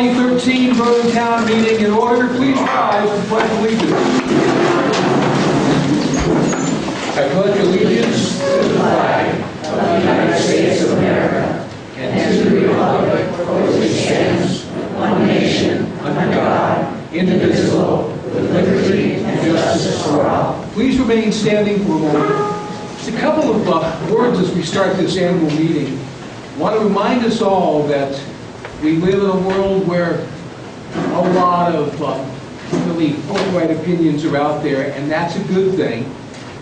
2013 Vernon Town meeting in order. Please rise to pledge allegiance. I pledge allegiance to the flag of the United States of America and to the republic for which it stands, one nation, under God, indivisible, with liberty and justice for all. Please remain standing for a moment. Just a couple of words as we start this annual meeting. I want to remind us all that we live in a world where a lot of really forthright opinions are out there, and that's a good thing.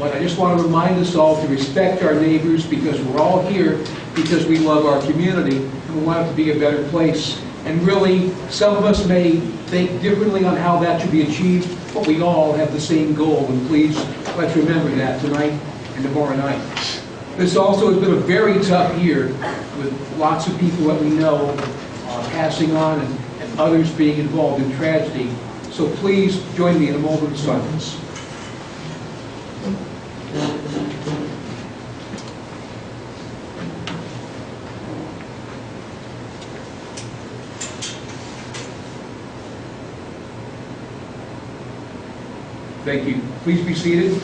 But I just want to remind us all to respect our neighbors, because we're all here because we love our community and we want it to be a better place. And really, some of us may think differently on how that should be achieved, but we all have the same goal. And please, let's remember that tonight and tomorrow night. This also has been a very tough year with lots of people that we know passing on and others being involved in tragedy. So please join me in a moment of silence. Thank you. Please be seated.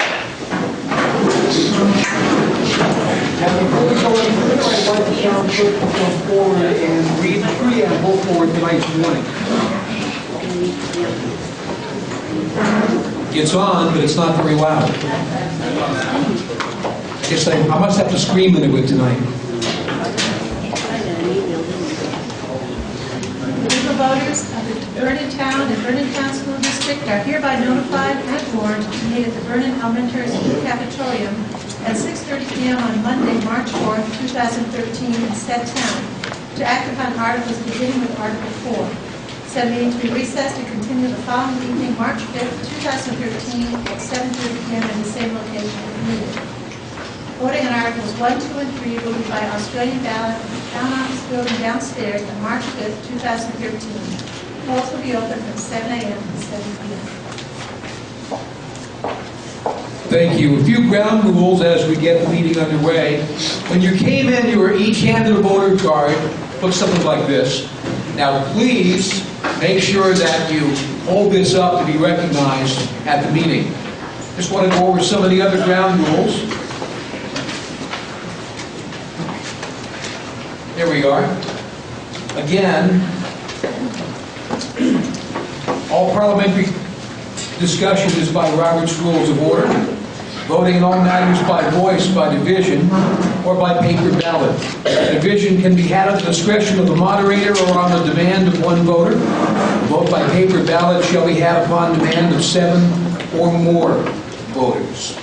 Now, before we go any further, I'd like the town clerk to come forward and read the preamble for tonight's warning. It's on, but it's not very loud. I guess I must have to scream into it tonight. Legal voters of the Vernon Town and Vernon Town School District are hereby notified and warned to meet at the Vernon Elementary School Cafetorium at 6:30 p.m. on Monday, March 4th, 2013 in said town to act upon articles beginning with Article 4. Said meeting to be recessed to continue the following evening, March 5th, 2013 at 7:30 p.m. in the same location if needed. Voting on Articles 1, 2, and 3 will be by Australian ballot in the Town Office building downstairs on March 5th, 2013. Polls will be open from 7 a.m. to 7 p.m. Thank you. A few ground rules as we get the meeting underway. When you came in, you were each handed a voter card. Looks something like this. Now, please make sure that you hold this up to be recognized at the meeting. Just want to go over some of the other ground rules. There we are. Again, all parliamentary discussion is by Robert's Rules of Order. Voting on all matters by voice, by division, or by paper ballot. Division can be had at the discretion of the moderator or on the demand of one voter. A vote by paper ballot shall be had upon demand of 7 or more voters.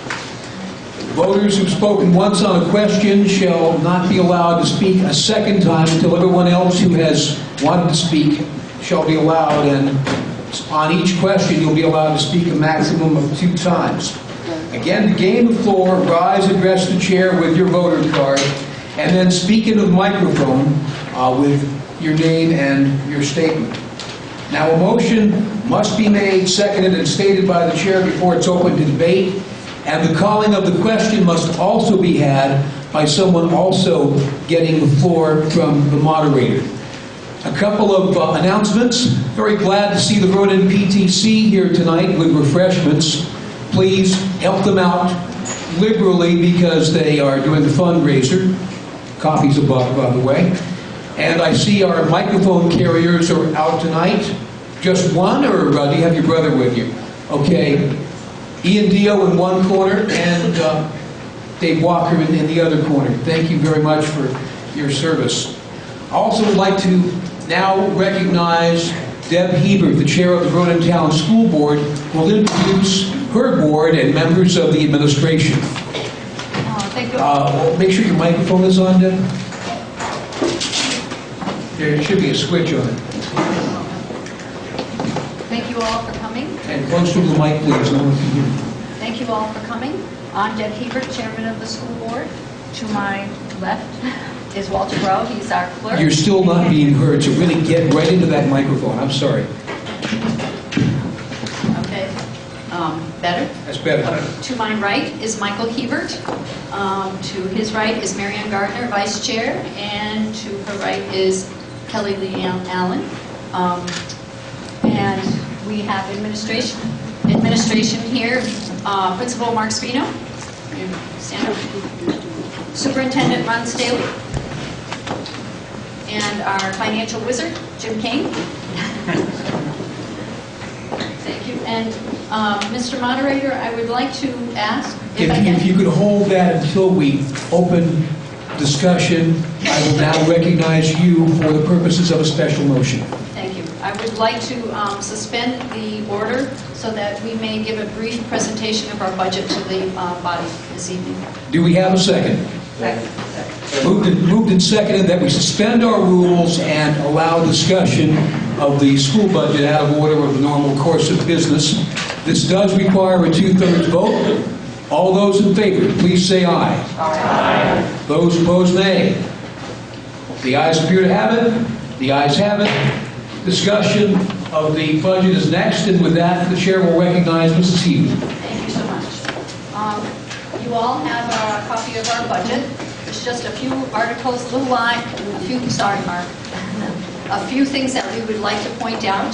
Voters who've spoken once on a question shall not be allowed to speak a second time until everyone else who has wanted to speak shall be allowed, and on each question you'll be allowed to speak a maximum of 2 times. Again, to gain the floor, rise, address the chair with your voter card, and then speak into the microphone with your name and your statement. Now, a motion must be made, seconded, and stated by the chair before it's open to debate, and the calling of the question must also be had by someone also getting the floor from the moderator. A couple of announcements. Very glad to see the Vernon PTC here tonight with refreshments. Please help them out liberally because they are doing a fundraiser. Coffee's above, by the way. And I see our microphone carriers are out tonight. Just one, or do you have your brother with you? Okay. Ian Dio in one corner and Dave Walker in the other corner. Thank you very much for your service. I also would like to now recognize Deb Hebert, the chair of the Vernon Town School Board, will introduce her board and members of the administration. Thank you. Make sure your microphone is on, Deb. There should be a switch on it. Thank you all for coming. And close to the mic, please. No one can hear you. Thank you all for coming. I'm Deb Hebert, chairman of the school board. To my left is Walter Rowe. He's our clerk. You're still not being heard, so really get right into that microphone. I'm sorry. Okay. Better? That's better. To my right is Michael Hebert. To his right is Marianne Gardner, vice chair. And to her right is Kelly Lee Allen. And we have administration here. Principal Mark Spino. Stand up. Superintendent Ron Staley. And our financial wizard, Jim Kane. Thank you. And Mr. Moderator, I would like to ask If you could hold that until we open discussion, I will now recognize you for the purposes of a special motion. Thank you. I would like to suspend the order so that we may give a brief presentation of our budget to the body this evening. Do we have a second? Second. Moved and seconded that we suspend our rules and allow discussion of the school budget out of order of the normal course of business. This does require a 2/3 vote. All those in favor, please say aye. Aye. Those opposed, nay. The ayes appear to have it. The ayes have it. Discussion of the budget is next, and with that, the chair will recognize Mrs. Heaton. Thank you so much. You all have a copy of our budget. There's just a few articles, a few things that we would like to point out.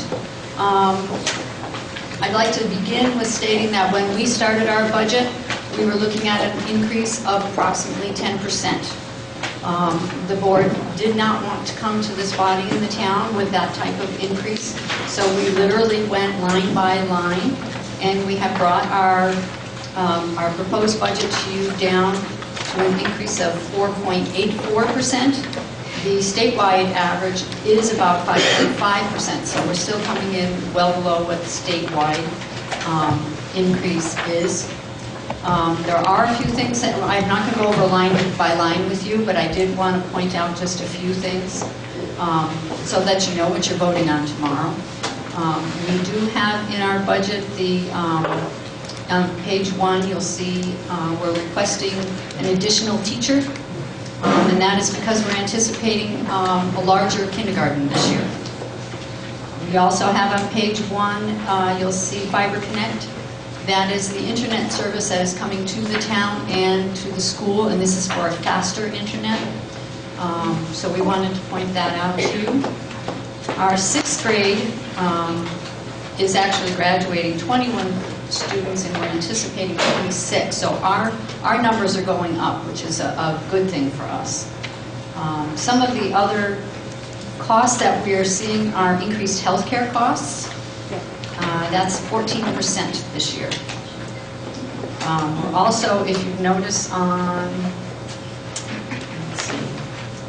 I'd like to begin with stating that when we started our budget, we were looking at an increase of approximately 10%. The board did not want to come to this body in the town with that type of increase, so we literally went line by line, and we have brought our proposed budget to you down to an increase of 4.84%. The statewide average is about 5.5%, so we're still coming in well below what the statewide increase is. There are a few things that I'm not going to go over line by line with you, but I did want to point out just a few things so that you know what you're voting on tomorrow. We do have in our budget on page 1, you'll see we're requesting an additional teacher, and that is because we're anticipating a larger kindergarten this year. We also have on page 1, you'll see Fiber Connect. That is the internet service that is coming to the town and to the school, and this is for a faster internet. So we wanted to point that out to you. Our 6th grade is actually graduating 21 students, and we're anticipating 26. So our numbers are going up, which is a good thing for us. Some of the other costs that we are seeing are increased healthcare costs. That's 14% this year. Also, if you notice on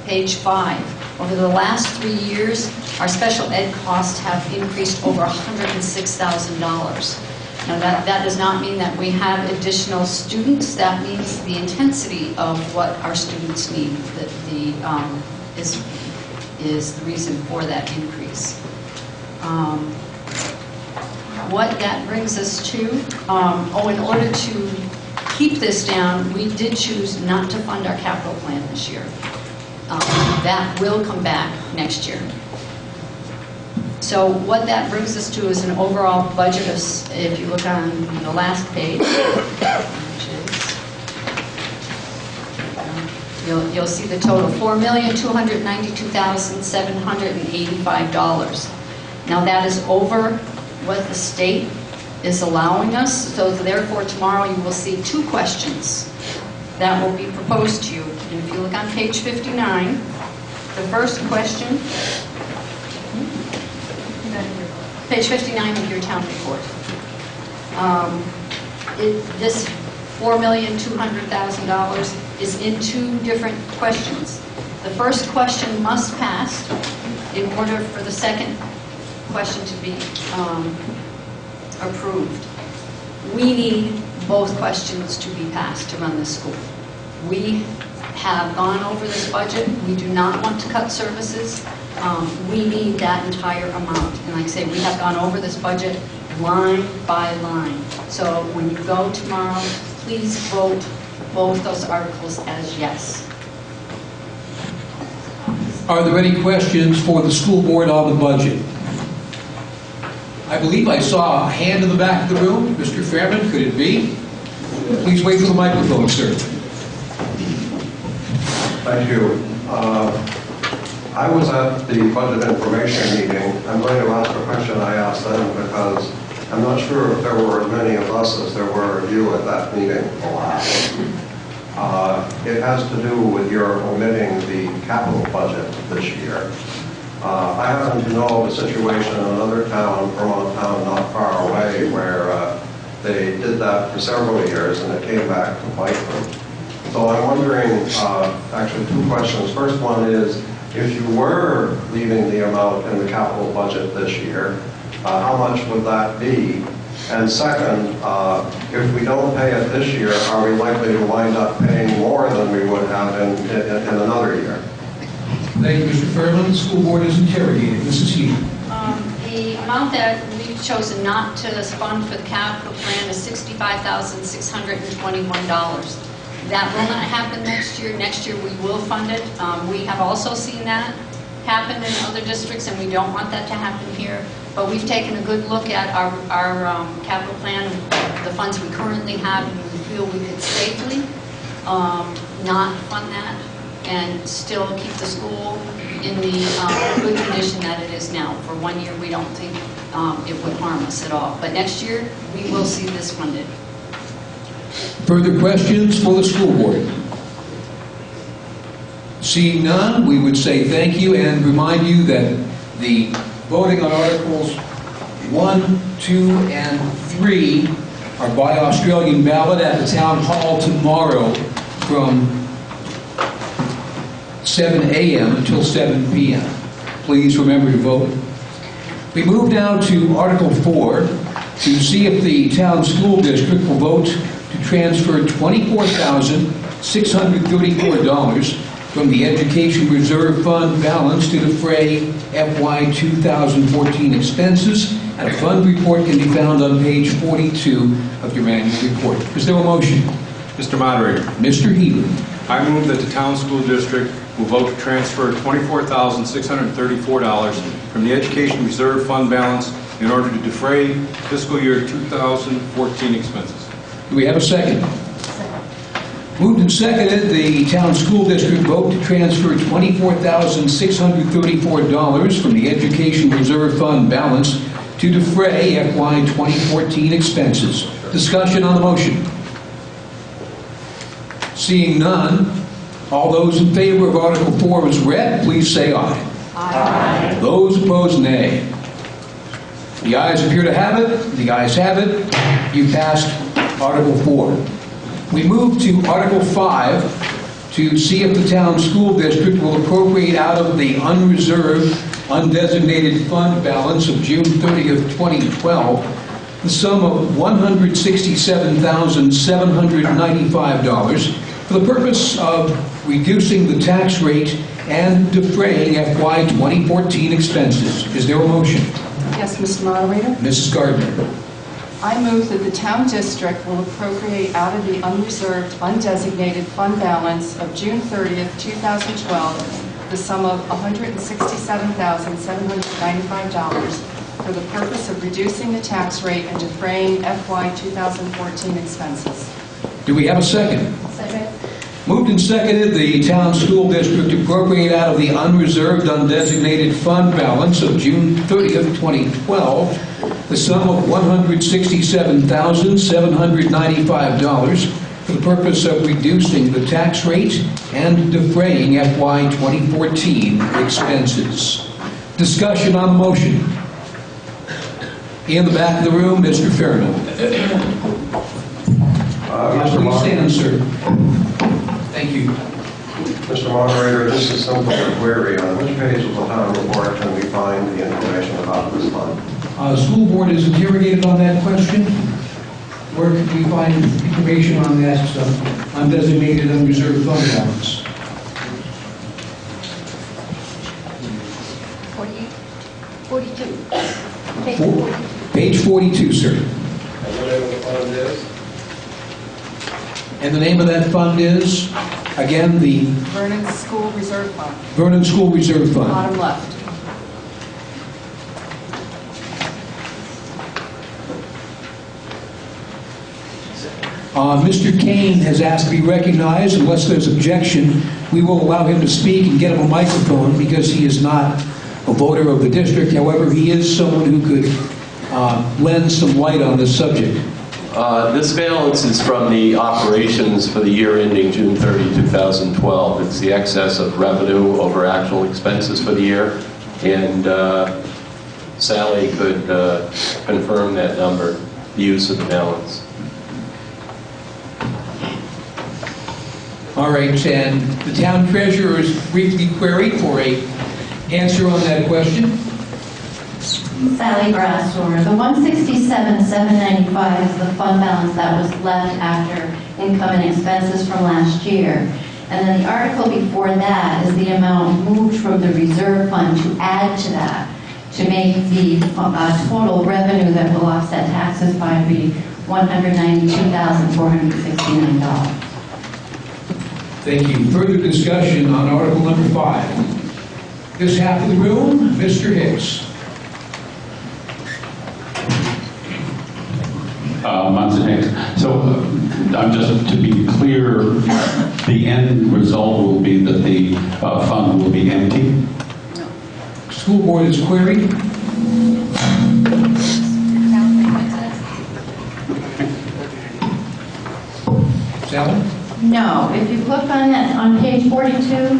page 5, over the last 3 years, our special ed costs have increased over $106,000. Now, that does not mean that we have additional students. That means the intensity of what our students need is the reason for that increase. What that brings us to, in order to keep this down, we did choose not to fund our capital plan this year. That will come back next year. So what that brings us to is an overall budget of, if you look on the last page, you'll see the total, $4,292,785. Now that is over what the state is allowing us, so therefore tomorrow you will see 2 questions that will be proposed to you. And if you look on page 59, the first question, page 59 of your town report. This $4,200,000 is in 2 different questions. The first question must pass in order for the second question to be approved. We need both questions to be passed to run this school. We have gone over this budget. We do not want to cut services. We need that entire amount. And like I say, we have gone over this budget line by line. So when you go tomorrow, please vote both those articles as yes. Are there any questions for the school board on the budget? I believe I saw a hand in the back of the room. Mr. Fairman, could it be? Please wait for the microphone, sir. Thank you. I was at the budget information meeting. I'm going to ask a question I asked them because I'm not sure if there were as many of us as there were of you at that meeting. It has to do with your omitting the capital budget this year. I happen to know of a situation in another town, Vernon Town, not far away, where they did that for several years and it came back to bite them. So I'm wondering, actually two questions. First one is, if you were leaving the amount in the capital budget this year, how much would that be? And second, if we don't pay it this year, are we likely to wind up paying more than we would have in another year? Thank you, Mr. Fairman. The school board is interrogated. Mrs. Heath. The amount that we've chosen not to fund for the capital plan is $65,621. That will not happen next year. Next year we will fund it. We have also seen that happen in other districts, and we don't want that to happen here. But we've taken a good look at our capital plan, the funds we currently have, and we feel we could safely not fund that and still keep the school in the good condition that it is now. For 1 year, we don't think it would harm us at all. But next year, we will see this funded. Further questions for the school board? Seeing none, we would say thank you and remind you that the voting on Articles 1, 2, and 3 are by Australian ballot at the Town Hall tomorrow from 7 a.m. until 7 p.m. Please remember to vote. We move now to Article 4 to see if the town school district will vote to transfer $24,634 from the Education Reserve Fund balance to defray FY 2014 expenses, and a fund report can be found on page 42 of your annual report. Is there a motion? Mr. Moderator, Mr. Healy. I move that the town school district will vote to transfer $24,634 from the Education Reserve Fund balance in order to defray fiscal year 2014 expenses. Do we have a second? Moved and seconded, the town school district vote to transfer $24,634 from the Education Reserve Fund balance to defray FY 2014 expenses. Discussion on the motion. Seeing none, all those in favor of Article 4 as read, please say aye. Aye. Those opposed, nay. The ayes appear to have it. The ayes have it. You passed Article 4. We move to Article 5 to see if the town school district will appropriate out of the unreserved, undesignated fund balance of June 30th, 2012, the sum of $167,795 for the purpose of reducing the tax rate and defraying FY 2014 expenses. Is there a motion? Yes, Mr. Moderator. Mrs. Gardner. I move that the town district will appropriate out of the unreserved, undesignated fund balance of June 30th, 2012, the sum of $167,795 for the purpose of reducing the tax rate and defraying FY 2014 expenses. Do we have a second? Second. Moved and seconded, the town school district appropriate out of the unreserved, undesignated fund balance of June 30th, 2012, the sum of $167,795 for the purpose of reducing the tax rate and defraying FY 2014 expenses. Discussion on the motion. In the back of the room, Mr. Fairman. Please stand, sir. Thank you. Mr. Moderator, this is simply a query. On which page of the town report can we find the information about this fund? The school board is interrogated on that question. Where can we find information on that undesignated, unreserved fund balance? 42. Page 42, sir. And the name of the fund is? And the name of that fund is, again, the Vernon School Reserve Fund, Vernon School Reserve Fund. bottom left. Mr. Kane has asked to be recognized unless there's objection We will allow him to speak and get him a microphone because he is not a voter of the district. However, he is someone who could lend some light on this subject. This balance is from the operations for the year ending June 30, 2012. It's the excess of revenue over actual expenses for the year, and Sally could confirm that number, the use of the balance. All right, and the town treasurer is briefly queried for a answer on that question. Sally Brassor, the 167,795 is the fund balance that was left after income and expenses from last year. And then the article before that is the amount moved from the reserve fund to add to that, to make the total revenue that will offset taxes by be $192,469. Thank you. Further discussion on article number 5. This half of the room, Mr. Hicks. Munson Hicks. So I'm just to be clear, the end result will be that the fund will be empty? School board is queried. Sally? No, if you look on page 42,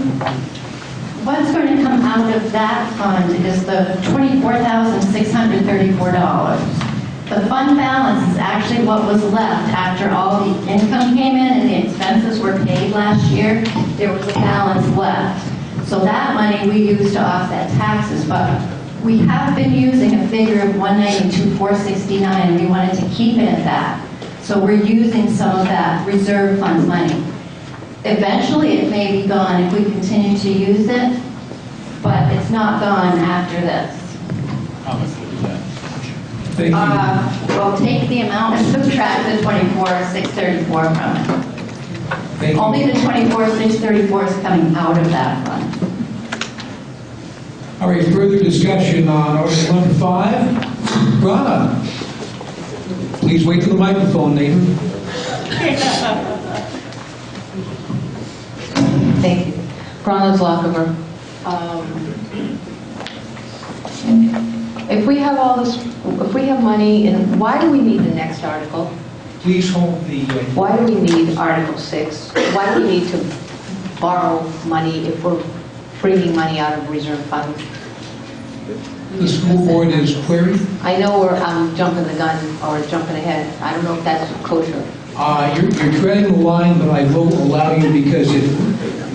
what's going to come out of that fund is the $24,634. The fund balance is actually what was left after all the income came in and the expenses were paid last year. There was a balance left. So that money we used to offset taxes, but we have been using a figure of $192,469 and we wanted to keep it at that. So we're using some of that reserve fund money. Eventually it may be gone if we continue to use it, but it's not gone after this. How much is that? Thank you. We'll take the amount and subtract the $24,634 from it. Thank you. Only the $24,634 is coming out of that fund. All right, further discussion on article number 5. Rana, please wait for the microphone, neighbor. Thank you. Ronald Lockever. If we have all this, if we have money, and why do we need the next article? Please hold the... Why do we need Article 6? Why do we need to borrow money if we're bringing money out of reserve funds? The school board is queried. I know I'm jumping the gun or jumping ahead. I don't know if that's kosher. You're treading the line, but I will allow you because it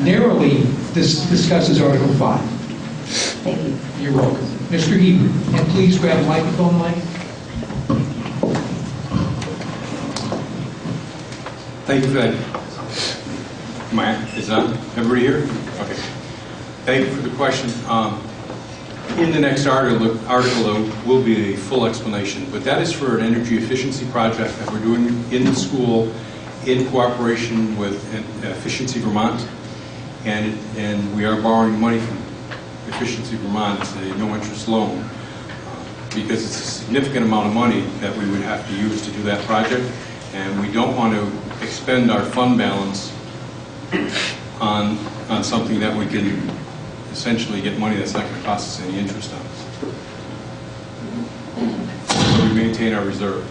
narrowly discusses Article 5. Thank you. You're welcome. Mr. Hebert, and please grab the microphone, Mike. Thank you for that. Is that everybody here? Okay. Thank you for the question. In the next article will be a full explanation, but that is for an energy efficiency project that we're doing in the school in cooperation with Efficiency Vermont, and we are borrowing money from Efficiency Vermont, a no-interest loan, because it's a significant amount of money that we would have to use to do that project, and we don't want to expend our fund balance on something that we can essentially get money that's not going to cost us any interest on. So we maintain our reserve.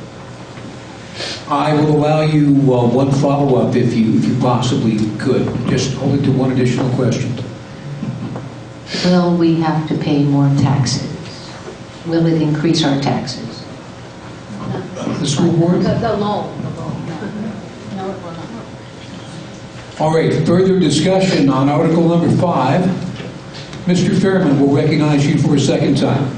I will allow you one follow-up if you possibly could. Just hold it to one additional question. Will we have to pay more taxes? Will it increase our taxes? The school board? The loan. No, it will not. All right, further discussion on Article number 5. Mr. Fairman will recognize you for a second time.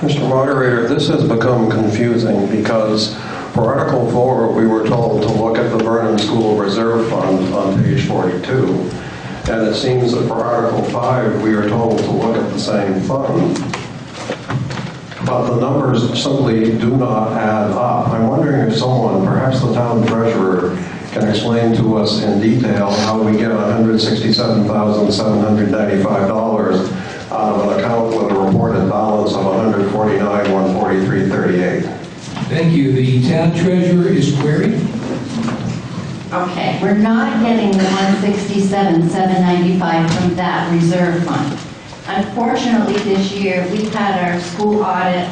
Mr. Moderator, this has become confusing because for Article 4, we were told to look at the Vernon School Reserve Fund on page 42. And it seems that for Article 5, we are told to look at the same fund. But the numbers simply do not add up. I'm wondering if someone, perhaps the town treasurer, can explain to us in detail how we get $167,795 out of an account with a reported balance of $149,143.38. Thank you. The town treasurer is queried. Okay, we're not getting the 167,795 from that reserve fund. Unfortunately, this year, we had our school audit,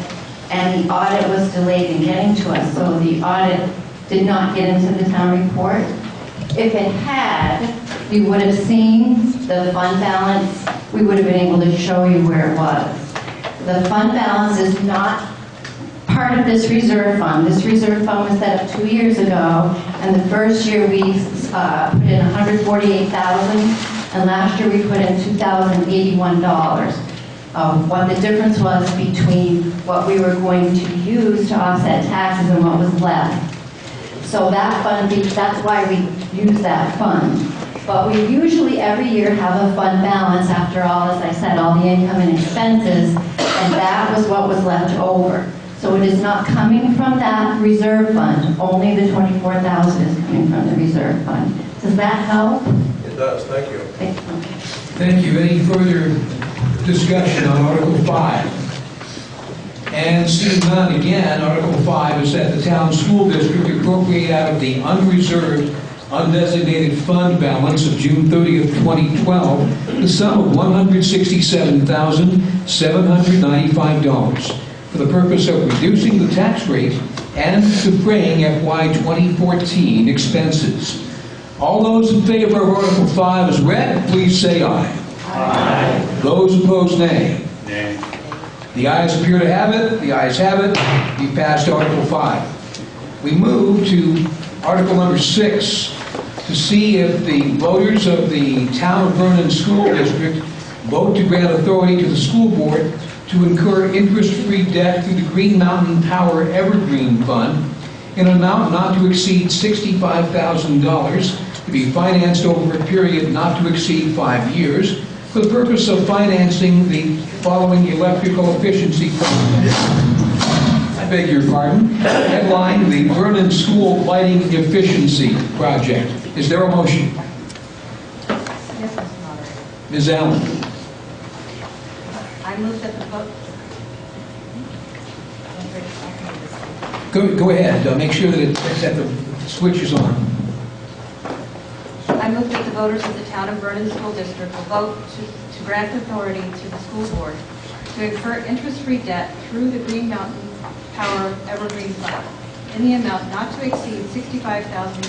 and the audit was delayed in getting to us, so the audit did not get into the town report. If it had, you would have seen the fund balance. We would have been able to show you where it was. The fund balance is not part of this reserve fund. This reserve fund was set up 2 years ago, and the first year we put in $148,000, and last year we put in $2,081. What the difference was between what we were going to use to offset taxes and what was left. So that fund, that's why we use that fund. But we usually every year have a fund balance after all, as I said, all the income and expenses, and that was what was left over. So it is not coming from that reserve fund, only the $24,000 is coming from the reserve fund. Does that help? It does, thank you. Okay. Thank you. Any further discussion on Article 5? And seeing none again, Article 5 is that the town school district appropriate out of the unreserved, undesignated fund balance of June 30th, 2012, the sum of $167,795 for the purpose of reducing the tax rate and defraying FY 2014 expenses. All those in favor of Article 5 as read, please say aye. Aye. Those opposed, nay. Nay. The ayes appear to have it. The ayes have it. We passed Article 5. We move to Article number 6 to see if the voters of the Town of Vernon School District vote to grant authority to the school board to incur interest-free debt through the Green Mountain Power Evergreen Fund in an amount not to exceed $65,000 to be financed over a period not to exceed 5 years for the purpose of financing the following electrical efficiency projects. I beg your pardon. Headline, the Vernon School Lighting Efficiency Project. Is there a motion? Yes, Mr. Moderator. Ms. Allen. I move that the vote... Go ahead. Make sure that the switch is on. I move that the voters of the Town of Vernon School District will vote to grant authority to the school board to incur interest-free debt through the Green Mountain Power Evergreen Fund in the amount not to exceed $65,000 to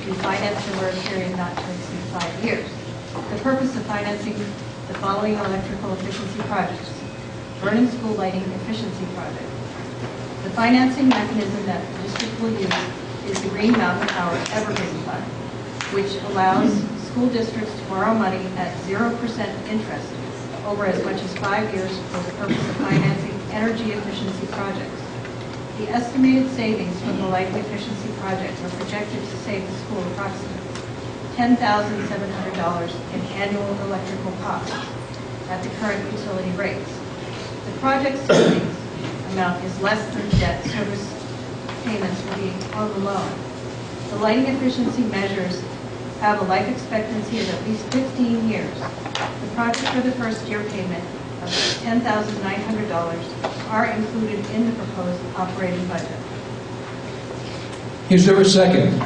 be financed over a period not to exceed 5 years. The purpose of financing the following electrical efficiency projects: Vernon School Lighting Efficiency Project. The financing mechanism that the district will use is the Green Mountain Power Evergreen Fund, which allows school districts to borrow money at 0% interest over as much as 5 years for the purpose of financing energy efficiency projects. The estimated savings from the lighting efficiency projects are projected to save the school approximately $10,700 in annual electrical costs at the current utility rates. The project savings amount is less than the debt service payments will be on the loan. The lighting efficiency measures have a life expectancy of at least 15 years. The project for the first year payment of $10,900 are included in the proposed operating budget. Is there a second?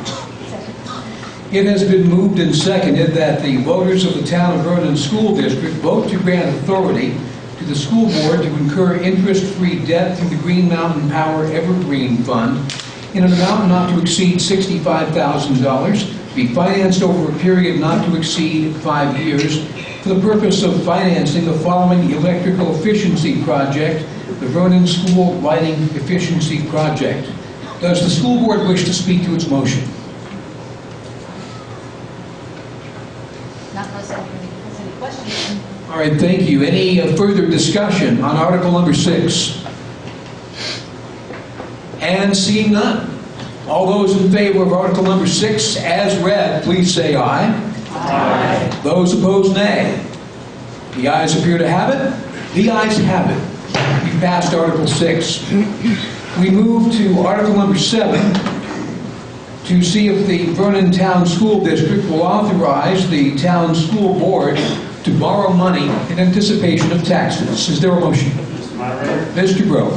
It has been moved and seconded that the voters of the Town of Vernon School District vote to grant authority to the school board to incur interest-free debt through the Green Mountain Power Evergreen Fund in an amount not to exceed $65,000, be financed over a period not to exceed 5 years for the purpose of financing the following electrical efficiency project, the Vernon School Lighting Efficiency Project. Does the school board wish to speak to its motion? Not unless anybody has any questions. All right, thank you. Any further discussion on Article number 6? And seeing none. All those in favor of Article number 6 as read, please say aye. Aye. Those opposed, nay. The ayes appear to have it. The ayes have it. We passed Article 6. We move to Article number 7 to see if the Vernon Town School District will authorize the town school board to borrow money in anticipation of taxes. Is there a motion? Mr. Moderator, Mr. Breaux.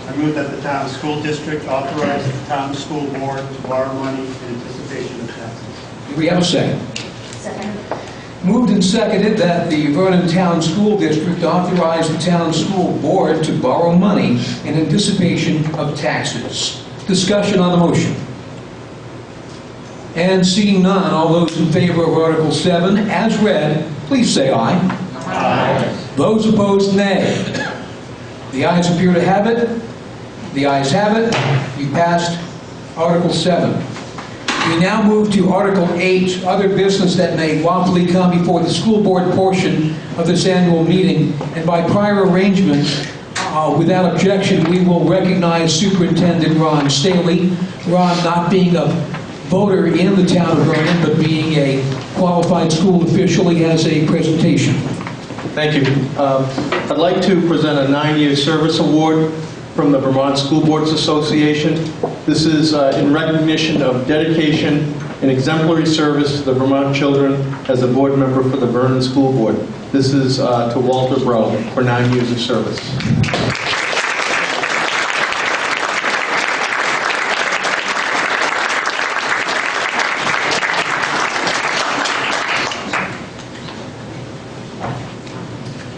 I move that the town school district authorize the town school board to borrow money in anticipation of taxes. Do we have a second? Second. Moved and seconded that the Vernon Town School District authorize the town school board to borrow money in anticipation of taxes. Discussion on the motion. And seeing none, all those in favor of Article 7 as read, please say aye. Aye. Those opposed, nay. The ayes appear to have it. The ayes have it. We passed Article 7. We now move to Article 8, other business that may lawfully come before the school board portion of this annual meeting. And by prior arrangement, without objection, we will recognize Superintendent Ron Staley. Ron, not being a voter in the town of Vernon, but being a qualified school official, he has a presentation. Thank you. I'd like to present a 9-year service award from the Vermont School Boards Association. This is in recognition of dedication and exemplary service to the Vermont children as a board member for the Vernon School Board. This is to Walter Bro for 9 years of service.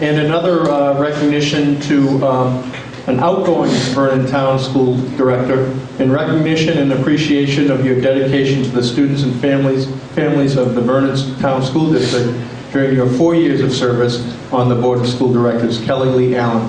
And another recognition to an outgoing Vernon Town School Director in recognition and appreciation of your dedication to the students and families of the Vernon Town School District during your 4 years of service on the Board of School Directors. Kelly Lee Allen.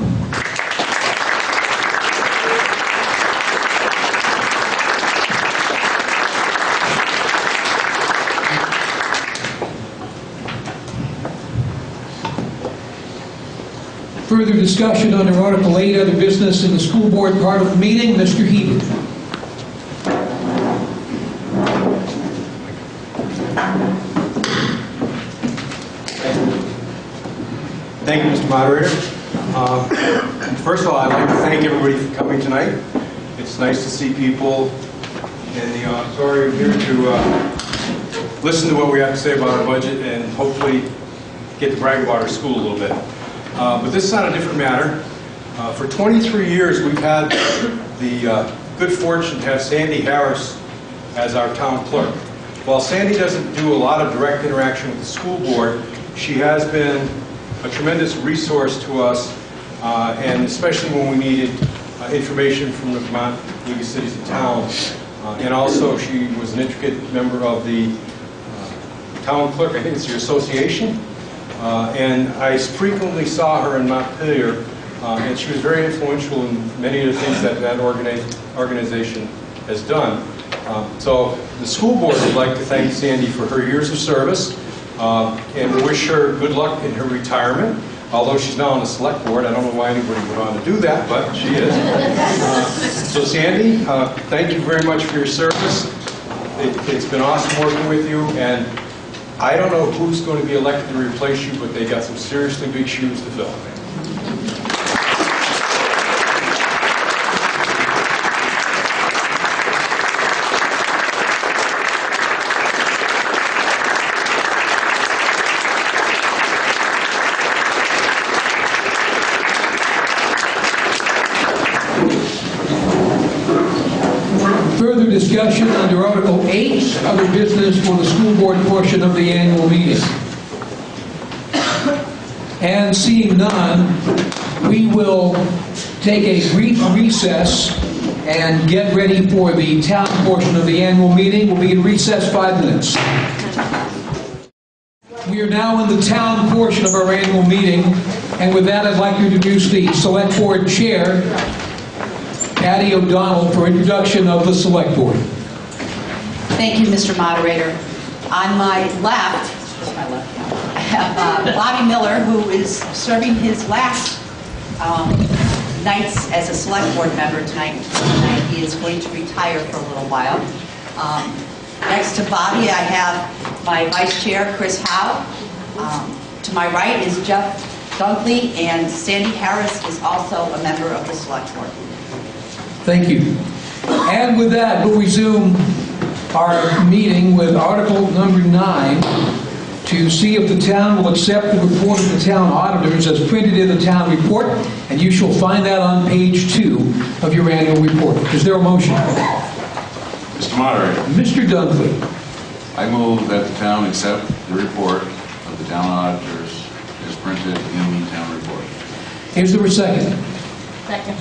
Further discussion under Article 8, other business in the school board part of the meeting. Mr. Heber. Thank you, Mr. Moderator. First of all, I'd like to thank everybody for coming tonight. It's nice to see people in the auditorium here to listen to what we have to say about our budget and hopefully get to brag about our school a little bit. But this is on a different matter. For 23 years, we've had the good fortune to have Sandy Harris as our town clerk. While Sandy doesn't do a lot of direct interaction with the school board, she has been a tremendous resource to us, and especially when we needed information from the Vermont League of Cities and Towns. And also, she was an intricate member of the town clerk, I think it's your association. And I frequently saw her in Montpelier, and she was very influential in many of the things that that organization has done. So the school board would like to thank Sandy for her years of service, and wish her good luck in her retirement. Although she's now on the select board, I don't know why anybody would want to do that, but she is. So Sandy, thank you very much for your service. It's been awesome working with you, and I don't know who's going to be elected to replace you, but they got some seriously big shoes to fill. Further discussion under Article 8, other business for the school board portion of the annual meeting. And seeing none, we will take a brief recess and get ready for the town portion of the annual meeting. We'll be in recess 5 minutes. We are now in the town portion of our annual meeting, and with that I'd like to introduce the select board chair, Patty O'Donnell, for introduction of the select board. Thank you, Mr. Moderator. On my left, I have Bobby Miller, who is serving his last nights as a select board member tonight. He is going to retire for a little while. Next to Bobby, I have my vice chair, Chris Howe. To my right is Jeff Dunkley, and Sandy Harris is also a member of the select board. Thank you. And with that, we'll resume our meeting with Article number 9 to see if the town will accept the report of the town auditors as printed in the town report, and you shall find that on page 2 of your annual report. Is there a motion? Mr. Moderator. Mr. Dunkley. I move that the town accept the report of the town auditors as printed in the town report. Is there a second? Second.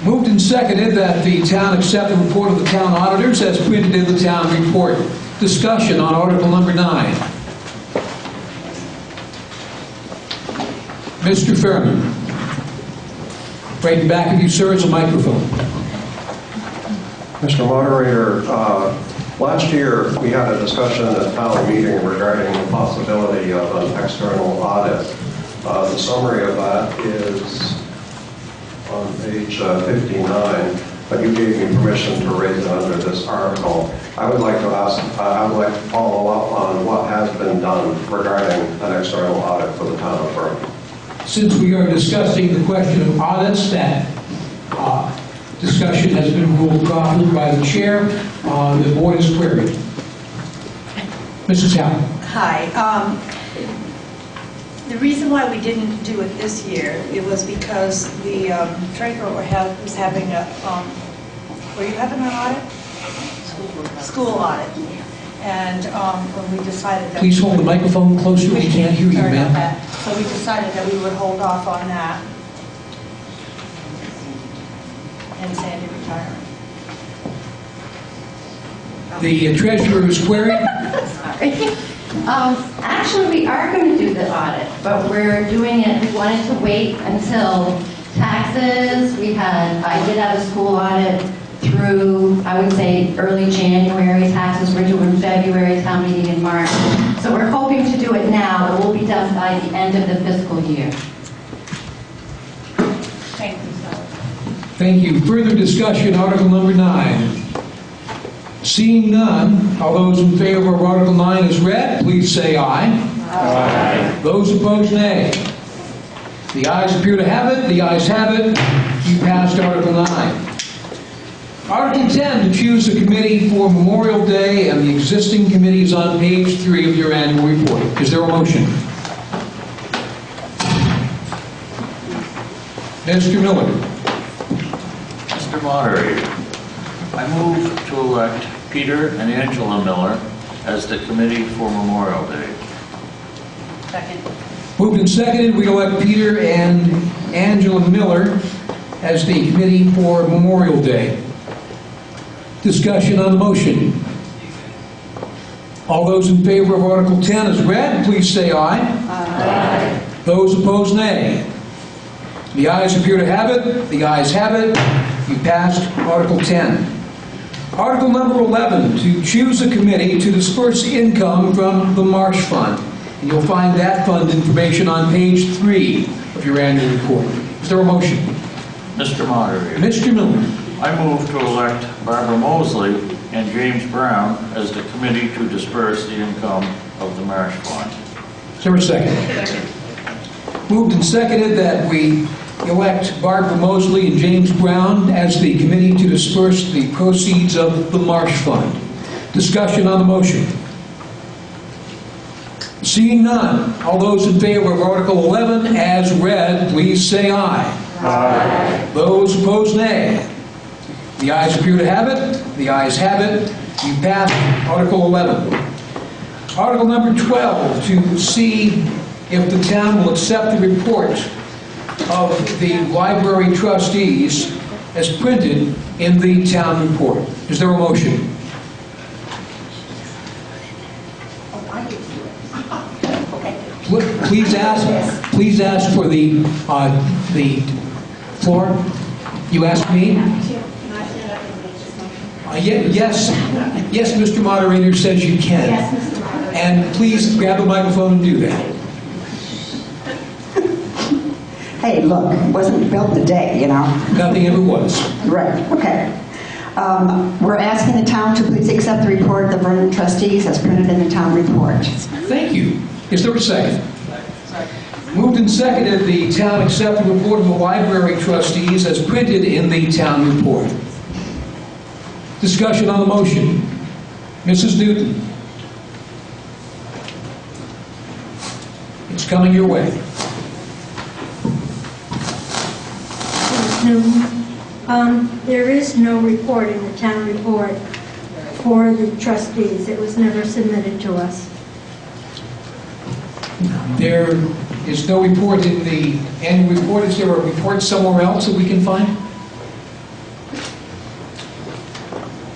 Moved and seconded that the town accept the report of the town auditors as printed in the town report. Discussion on Article number 9. Mr. Vernon. Right in back of you, sir, is a microphone. Mr. Moderator, last year we had a discussion at town meeting regarding the possibility of an external audit. The summary of that is on page 59, but you gave me permission to raise it under this article. I would like to follow up on what has been done regarding an external audit for the town of Vernon. Since we are discussing the question of audits, that discussion has been ruled proper by the chair. The board is queried. Mrs. Howard. Hi. The reason why we didn't do it this year, it was because the treasurer was having a, were you having an audit? School audit. And when we decided that... Please hold the microphone closer. We can't hear you, Sorry about ma'am. that. So we decided that we would hold off on that. And Sandy retiring. The treasurer is queried. Sorry. Actually, we are going to do the audit, but we're doing it, we wanted to wait until taxes. I did have a school audit through, I would say, early January. Taxes were due in February, town meeting in March. So we're hoping to do it now. It will be done by the end of the fiscal year. Thank you, Sally. Thank you. Further discussion, Article number 9. Seeing none, all those in favor of Article 9 as read, please say aye. Aye. Those opposed, nay. The ayes appear to have it. The ayes have it. You passed Article 9. Article 10, to choose a committee for Memorial Day, and the existing committee is on page 3 of your annual report. Is there a motion? Mr. Miller. Mr. Moderator, I move to elect Peter and Angela Miller as the committee for Memorial Day. Second. Moved and seconded, we elect Peter and Angela Miller as the committee for Memorial Day. Discussion on the motion. All those in favor of Article 10 as read, please say aye. Aye. Those opposed, nay. The ayes appear to have it. The ayes have it. You passed Article 10. Article number 11, to choose a committee to disperse income from the Marsh Fund. And you'll find that fund information on page 3 of your annual report. Is there a motion? Mr. Moderator. Mr. Miller. I move to elect Barbara Mosley and James Brown as the committee to disperse the income of the Marsh Fund. Is there a second? Second. Moved and seconded that we elect Barbara Mosley and James Brown as the committee to disperse the proceeds of the Marsh Fund. Discussion on the motion. Seeing none, all those in favor of Article 11 as read, please say aye. Aye. Those opposed, nay. The ayes appear to have it. The ayes have it. You pass Article 11. Article number 12, to see if the town will accept the report of the library trustees as printed in the town report. Is there a motion? Please ask for the floor. You asked me? Yes, Mr. Moderator says you can. Yes, Mr. Moderator. And please grab a microphone and do that. Hey, look, it wasn't built today, you know. Nothing ever was. Right, okay. We're asking the town to please accept the report of the Vernon trustees as printed in the town report. Thank you. Is there a second? Second. Moved and seconded, the town accept the report of the library trustees as printed in the town report. Discussion on the motion. Mrs. Newton. It's coming your way. There is no report in the town report for the trustees. It was never submitted to us. There is no report in the annual report. Is there a report somewhere else that we can find?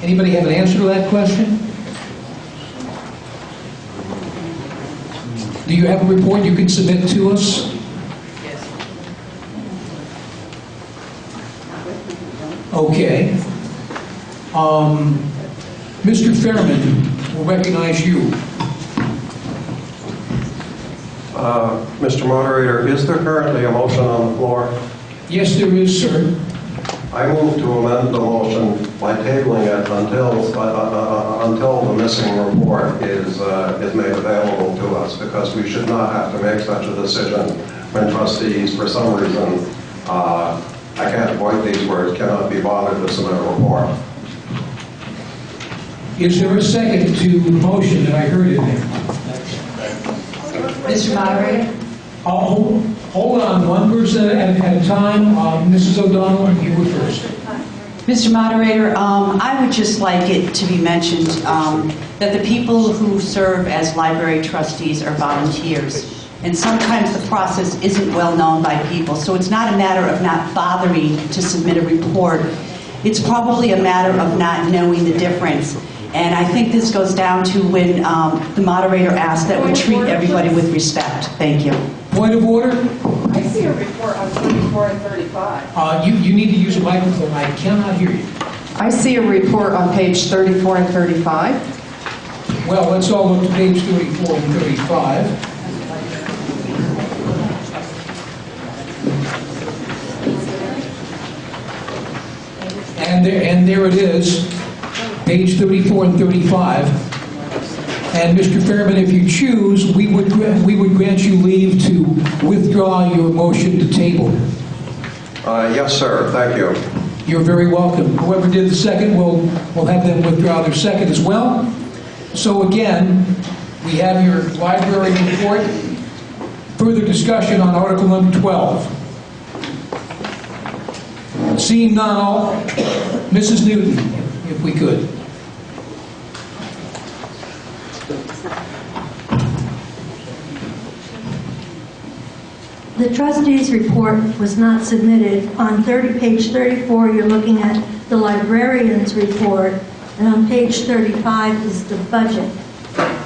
Anybody have an answer to that question? Do you have a report you can submit to us? Okay. Mr. Fairman, we'll recognize you. Mr. Moderator, is there currently a motion on the floor? Yes, there is, sir. I move to amend the motion by tabling it until the missing report is made available to us, because we should not have to make such a decision when trustees, for some reason, I can't avoid these words, cannot be bothered to submit a report. Is there a second to the motion that I heard in there? Mr. Moderator? Hold on, one person at a time. Mrs. O'Donnell, you were first. Mr. Moderator, I would just like it to be mentioned that the people who serve as library trustees are volunteers. And sometimes the process isn't well known by people. So it's not a matter of not bothering to submit a report. It's probably a matter of not knowing the difference. And I think this goes down to when the moderator asked that we treat everybody with respect. Thank you. Point of order? I see a report on 34 and 35. You need to use a microphone. I cannot hear you. I see a report on page 34 and 35. Well, let's all look to page 34 and 35. And there it is, page 34 and 35. And Mr. Fairman, if you choose, we would grant you leave to withdraw your motion to table. Yes, sir. Thank you. You're very welcome. Whoever did the second, we'll have them withdraw their second as well. So again, we have your library report. Further discussion on Article number 12. Seeing none, all, Mrs. Newton, if we could. The trustees' report was not submitted. On page 34, you're looking at the librarian's report, and on page 35 is the budget.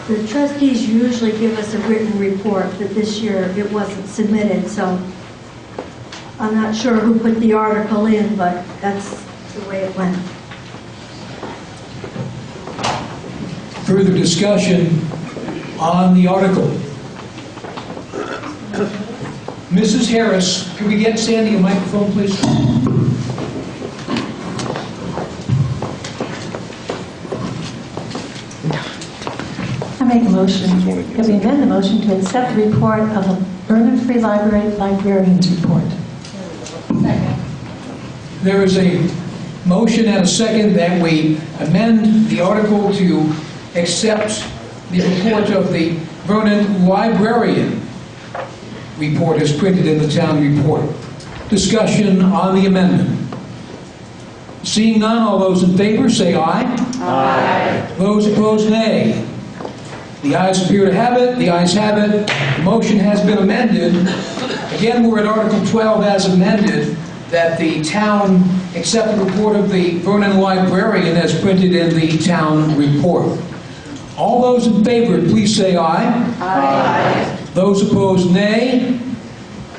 The trustees usually give us a written report, but this year it wasn't submitted, so I'm not sure who put the article in, but that's the way it went. Further discussion on the article. Mrs. Harris, can we get Sandy a microphone, please? I make a motion that we amend the motion to accept the report of the Vernon Free Library Librarian's report. There is a motion and a second that we amend the article to accept the report of the Vernon Librarian report as printed in the town report. Discussion on the amendment. Seeing none, all those in favor say aye. Aye. Those opposed, nay. The ayes appear to have it. The ayes have it. The motion has been amended. Again, we're at Article 12 as amended, that the town accept the report of the Vernon Librarian as printed in the town report. All those in favor, please say aye. Aye. Those opposed, nay.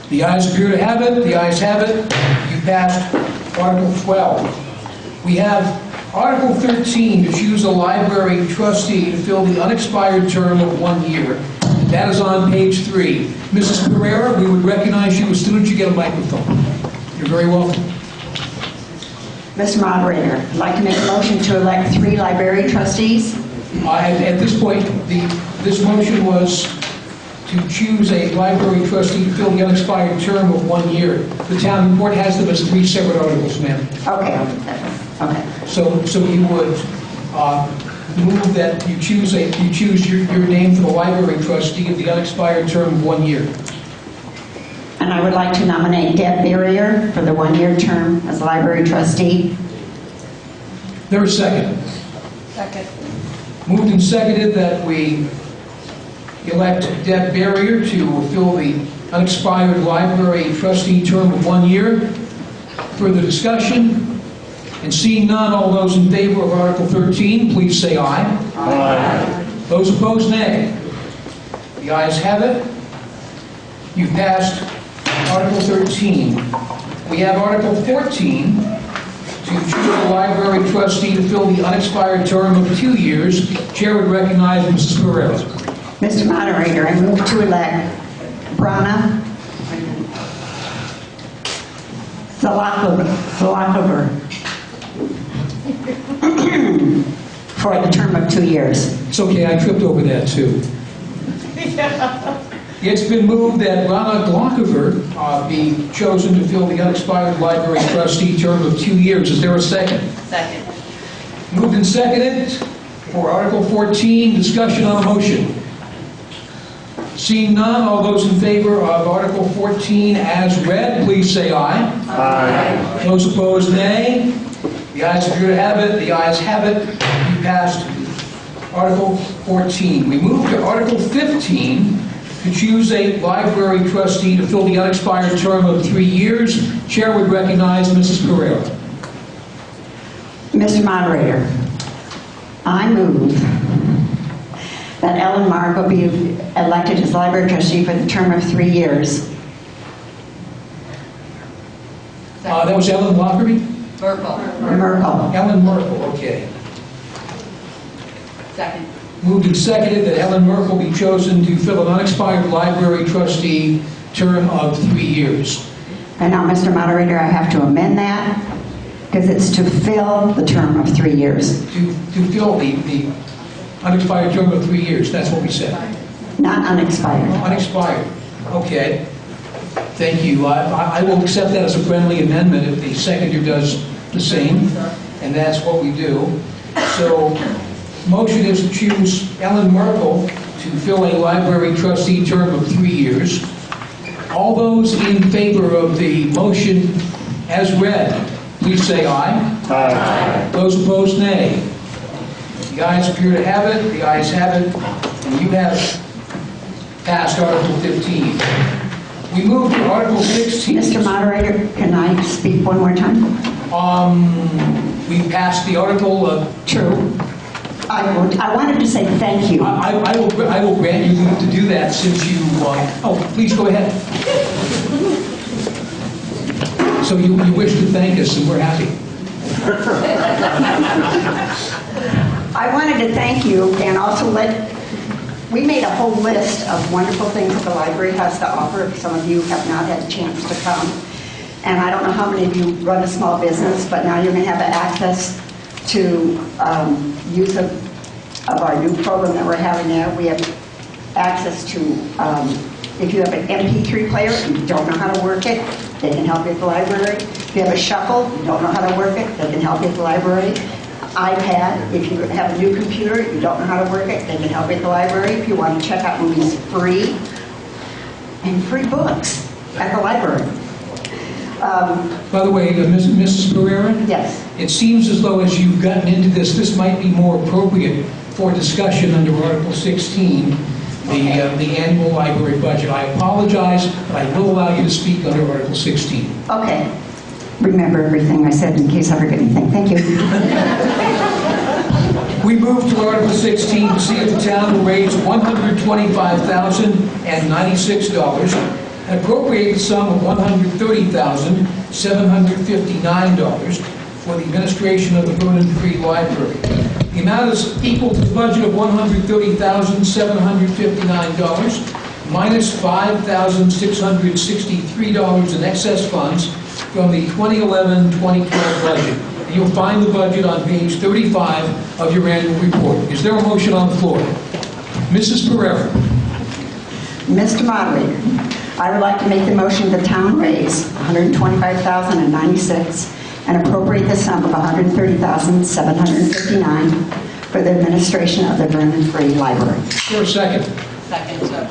The ayes appear to have it. The ayes have it. You passed Article 12. We have Article 13, to choose a library trustee to fill the unexpired term of 1 year. That is on page 3. Mrs. Pereira, we would recognize you as soon as you get a microphone. You're very welcome. Mr. Moderator, I'd like to make a motion to elect 3 library trustees. At this point, this motion was to choose a library trustee to fill the unexpired term of 1 year. The town report has them as 3 separate articles, ma'am. Okay. Okay. So you would move that you choose your name for the library trustee of the unexpired term of 1 year. And I would like to nominate Deb Barrier for the 1-year term as library trustee. There is a second. Second. Moved and seconded that we elect Deb Barrier to fill the unexpired library trustee term of 1 year. Further discussion? And seeing none, all those in favor of Article 13, please say aye. Aye. Those opposed, nay. The ayes have it. You've passed Article 13. We have Article 14, to choose a library trustee to fill the unexpired term of 2 years. Chair would recognize Mrs. Pereira. Mr. Moderator, I move to elect Brana Salakover for the term of 2 years. It's okay, I tripped over that too. It's been moved that Rana Glockover be chosen to fill the unexpired library trustee term of 2 years. Is there a second? Second. Moved and seconded for Article 14. Discussion on the motion. Seeing none, all those in favor of Article 14 as read, please say aye. Aye. Those opposed, nay. The ayes appear to have it. The ayes have it. You passed Article 14. We move to Article 15 to choose a library trustee to fill the unexpired term of 3 years. Chair would recognize Mrs. Pereira. Mr. Moderator, I move that Ellen Markle be elected as library trustee for the term of 3 years. That was Ellen Lockery? Merkel. Ellen Merkel, okay. Second. Moved and seconded that Ellen Merkel be chosen to fill an unexpired library trustee term of 3 years. And now, Mr. Moderator, I have to amend that because it's to fill the term of 3 years. To fill the unexpired term of 3 years, that's what we said. Not unexpired. Unexpired, okay. Thank you. I will accept that as a friendly amendment if the seconder does the same, and that's what we do. So, motion is to choose Ellen Merkel to fill a library trustee term of 3 years. All those in favor of the motion as read, please say aye. Aye. Those opposed, nay. The ayes appear to have it. The ayes have it. And you have passed Article 15. We move to Article 16. Mr. Moderator, can I speak one more time? We passed the article. True. I wanted to say thank you. I will grant you leave to do that since you... oh, please go ahead. So you wish to thank us, and we're happy. I wanted to thank you and also we made a whole list of wonderful things that the library has to offer. Some of you have not had a chance to come. And I don't know how many of you run a small business, but now you're going to have access to use of our new program that we're having there. We have access to, if you have an MP3 player and you don't know how to work it, they can help you at the library. If you have a shuffle, you don't know how to work it, they can help you at the library. iPad, if you have a new computer, you don't know how to work it, they can help you at the library. If you want to check out movies free, and free books at the library. By the way, Mrs. Pereira? Yes. It seems as though as you've gotten into this might be more appropriate for discussion under Article 16, the annual library budget. I apologize, but I will allow you to speak under Article 16. Okay. Remember everything I said in case I forget anything. Thank you. We move to Article 16 to see if the town will raise $125,096 and appropriate the sum of $130,759 for the administration of the Vernon Free Library. The amount is equal to the budget of $130,759 minus $5,663 in excess funds from the 2011-2012 budget. And you'll find the budget on page 35 of your annual report. Is there a motion on the floor? Mrs. Pereira. Mr. Moderator, I would like to make the motion the town raise $125,096 and appropriate the sum of $130,759 for the administration of the Vernon Free Library. Is there a second? Second, sir.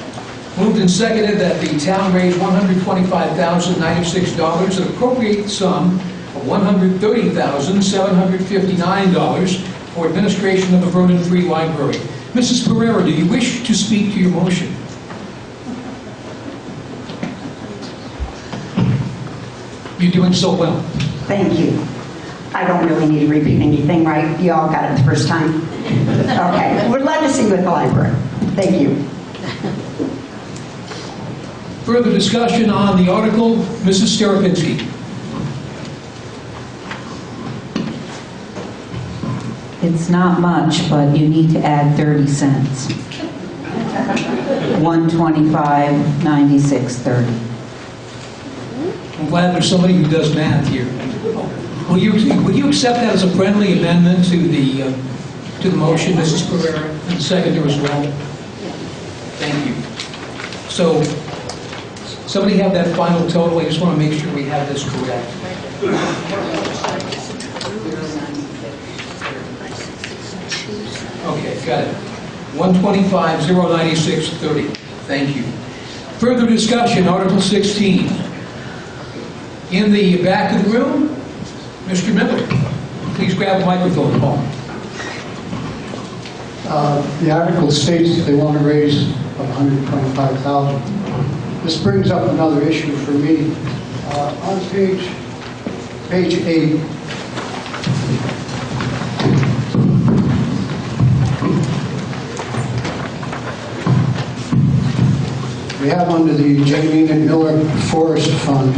Moved and seconded that the town raise $125,096 and appropriate the sum of $130,759 for administration of the Vernon Free Library. Mrs. Pereira, do you wish to speak to your motion? You're doing so well. Thank you. I don't really need to repeat anything, right? You all got it the first time? Okay. We're glad to see you at the library. Thank you. Further discussion on the article, Mrs. Sterapinski. It's not much, but you need to add 30 cents. 125, 96, 30. I'm glad there's somebody who does math here. Will you accept that as a friendly amendment to the motion, Mrs. Pereira, and seconder as well? Thank you. So, somebody have that final total? I just want to make sure we have this correct. Okay, got it. 125, 096, 30. Thank you. Further discussion, Article 16. In the back of the room, Mr. Miller, please grab the microphone, Paul. The article states that they want to raise $125,000. This brings up another issue for me. On page 8, we have under the Janine and Miller Forest Fund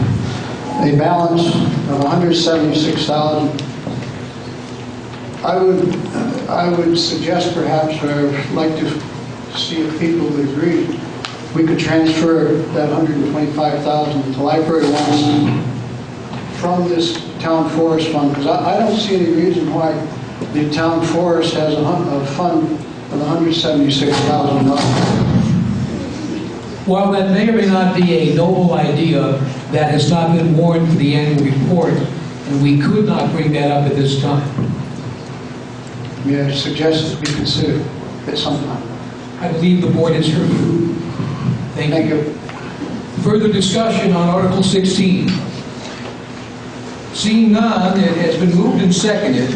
a balance of $176,000. I would suggest perhaps, or like to see if people would agree, we could transfer that $125,000 to library ones from this town forest fund, because I don't see any reason why the town forest has a fund of $176,000. While that may or may not be a noble idea, that has not been warned for the annual report, and we could not bring that up at this time. May I suggest that we consider at some time? I believe the board has heard you. Thank you. Further discussion on Article 16. Seeing none, it has been moved and seconded.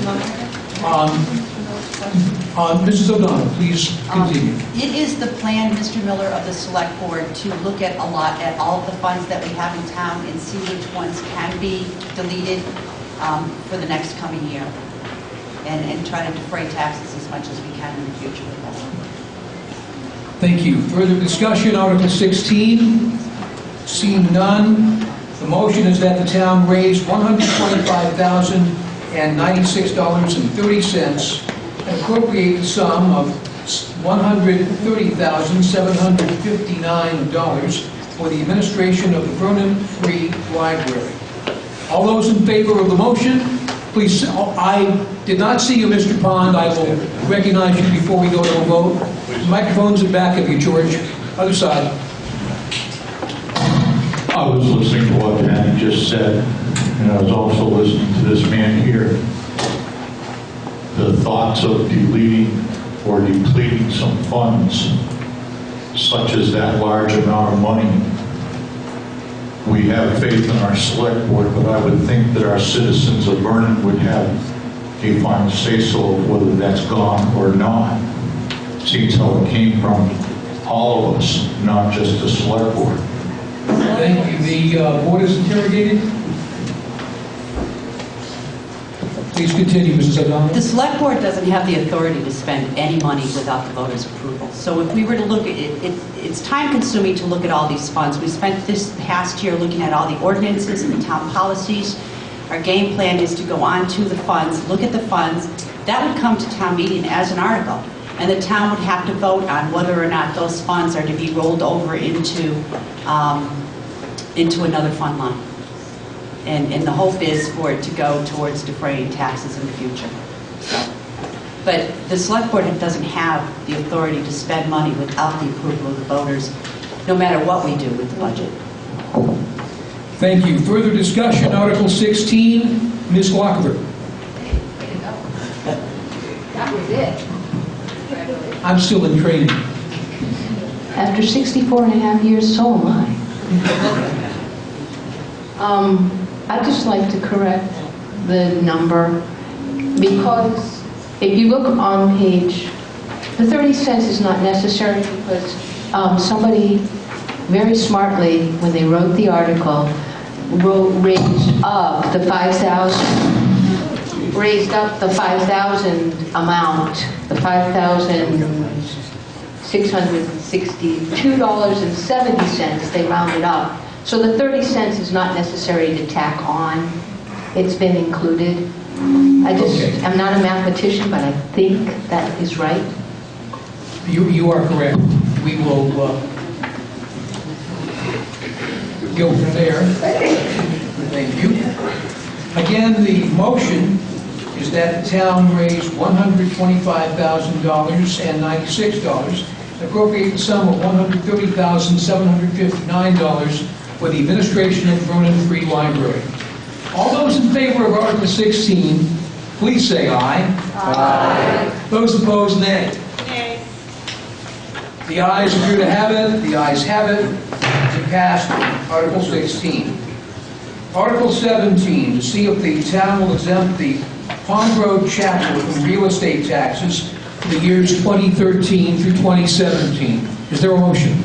Mrs. O'Donnell, please continue. It is the plan, Mr. Miller, of the Select Board to look at all of the funds that we have in town and see which ones can be deleted for the next coming year, and try to defray taxes as much as we can in the future with that. Thank you. Further discussion, Article 16. Seeing none, the motion is that the town raise $125,096.30 and appropriate the sum of $130,759 for the administration of the Vernon Free Library. All those in favor of the motion, please. I did not see you, Mr. Pond. I will recognize you before we go to a vote. The microphone's in back of you, George. Other side. I was listening to what Patty just said, and I was also listening to this man here. The thoughts of deleting or depleting some funds, such as that large amount of money. We have faith in our select board, but I would think that our citizens of Vernon would have a final say-so of whether that's gone or not. Seems how it came from all of us, not just the select board. Thank you. The board is interrogated. Please continue, Mrs. O'Donnell. The Select Board doesn't have the authority to spend any money without the voters' approval. So if we were to look at it, it's time-consuming to look at all these funds. We spent this past year looking at all the ordinances and the town policies. Our game plan is to go on to the funds, look at the funds. That would come to town meeting as an article, and the town would have to vote on whether or not those funds are to be rolled over into another fund line. And the hope is for it to go towards defraying taxes in the future. But the Select Board doesn't have the authority to spend money without the approval of the voters, no matter what we do with the budget. Thank you. Further discussion, Article 16, Ms. Lockver. That was it. I'm still in training. After 64 and a half years, so am I. I'd just like to correct the number, because If you look on page, the 30 cents is not necessary because somebody very smartly, when they wrote the article, raised up the 5,000 amount, the $5,662.70, they rounded up. So the 30 cents is not necessary to tack on. It's been included. I'm not a mathematician, but I think that is right. You are correct. We will go from there. Thank you. Again, the motion is that the town raise $125,096, appropriate the sum of $130,759 for the administration of Vernon Free Library. All those in favor of Article 16, please say aye. Aye. Those opposed, nay. Nay. The ayes appear to have it. The ayes have it. It passed Article 16. Article 17, to see if the town will exempt the Pond Road Chapel from real estate taxes for the years 2013 through 2017. Is there a motion?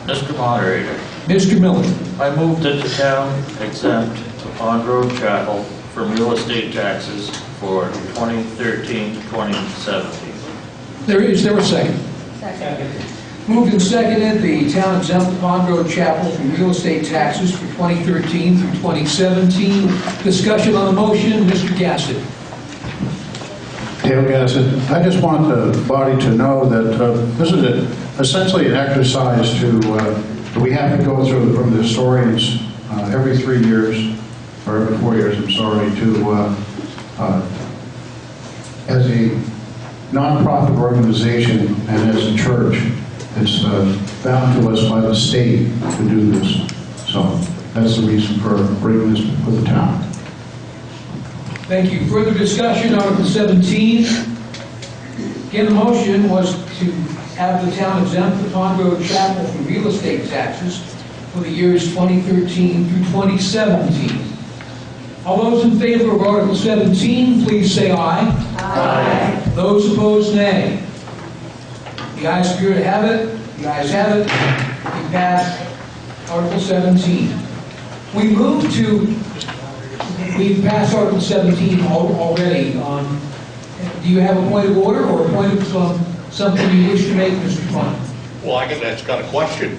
Mr. Moderator. Mr. Miller. I move that the town exempt the Pond Road Chapel from real estate taxes for 2013 to 2017. Is there a second? Second. Moved and seconded, the town exempt the Pond Road Chapel from real estate taxes for 2013 through 2017. Discussion on the motion, Mr. Gassett. Dale Gassett, I just want the body to know that this is essentially an exercise we have to go through from the historians every 3 years, or every 4 years, I'm sorry, as a nonprofit organization and as a church, it's bound to us by the state to do this. So that's the reason for bringing this before the town. Thank you. Further discussion, Article 17. Again, the motion was to have the town exempt the Pond Road Chapel from real estate taxes for the years 2013 through 2017. All those in favor of Article 17, please say aye. Aye. Those opposed, nay. The ayes appear to have it. The ayes have it. We pass Article 17. We've passed Article 17 already. Do you have a point of order or a point of something you wish to make, Mr. Fun? Well, I guess that's got a question.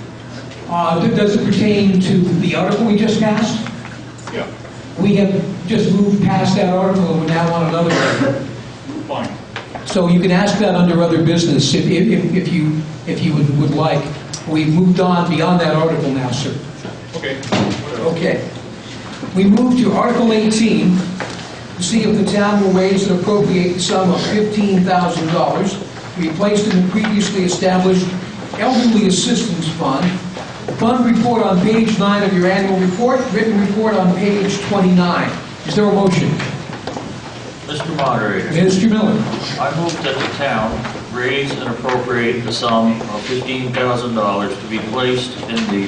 Does it pertain to the article we just passed? Yeah. We have just moved past that article and we're now on another article. Fine. So you can ask that under other business if you would like. We've moved on beyond that article now, sir. Okay. Okay. We move to Article 18 to see if the town will raise and appropriate the sum of $15,000 to be placed in the previously established Elderly Assistance Fund. Fund report on page 9 of your annual report, written report on page 29. Is there a motion? Mr. Moderator. Mr. Miller. I move that the town raise and appropriate the sum of $15,000 to be placed in the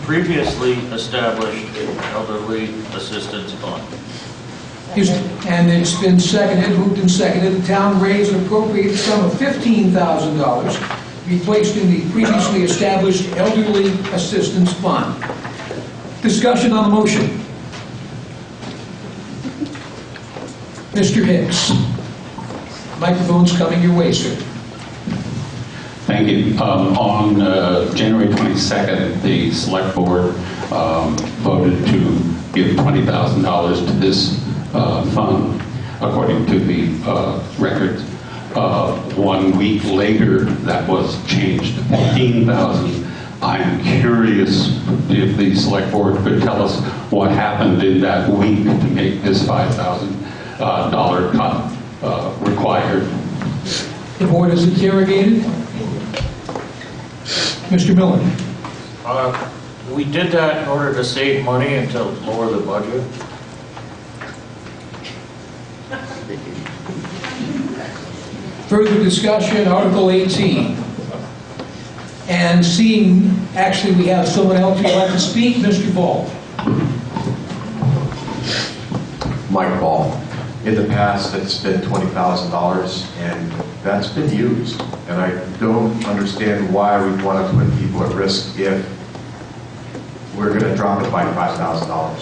previously established Elderly Assistance Fund. And it's been seconded, moved and seconded. The town raise and appropriate the sum of $15,000 to be placed in the previously established Elderly Assistance Fund. Discussion on the motion. Mr. Hicks. Microphone's coming your way, sir. Thank you. On January 22nd, the Select Board voted to give $20,000 to this fund, according to the records. 1 week later, that was changed to $15,000. I'm curious if the Select Board could tell us what happened in that week to make this $5,000 cut required. The board is interrogated. Mr. Miller. We did that in order to save money and to lower the budget. Further discussion, Article 18. And seeing, actually, we have someone else who'd like to speak, Mr. Ball. Mike Ball. In the past, it's been $20,000, and that's been used. And I don't understand why we want to put people at risk if we're going to drop it by $5,000.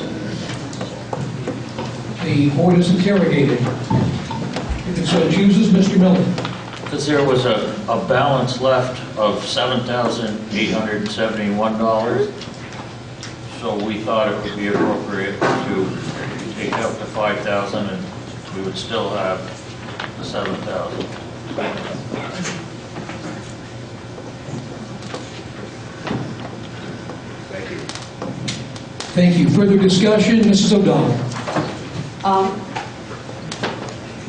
The board is interrogated. If it so chooses, Mr. Miller. Because there was a balance left of $7,871, so we thought it would be appropriate to take out the $5,000 and we would still have the $7,000. Thank you. Thank you. Further discussion, Mrs. O'Donnell.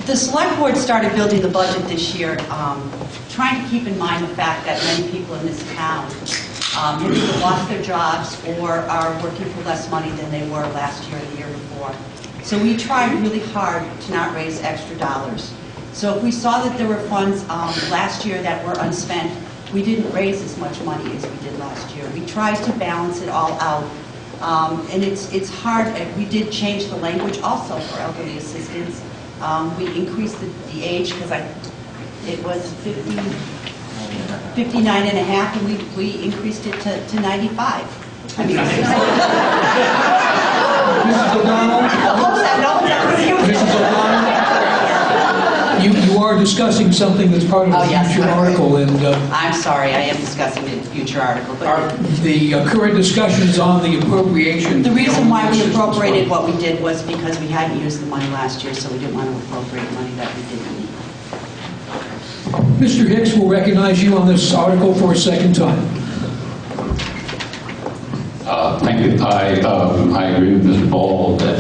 The select board started building the budget this year, trying to keep in mind the fact that many people in this town have either lost their jobs or are working for less money than they were last year or the year before. So we tried really hard to not raise extra dollars. So if we saw that there were funds last year that were unspent, we didn't raise as much money as we did last year. We tried to balance it all out. And it's hard. We did change the language also for elderly assistance. We increased the age because it was 59 and a half, and we increased it to 95. I mean, Mrs. O'Donnell? Mrs. O'Donnell? You are discussing something that's part of a future article, and I'm sorry, I am discussing the future article. But the current discussion is on the appropriation. The reason why we appropriated what we did was because we hadn't used the money last year, so we didn't want to appropriate money that we didn't need. Mr. Hicks will recognize you on this article for a second time. Thank you. I agree with Mr. Ball that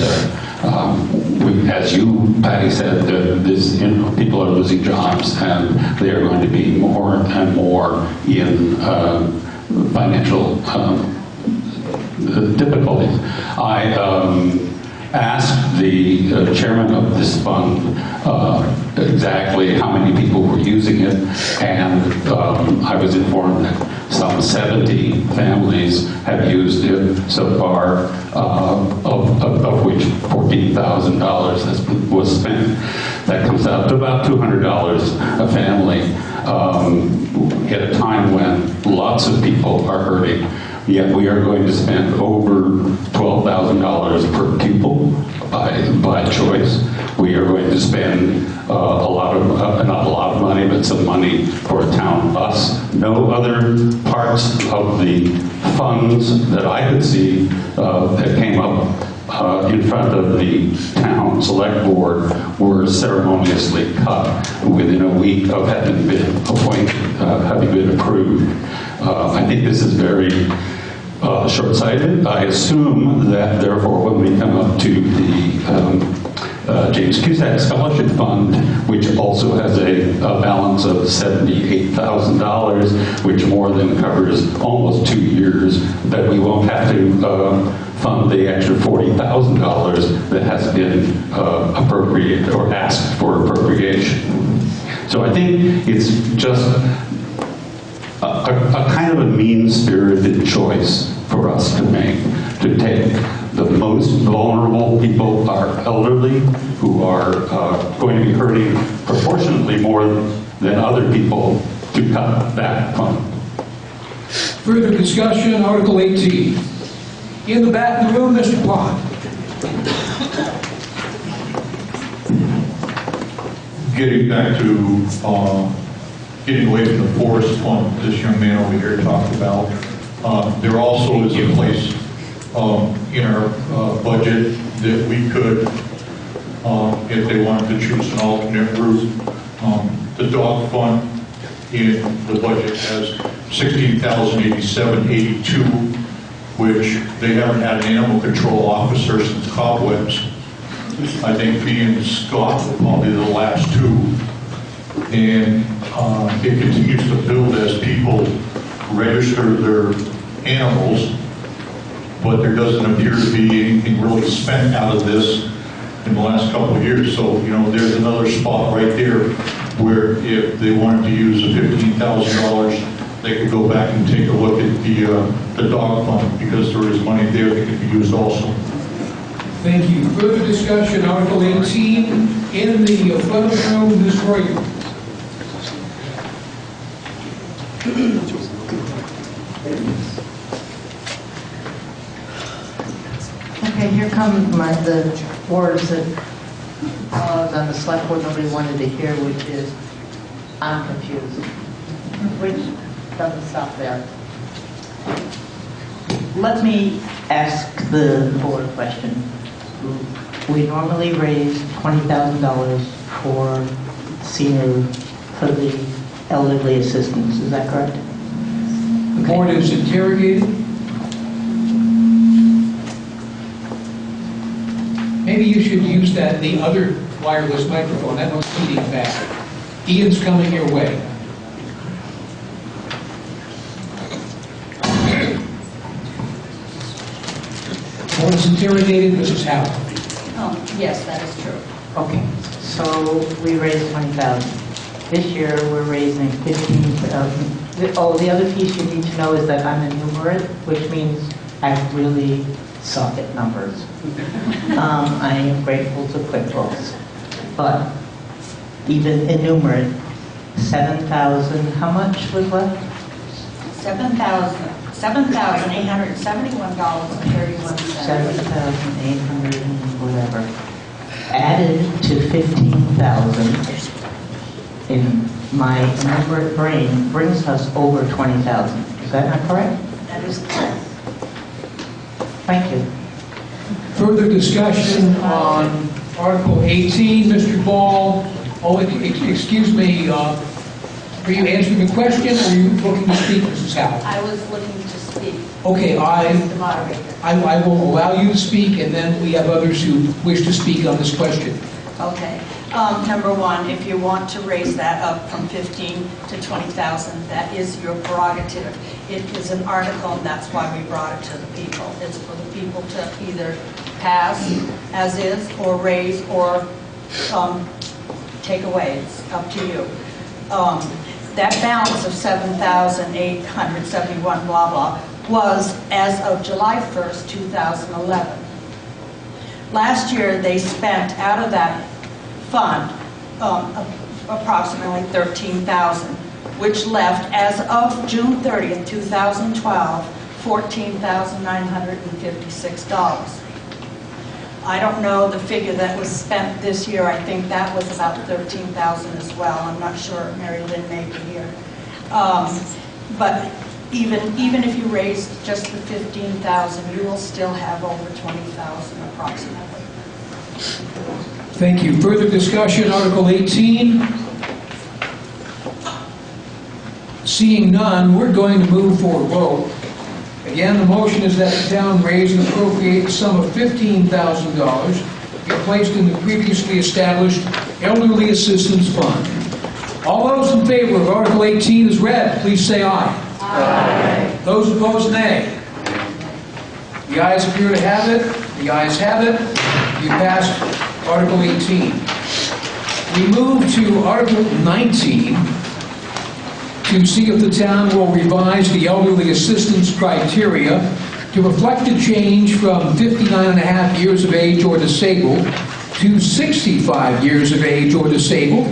as you, Patty, said, people are losing jobs and they are going to be more and more in financial difficulties. I asked the chairman of this fund exactly how many people were using it, and I was informed that some 70 families have used it so far, of which $14,000 was spent. That comes out to about $200 a family at a time when lots of people are hurting. Yet we are going to spend over $12,000 per pupil by choice. We are going to spend not a lot of money, but some money for a town bus. No other parts of the funds that I could see that came up in front of the town select board were ceremoniously cut within a week of having been appointed, having been approved. I think this is very short-sighted. I assume that, therefore, when we come up to the James Cusack Scholarship Fund, which also has a balance of $78,000, which more than covers almost 2 years, that we won't have to fund the extra $40,000 that has been appropriated or asked for appropriation. So I think it's just a kind of a mean-spirited choice for us to make, to take the most vulnerable people, our elderly, who are going to be hurting proportionately more than other people, to cut that fund. Further discussion, Article 18. In the back of the room, Mr. Pond. Getting back to getting away from the forest fund this young man over here talked about, there also is a place in our budget that we could, if they wanted to choose an alternate route, the dog fund in the budget has $16,087.82, which they haven't had an animal control officer since cobwebs. I think me and Scott were probably the last two. And it continues to build as people register their animals, but there doesn't appear to be anything really spent out of this in the last couple of years. So, you know, there's another spot right there where if they wanted to use the $15,000, they could go back and take a look at the dog fund, because there is money there that could be used also. Thank you. Further discussion, Article 18, in the front of the room, Ms. Royer. Okay, here come the words that while I was on the select board nobody wanted to hear, which is, I'm confused. Which doesn't stop there. Let me ask the board a question. We normally raise $20,000 for senior, for the elderly assistance, is that correct? The board is interrogated. Maybe you should use the other wireless microphone. That one's feeding back. Ian's coming your way. Board is interrogated, Mrs. Howard. Oh, yes, that is true. Okay, so we raised 20,000. This year, we're raising 15,000. Oh, the other piece you need to know is that I'm enumerate, which means I really suck at numbers. I am grateful to QuickBooks, but even enumerate, 7,000, how much was left? $7,871.31. 7,800 and whatever. Added to 15,000 in my enumerate brain brings us over 20,000. Is that not correct? That is correct. Thank you. Further discussion on Article 18, Mr. Ball. Oh, excuse me, are you answering the question or are you looking to speak, Mrs. Howard? I was looking to speak. Okay, The moderator. I will allow you to speak, and then we have others who wish to speak on this question. Okay. Number one, if you want to raise that up from 15 to 20,000, that is your prerogative. It is an article, and that's why we brought it to the people. It's for the people to either pass as is, or raise, or take away. It's up to you. That balance of 7,871 blah blah was as of July 1st, 2011. Last year, they spent out of that fund approximately 13,000, which left as of June 30th, 2012, $14,956. I don't know the figure that was spent this year. I think that was about 13,000 as well. I'm not sure. Mary Lynn may be here. But even if you raise just the 15,000, you will still have over 20,000 approximately. Thank you. Further discussion, Article 18. Seeing none, we're going to move for a vote. Again, the motion is that the town raise and appropriate the sum of $15,000 be placed in the previously established Elderly Assistance Fund. All those in favor of Article 18 as read, please say aye. Aye. Those opposed, nay. The ayes appear to have it. The ayes have it. You passed Article 18. We move to Article 19 to see if the town will revise the elderly assistance criteria to reflect a change from 59.5 years of age or disabled to 65 years of age or disabled,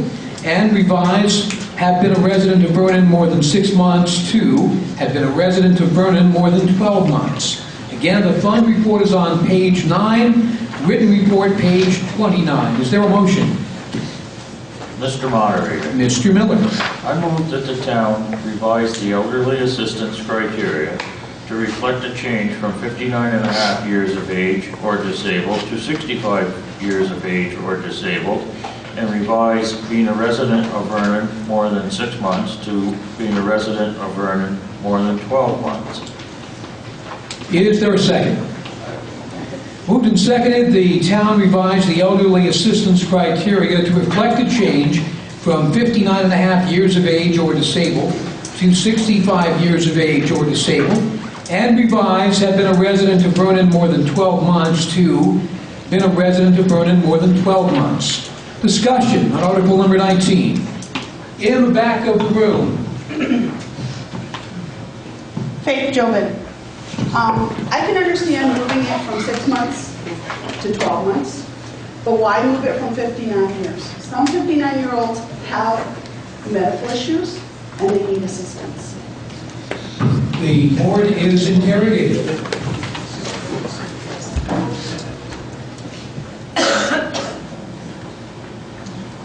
and revise have been a resident of Vernon more than 6 months to have been a resident of Vernon more than 12 months. Again, the fund report is on page 9, written report page 29. Is there a motion? Mr. Moderator. Mr. Miller. I move that the town revise the elderly assistance criteria to reflect a change from 59.5 years of age or disabled to 65 years of age or disabled, and revise being a resident of Vernon more than 6 months to being a resident of Vernon more than 12 months. Is there a second? Moved and seconded, the town revised the elderly assistance criteria to reflect a change from 59.5 years of age or disabled to 65 years of age or disabled, and revise have been a resident of Vernon more than 12 months to been a resident of Vernon more than 12 months. Discussion on Article number 19. In the back of the room. Faith Jobin. I can understand moving it from 6 months to 12 months. But why move it from 59 years? Some 59-year-olds have medical issues and they need assistance. The board is interrogated.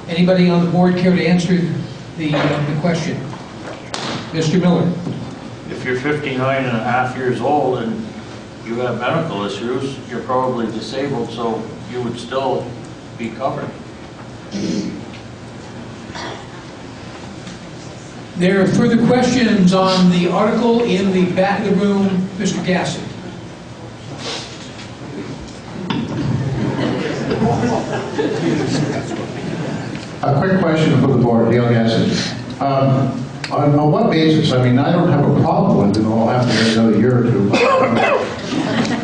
Anybody on the board care to answer the question? Mr. Miller? If you're 59 and a half years old and you have medical issues, you're probably disabled, so you would still be covered. There are further questions on the article in the back of the room. Mr. Gasson. A quick question for the board, Dale Gasson. On what basis? I mean, I don't have a problem with it. I'll have to wait another year or two.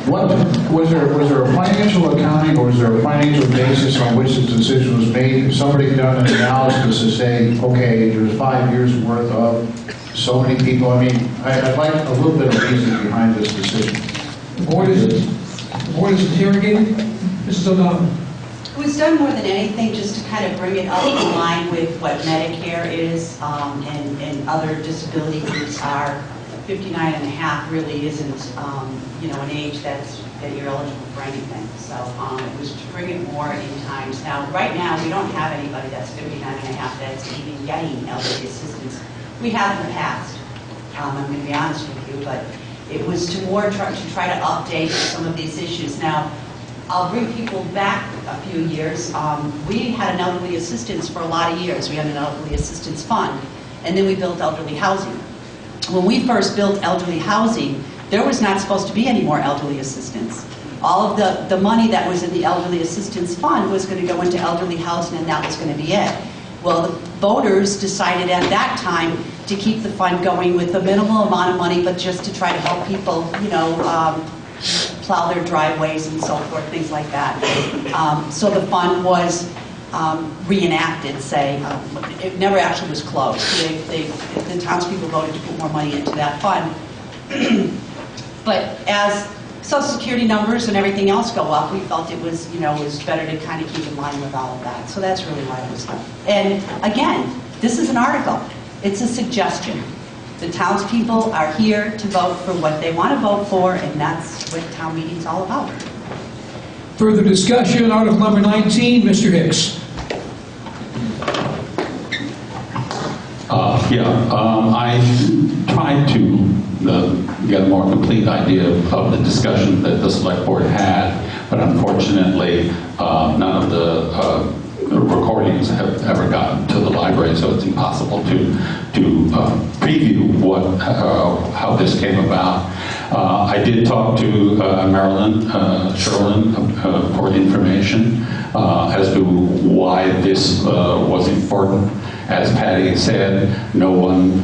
What was there a financial accounting, or was there a financial basis on which this decision was made? If somebody done an analysis to say, okay, there's 5 years worth of so many people. I mean, I'd like a little bit of reason behind this decision. The board is interrogated. Mrs. O'Donnell. It was done more than anything just to kind of bring it up in line with what Medicare is and other disability groups are. 59 and a half really isn't, an age that you're eligible for anything. So it was to bring it more in times. Now, right now, we don't have anybody that's 59 and a half that's even getting elderly assistance. We have in the past. I'm going to be honest with you, but it was to try to update some of these issues. Now, I'll bring people back a few years. We had an elderly assistance for a lot of years. We had an elderly assistance fund, and then we built elderly housing. When we first built elderly housing, there was not supposed to be any more elderly assistance. All of the money that was in the elderly assistance fund was going to go into elderly housing, and that was going to be it. Well, the voters decided at that time to keep the fund going with a minimal amount of money, but just to try to help people, plow their driveways and so forth, things like that. So the fund was reenacted, it never actually was closed. The townspeople voted to put more money into that fund. But as Social Security numbers and everything else go up, we felt it was, was better to kind of keep in line with all of that. So that's really why it was done. And again, this is an article. It's a suggestion. The townspeople are here to vote for what they want to vote for, and that's what town meeting's all about. Further discussion, article number 19, Mr. Hicks. I tried to get a more complete idea of the discussion that the select board had, but unfortunately, none of the recordings have ever gotten to the library, so it's impossible to preview how this came about. I did talk to Marilyn Sherlin for information as to why this was important. As Patty said, no one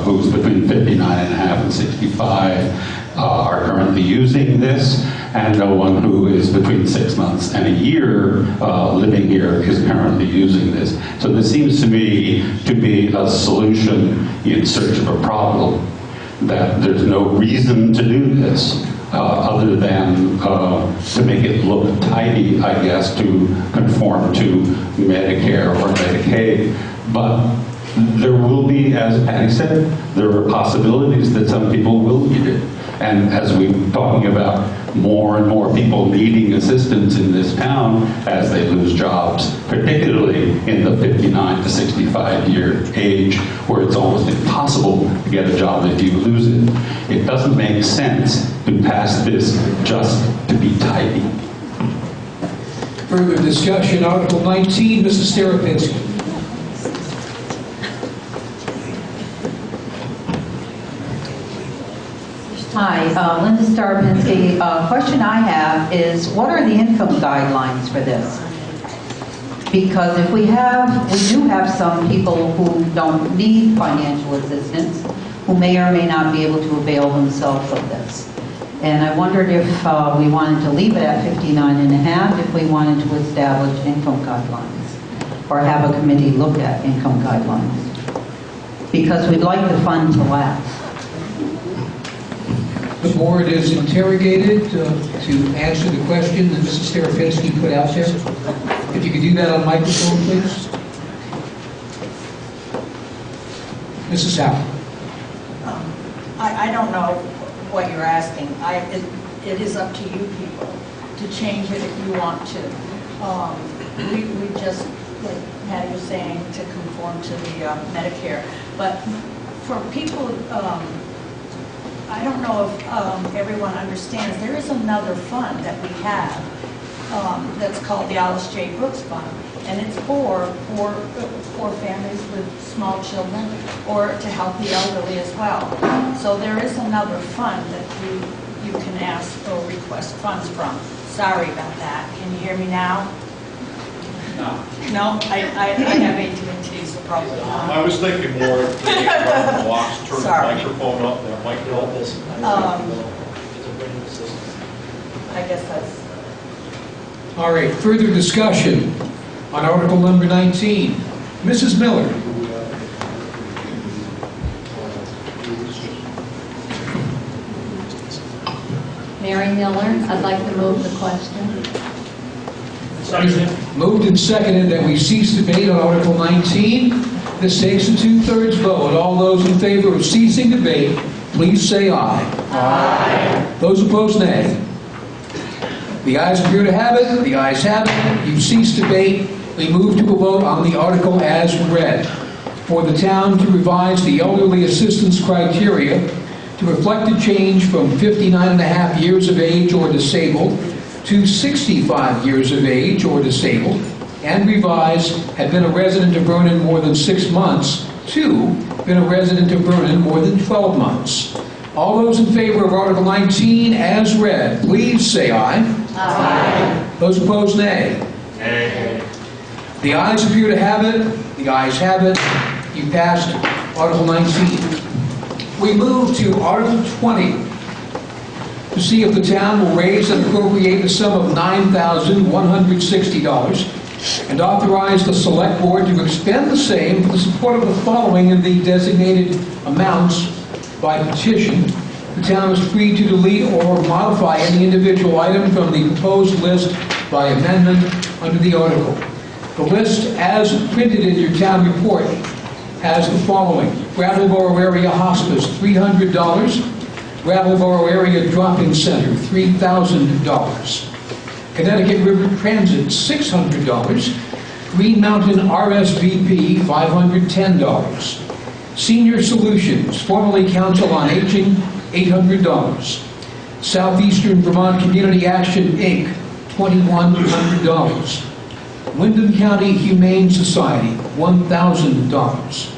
who's between 59 and a half and 65 are currently using this, and no one who is between 6 months and a year living here is currently using this. So this seems to me to be a solution in search of a problem, that there's no reason to do this other than to make it look tidy, I guess, to conform to Medicare or Medicaid. But there will be, as Patty said, there are possibilities that some people will need it. And as we're talking about more and more people needing assistance in this town as they lose jobs, particularly in the 59 to 65 year age, where it's almost impossible to get a job if you lose it. It doesn't make sense to pass this just to be tidy. Further discussion, article 19, Mrs. Starapinsky. Hi, Linda Starapinsky. Question I have is, what are the income guidelines for this? Because if we do have some people who don't need financial assistance, who may or may not be able to avail themselves of this. And I wondered if we wanted to leave it at 59 and a half, if we wanted to establish income guidelines, or have a committee look at income guidelines. Because we'd like the fund to last. The board is interrogated to answer the question that Mrs. Terapinski put out there. If you could do that on microphone, please. Mrs. Howell. I don't know what you're asking. It is up to you people to change it if you want to. We just, like Patty was saying, to conform to the Medicare. But for people, I don't know if everyone understands, there is another fund that we have that's called the Alice J. Brooks Fund. And it's for families with small children or to help the elderly as well. So there is another fund that you can ask or request funds from. Sorry about that. Can you hear me now? No, I have AT&T, so probably not. I was thinking more of the blocks, turn the Sorry. microphone up, that might help us. I guess that's... All right, further discussion on Article number 19. Mrs. Miller. Mary Miller, I'd like to move the question. Moved and seconded that we cease debate on Article 19. This takes a 2/3 vote. All those in favor of ceasing debate, please say aye. Aye. Those opposed, nay. The ayes appear to have it. The ayes have it. You cease debate. We move to a vote on the article as read. For the town to revise the elderly assistance criteria to reflect a change from 59.5 years of age or disabled to 65 years of age or disabled, and revise had been a resident of Vernon more than 6 months to been a resident of Vernon more than 12 months. All those in favor of Article 19 as read, please say aye. Aye. Those opposed, nay. Nay. The ayes appear to have it. The ayes have it. You passed Article 19. We move to Article 20 to see if the town will raise and appropriate the sum of $9,160 and authorize the select board to expend the same for the support of the following in the designated amounts by petition. The town is free to delete or modify any individual item from the proposed list by amendment under the article. The list, as printed in your town report, has the following: Brattleboro Area Hospice, $300. Brattleboro Area Drop-In Center, $3,000. Connecticut River Transit, $600. Green Mountain RSVP, $510. Senior Solutions, formerly Council on Aging, $800. Southeastern Vermont Community Action, Inc., $2,100. Wyndham County Humane Society, $1,000.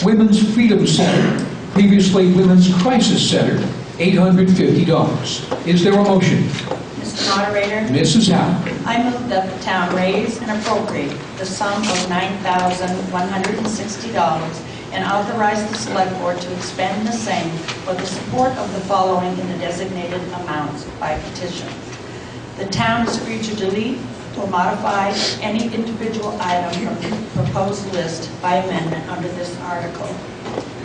Women's Freedom Center, previously Women's Crisis Center, $850. Is there a motion? Mr. Moderator? Mrs. Howe. I move that the town raise and appropriate the sum of $9,160 and authorize the select board to expend the same for the support of the following in the designated amounts by petition. The town is free to delete or modify any individual item from the proposed list by amendment under this article.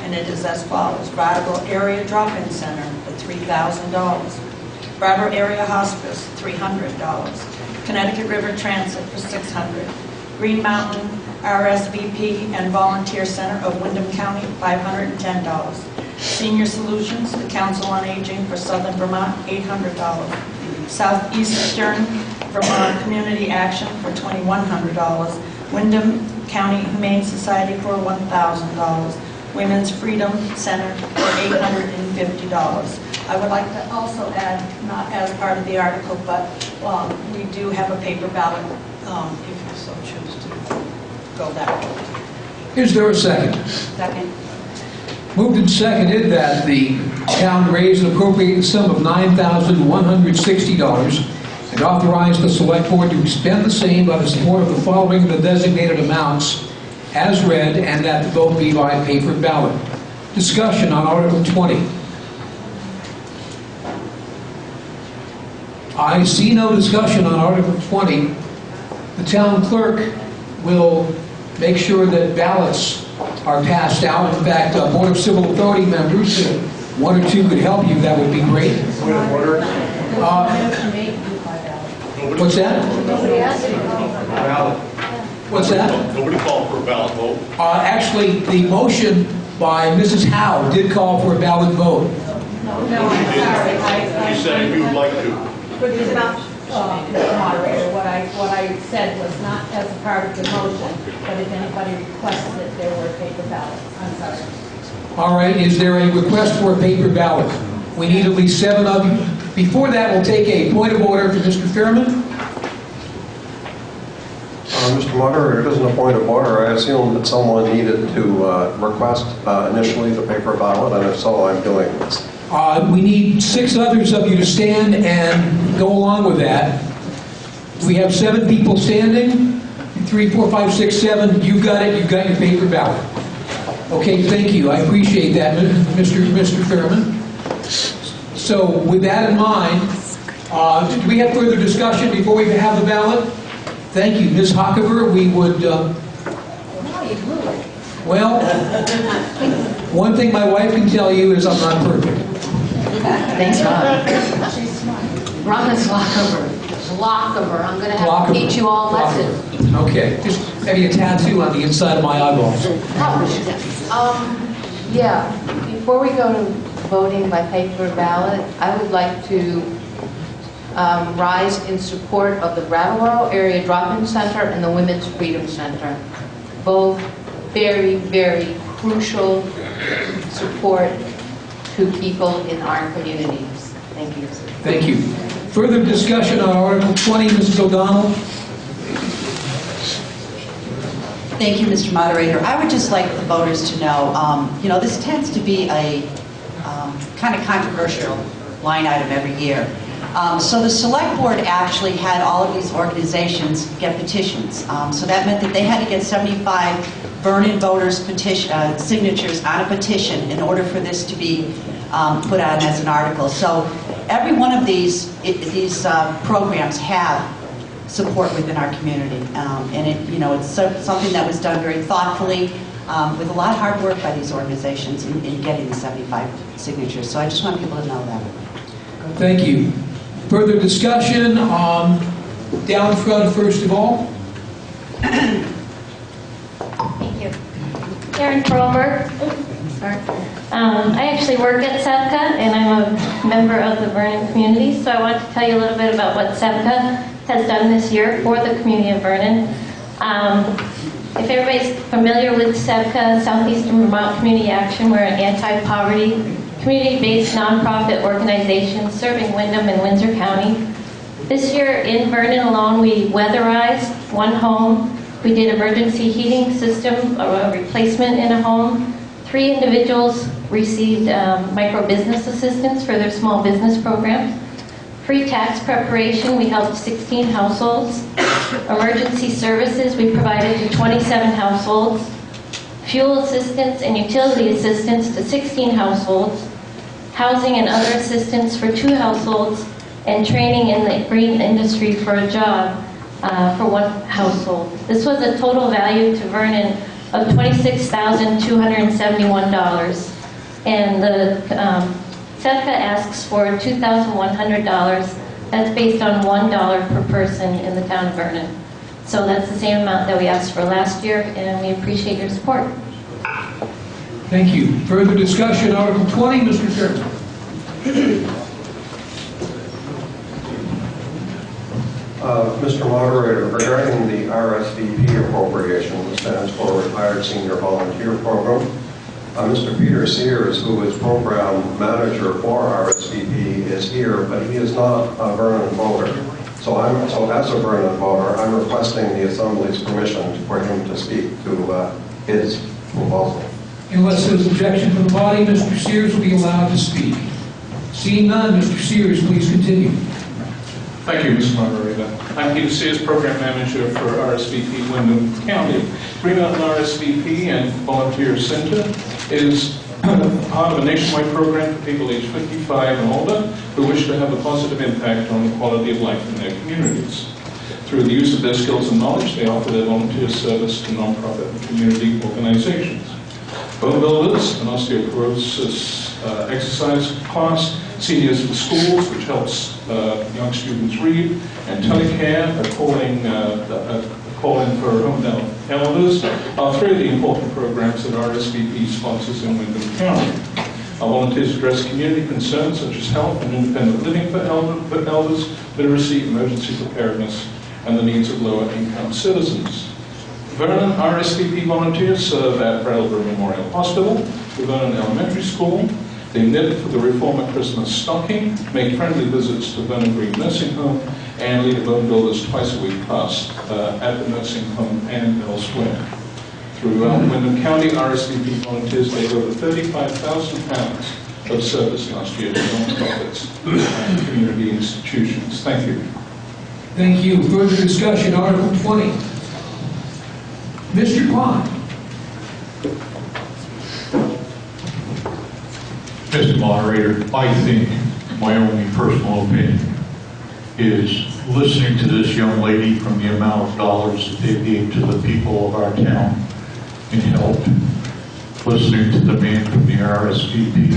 And it is as follows: Brattleboro Area Drop-In Center for $3,000. Brattleboro Area Hospice, $300. Connecticut River Transit for $600. Green Mountain RSVP and Volunteer Center of Wyndham County, $510. Senior Solutions, the Council on Aging for Southern Vermont, $800. Southeastern Vermont Community Action for $2,100. Wyndham County Humane Society for $1,000. Women's Freedom Center for $850. I would like to also add, not as part of the article, but we do have a paper ballot if you so choose to go that way. Is there a second? Second. Moved and seconded that the town raise and appropriate the sum of $9,160 and authorize the select board to expend the same by the support of the following in the designated amounts as read, and that the vote be by paper ballot. Discussion on Article 20. I see no discussion on Article 20. The town clerk will make sure that ballots are passed out. In fact, Board of Civil Authority members one or two could help you, that would be great. Point of order. What's that? Ballot. What's that? Nobody called for a ballot vote. Actually, the motion by Mrs. Howe did call for a ballot vote. You said you would like to. For the amount, Mr. Moderator, what I said was not as a part of the motion, but if anybody requested it, there were paper ballots. I'm sorry. All right, is there a request for a paper ballot? We need at least 7 of you. Before that, we'll take a point of order for Mr. Fairman. Mr. Moderator, it isn't a point of order. I assume that someone needed to request initially the paper ballot, and if so, I'm doing this. We need 6 others of you to stand and go along with that. We have 7 people standing. 3, 4, 5, 6, 7. You've got it. You've got your paper ballot. Okay, thank you. I appreciate that, Mr. Fairman. So with that in mind, do we have further discussion before we have the ballot? Thank you. Ms. Hockever, we would... Well, one thing my wife can tell you is I'm not perfect. Thanks, Ron. Ron is Lockever. I'm going to have to teach you all a lesson. Okay. Just maybe a tattoo on the inside of my eyeballs. Yeah. Before we go to voting by paper ballot, I would like to rise in support of the Brattleboro Area Drop-In Center and the Women's Freedom Center. Both very, very crucial support to people in our communities. Thank you. Thank you. Further discussion on Article 20, Mrs. O'Donnell? Thank you, Mr. Moderator. I would just like the voters to know, this tends to be a kind of controversial line item every year. So the Select Board actually had all of these organizations get petitions. So that meant that they had to get 75 Vernon voters' signatures on a petition in order for this to be put on as an article. So every one of these programs have support within our community, and it's something that was done very thoughtfully with a lot of hard work by these organizations in getting the 75 signatures. So I just want people to know that. Thank you. Further discussion down front first of all. Thank you. Karen Perlberg. I actually work at SEVCA, and I'm a member of the Vernon community, so I want to tell you a little bit about what SEVCA has done this year for the community of Vernon. If everybody's familiar with SEVCA, Southeastern Vermont Community Action, we're an anti-poverty, community-based nonprofit organization serving Windham and Windsor County. This year in Vernon alone, we weatherized one home. We did emergency heating system, a replacement in a home. 3 individuals received micro-business assistance for their small business programs. Free tax preparation, we helped 16 households. Emergency services, we provided to 27 households. Fuel assistance and utility assistance to 16 households. Housing and other assistance for 2 households. And training in the green industry for a job for 1 household. This was a total value to Vernon of $26,271. And the SEVCA asks for $2,100. That's based on $1 per person in the town of Vernon. So that's the same amount that we asked for last year, and we appreciate your support. Thank you. Further discussion, Article 20, Mr. Chairman. Mr. Moderator, regarding the RSVP appropriation, which stands for Retired Senior Volunteer Program, Mr. Peter Sears, who is program manager for RSVP, is here, but he is not a Vernon voter. So as a Vernon voter, I'm requesting the Assembly's permission for him to speak to his proposal. Unless there's objection from the body, Mr. Sears will be allowed to speak. Seeing none, Mr. Sears, please continue. Thank you, Mr. Moderator. I'm Peter Sears, Program Manager for RSVP Windham County. Green Mountain RSVP and Volunteer Center is part of a nationwide program for people aged 55 and older who wish to have a positive impact on the quality of life in their communities. Through the use of their skills and knowledge, they offer their volunteer service to nonprofit and community organizations. Bone builders and osteoporosis exercise class, Seniors in Schools, which helps young students read, and Telecare, a call-in for hometown elders, are three of the important programs that RSVP sponsors in Wyndham County. Our volunteers address community concerns such as health and independent living for elders, literacy, emergency preparedness, and the needs of lower-income citizens. Vernon RSVP volunteers serve at Brattleboro Memorial Hospital, the Vernon Elementary School. They knit for the Reformer Christmas stocking, make friendly visits to Vernon Green Nursing Home, and lead a bone builders twice a week class at the nursing home and elsewhere. Throughout Wyndham County, RSVP volunteers gave over £35,000 of service last year to non-profits and community institutions. Thank you. Thank you. Further discussion, Article 20. Mr. Pond. Mr. Moderator, I think my only personal opinion is listening to this young lady from the amount of dollars that they gave to the people of our town and helped, listening to the man from the RSVP,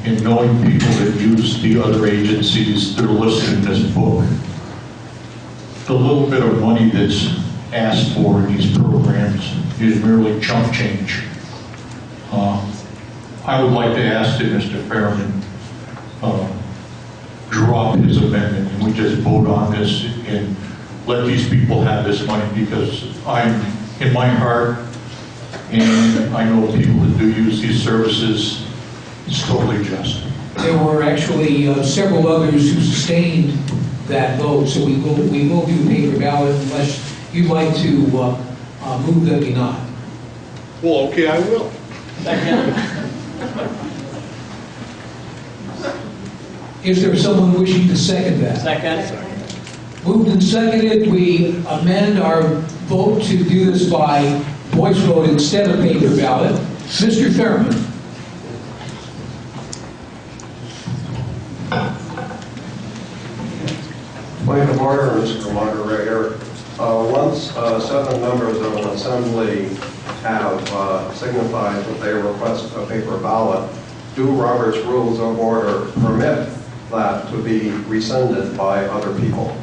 and knowing people that use the other agencies that are listed in this book. The little bit of money that's asked for in these programs is merely chump change. I would like to ask that Mr. Fairman drop his amendment and we just vote on this and let these people have this money, because I'm, in my heart, and I know people that do use these services, it's totally just. There were actually several others who sustained that vote, so we will do paper ballot unless you'd like to move that we not. Well, okay, I will. Is there someone wishing to second that? Second. Moved and seconded, we amend our vote to do this by voice vote instead of paper ballot. Mr. Fairman. Point of order, Mr. Moderator. Once 7 members of an assembly have signified that they request a paper ballot, do Robert's Rules of Order permit that to be rescinded by other people?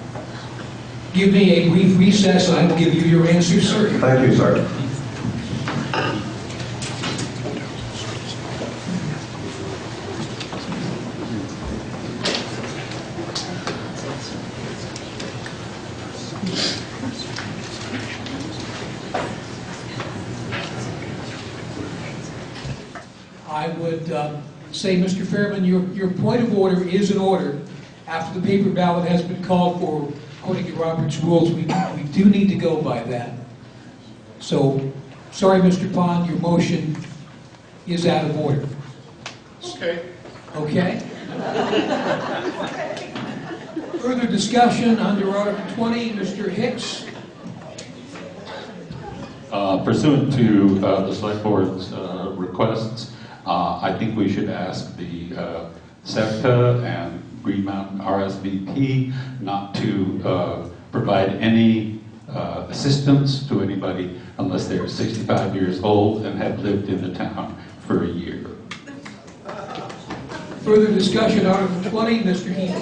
Give me a brief recess and I will give you your answer, sir. Thank you, sir. I would say, Mr. Fairman, your point of order is in order. After the paper ballot has been called for, according to Robert's rules, we do need to go by that. So, sorry, Mr. Pond, your motion is out of order. Okay. Okay? Further discussion under Article 20, Mr. Hicks. Pursuant to the Select Board's requests, I think we should ask the SEPTA and Green Mountain RSVP not to provide any assistance to anybody unless they're 65 years old and have lived in the town for a year. Further discussion, Article 20, Mr. Heath.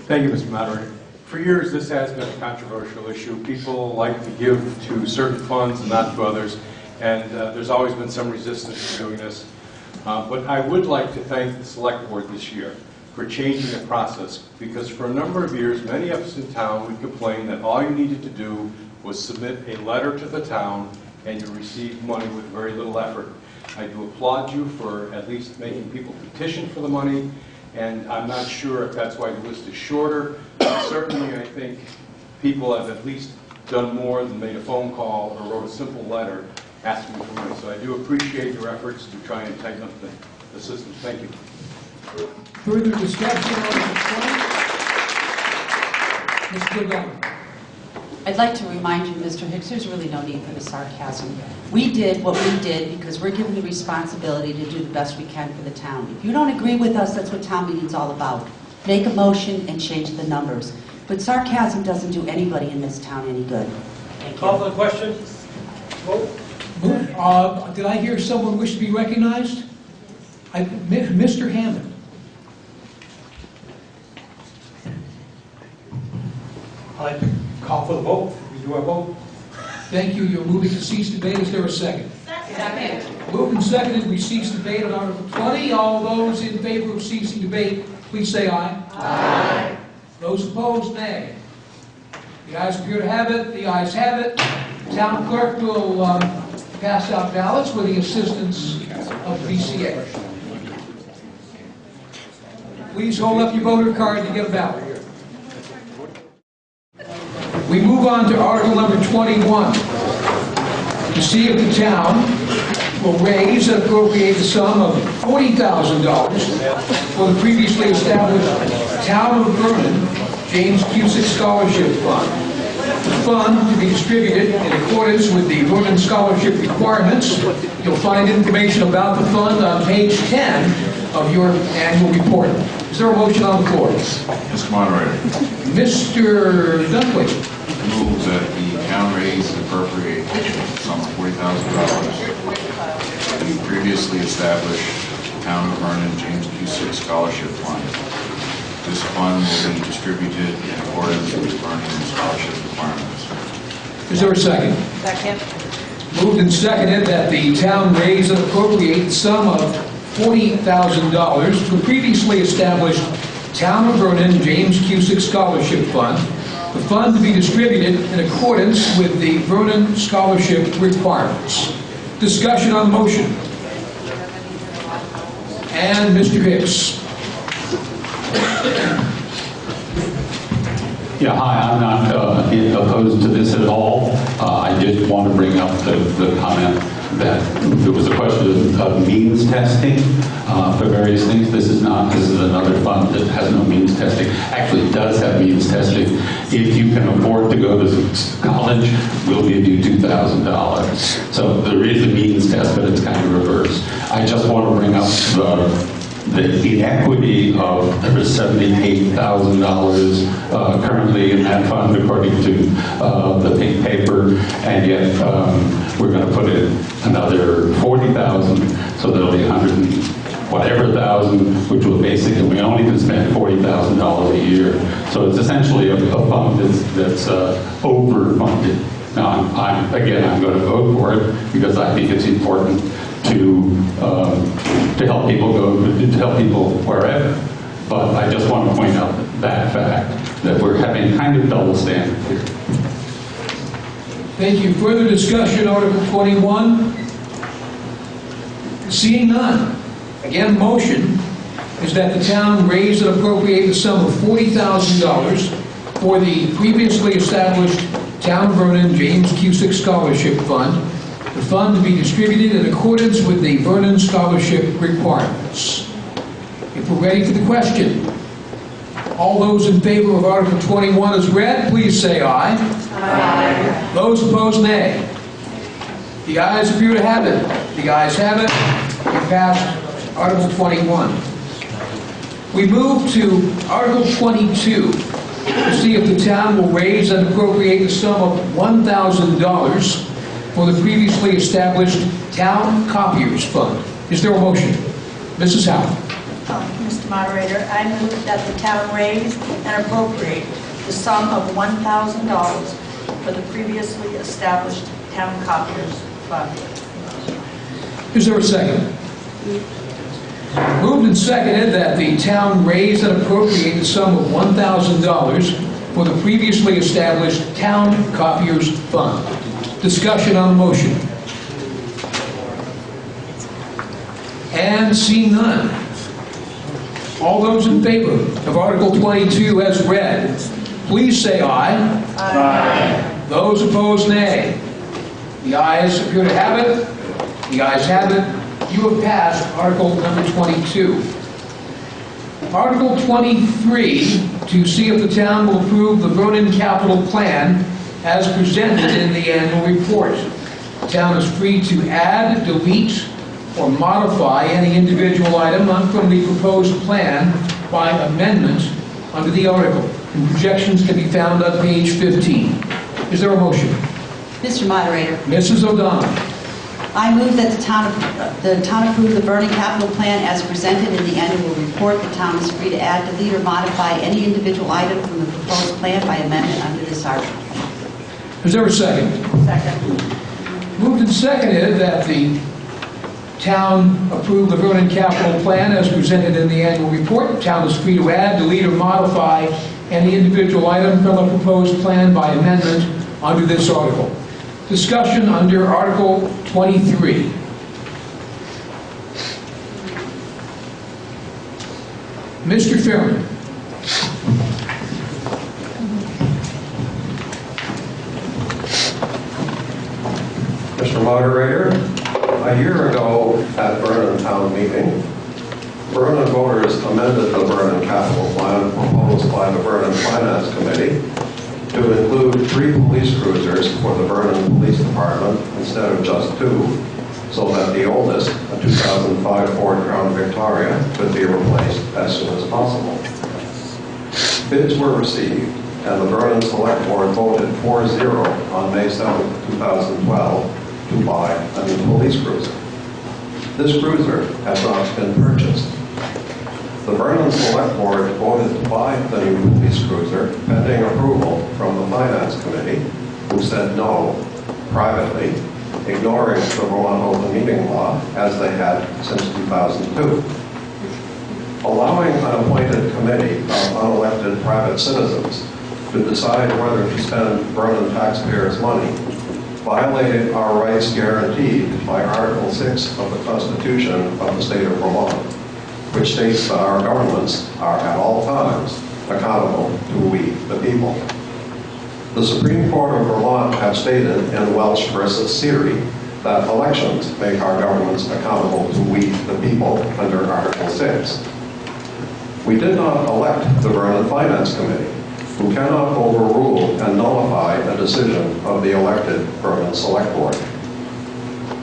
Thank you, Mr. Moderator. For years, this has been a controversial issue. People like to give to certain funds and not to others, and there's always been some resistance to doing this. But I would like to thank the Select Board this year for changing the process, because for a number of years, many of us in town would complain that all you needed to do was submit a letter to the town and you received money with very little effort. I do applaud you for at least making people petition for the money, and I'm not sure if that's why the list is shorter. Certainly, I think people have at least done more than made a phone call or wrote a simple letter asking for money. So I do appreciate your efforts to try and tighten up the system. Thank you. Further discussion, Article 20. Ms. Goodall. I'd like to remind you, Mr. Hicks, there's really no need for the sarcasm. We did what we did because we're given the responsibility to do the best we can for the town. If you don't agree with us, that's what town meeting's all about. Make a motion and change the numbers. But sarcasm doesn't do anybody in this town any good. Call for the question. Vote. Did I hear someone wish to be recognized? Mr. Hammond. I'd like to call for the vote. We do our vote. Thank you. You're moving to cease debate. Is there a second? Second. Moved and seconded, we cease debate on Article 20. All those in favor of ceasing debate, please say aye. Aye. Those opposed, nay. The ayes appear to have it. The ayes have it. Town clerk will pass out ballots with the assistance of VCA. Please hold up your voter card to get a ballot. We move on to Article number 21. To see if the town will raise and appropriate the sum of $40,000 for the previously established Town of Vernon James Cusick Scholarship Fund. The fund to be distributed in accordance with the Vernon Scholarship requirements. You'll find information about the fund on page 10 of your annual report. Is there a motion on the floor? Mr. Moderator. Mr. Dunkley. Move that the town raise and appropriate the sum of $40,000 to the previously established Town of Vernon James Cusick Scholarship Fund. This fund will be distributed in accordance with Vernon scholarship requirements. Is there a second? Second. Moved and seconded that the town raise and appropriate the sum of $40,000 to the previously established Town of Vernon James Cusick Scholarship Fund. The fund to be distributed in accordance with the Vernon scholarship requirements. Discussion on the motion. And Mr. Hicks. Yeah, hi, I'm not opposed to this at all. I did want to bring up the comment that there was a question of means testing for various things. This is another fund that has no means testing. Actually, it does have means testing. If you can afford to go to college, we'll give you $2,000. So there is a means test, but it's kind of reversed. I just want to bring up the inequity of there is $78,000 currently in that fund according to the pink paper, and yet we're going to put in another $40,000, so there'll be 100 and whatever thousand, which will basically, we only can spend $40,000 a year. So it's essentially a fund that's overfunded. Now, I'm going to vote for it because I think it's important to help people to help people wherever. But I just want to point out that fact, that we're having kind of double standard here. Thank you. Further discussion, Article 21? Seeing none. Again, motion is that the town raise and appropriate the sum of $40,000 for the previously established Town of Vernon James Cusick Scholarship Fund. The fund to be distributed in accordance with the Vernon scholarship requirements. If we're ready for the question, all those in favor of Article 21 as read, please say aye. Aye. Those opposed, nay. The ayes appear to have it. The ayes have it. We passed Article 21. We move to Article 22 to see if the town will raise and appropriate the sum of $1,000 for the previously established Town Copiers Fund. Is there a motion? Mrs. Howard. Mr. Moderator, I move that the town raise and appropriate the sum of $1,000 for the previously established Town Copiers Fund. Is there a second? Moved and seconded that the town raise and appropriate the sum of $1,000 for the previously established Town Copiers Fund. Discussion on the motion. And seeing none. All those in favor of Article 22 as read, please say aye. Aye. Those opposed, nay. The ayes appear to have it. The ayes have it. You have passed Article number 22. Article 23, to see if the town will approve the Vernon Capital Plan as presented in the annual report. The town is free to add, delete, or modify any individual item from the proposed plan by amendment under the article. And projections can be found on page 15. Is there a motion? Mr. Moderator, Mrs. O'Donnell. I move that the town approve the Vernon capital plan as presented in the annual report. The town is free to add, delete, or modify any individual item from the proposed plan by amendment under this article. Is there a second? Second. Moved and seconded that the town approve the Vernon capital plan as presented in the annual report. The town is free to add, delete, or modify any individual item from the proposed plan by amendment under this article. Discussion under Article 23. Mr. Fairman. Mr. Moderator, a year ago at Vernon Town meeting, Vernon voters amended the Vernon capital plan proposed by the Vernon Finance Committee to include 3 police cruisers for the Vernon Police Department instead of just 2, so that the oldest, a 2005 Ford Crown Victoria, could be replaced as soon as possible. Bids were received, and the Vernon Select Board voted 4-0 on May 7, 2012 to buy a new police cruiser. This cruiser has not been purchased. The Vernon Select Board voted to buy the new police cruiser pending approval from the Finance Committee, who said no privately, ignoring the Vermont Open Meeting Law as they had since 2002. Allowing an appointed committee of unelected private citizens to decide whether to spend Vernon taxpayers' money violated our rights guaranteed by Article 6 of the Constitution of the State of Vermont, which states that our governments are at all times accountable to we, the people. The Supreme Court of Vermont have stated in Welch versus Seery that elections make our governments accountable to we, the people, under Article 6. We did not elect the Vernon Finance Committee, who cannot overrule and nullify a decision of the elected Vernon Select Board.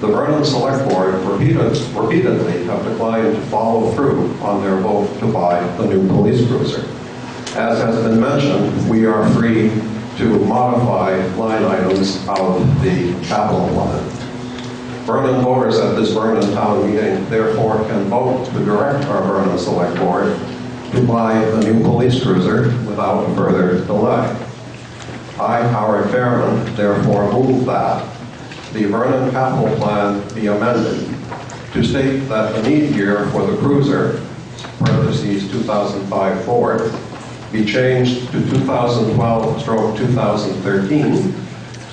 The Vernon Select Board repeatedly have declined to follow through on their vote to buy the new police cruiser. As has been mentioned, we are free to modify line items of the capital plan. Vernon voters at this Vernon Town meeting therefore can vote to direct our Vernon Select Board to buy the new police cruiser without further delay. I, Howard Fairman, therefore move that the Vernon capital plan be amended to state that the need year for the cruiser, parentheses 2005 Ford, be changed to 2012/2013,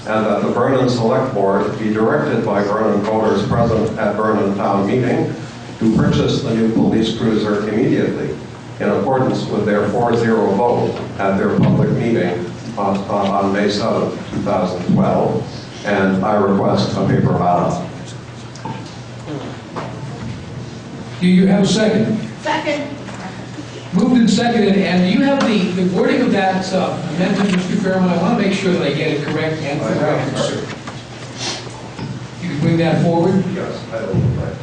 and that the Vernon Select Board be directed by Vernon voters present at Vernon Town meeting to purchase the new police cruiser immediately, in accordance with their 4-0 vote at their public meeting on May 7, 2012, and I request a paper ballot. Do you have a second? Second. Moved and seconded, and do you have the wording of that amendment, Mr. Fairman? I want to make sure that I get it correct and for the record, sir. You can bring that forward? Yes, I will. Right.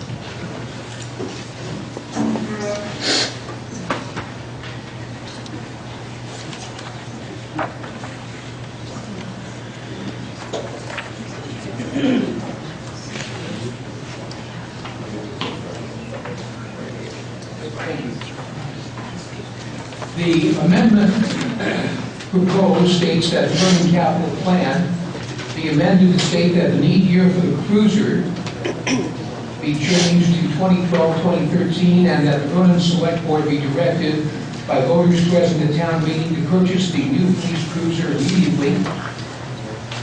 The amendment proposed states that the Vernon capital plan be amended to state that the need year for the cruiser be changed to 2012-2013, and that the Vernon Select Board be directed by voters present at town meeting to purchase the new police cruiser immediately.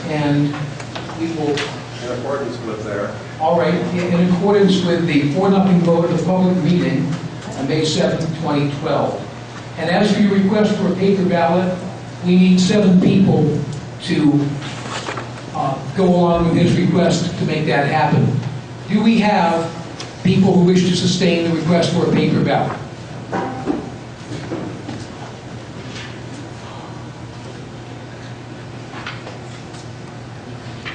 And we will... In accordance with their... All right, in accordance with the 4-0 vote of the public meeting on May 7, 2012. And as for your request for a paper ballot, we need 7 people to go along with his request to make that happen. Do we have people who wish to sustain the request for a paper ballot?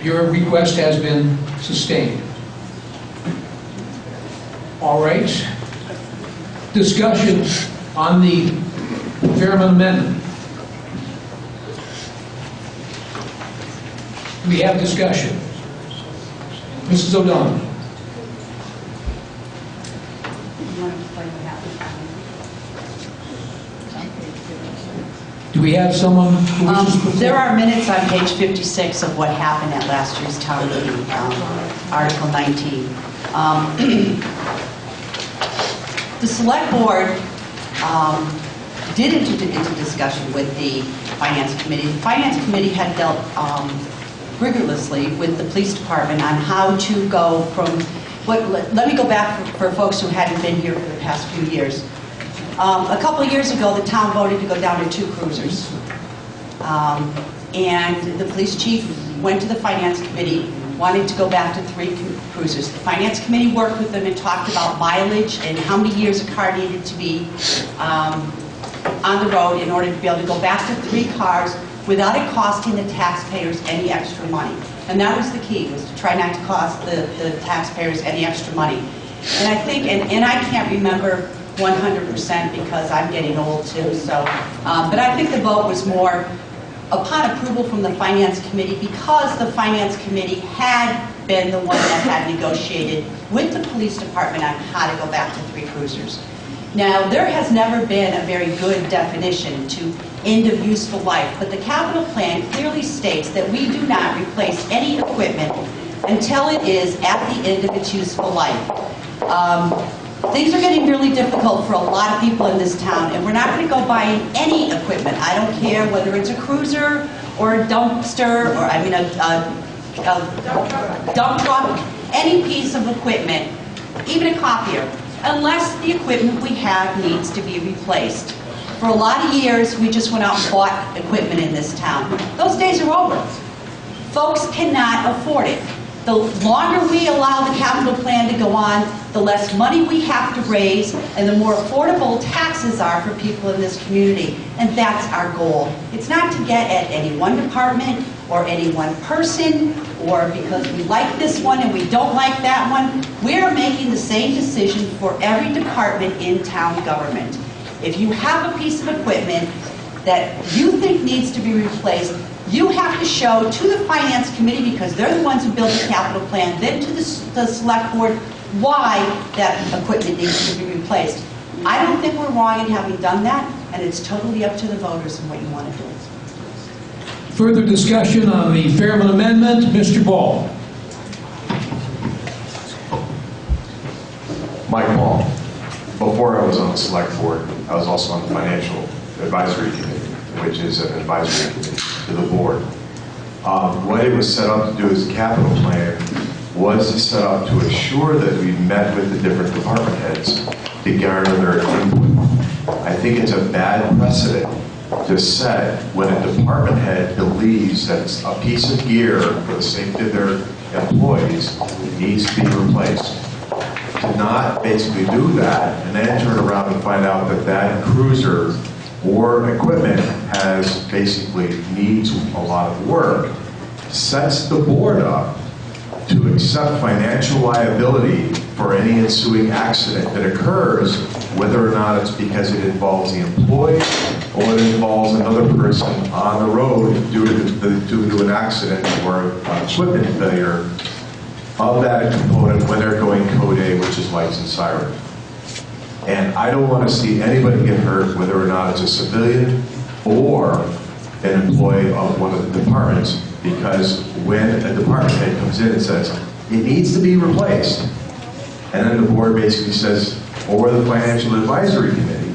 Your request has been sustained. All right. Discussion on the Fairman amendment. Do we have discussion? Mrs. O'Donnell. Do we have someone who wishes to... There are minutes on page 56 of what happened at last year's town meeting, Article 19. The select board did enter into discussion with the finance committee. The finance committee had dealt rigorously with the police department on how to go from let me go back for folks who hadn't been here for the past few years. A couple of years ago, the town voted to go down to 2 cruisers. And the police chief went to the finance committee, wanted to go back to 3 cruisers. The finance committee worked with them and talked about mileage and how many years a car needed to be on the road in order to be able to go back to 3 cars without it costing the taxpayers any extra money. And that was the key, was to try not to cost the taxpayers any extra money. And I think, and I can't remember 100% because I'm getting old too, so, but I think the vote was more upon approval from the Finance Committee, because the Finance Committee had been the one that had negotiated with the police department on how to go back to 3 cruisers. Now, there has never been a very good definition to end of useful life, but the capital plan clearly states that we do not replace any equipment until it is at the end of its useful life. Things are getting really difficult for a lot of people in this town, and we're not going to go buying any equipment. I don't care whether it's a cruiser or a dumpster, or I mean a dump truck, any piece of equipment, even a copier, unless the equipment we have needs to be replaced. For a lot of years, we just went out and bought equipment in this town. Those days are over. Folks cannot afford it. The longer we allow the capital plan to go on, the less money we have to raise, and the more affordable taxes are for people in this community. And that's our goal. It's not to get at any one department or any one person, or because we like this one and we don't like that one. We're making the same decision for every department in town government. If you have a piece of equipment that you think needs to be replaced, you have to show to the Finance Committee, because they're the ones who build the capital plan, then to the Select Board, why that equipment needs to be replaced. I don't think we're wrong in having done that, and it's totally up to the voters and what you want to do. Further discussion on the Fairman Amendment. Mr. Ball. Mike Ball. Before I was on the Select Board, I was also on the Financial Advisory Committee, which is an advisory committee to the board. What it was set up to do as a capital plan was set up to assure that we met with the different department heads to garner their input. I think it's a bad precedent to set when a department head believes that a piece of gear for the safety of their employees needs to be replaced. To not basically do that and then turn around and find out that that cruiser or equipment has basically needs a lot of work, sets the board up to accept financial liability for any ensuing accident that occurs, whether or not it's because it involves the employee or it involves another person on the road due to an accident or equipment failure of that component when they're going code A, which is lights and siren. And I don't want to see anybody get hurt, whether or not it's a civilian or an employee of one of the departments, because when a department head comes in and says, it needs to be replaced, and then the board basically says, or the Financial Advisory Committee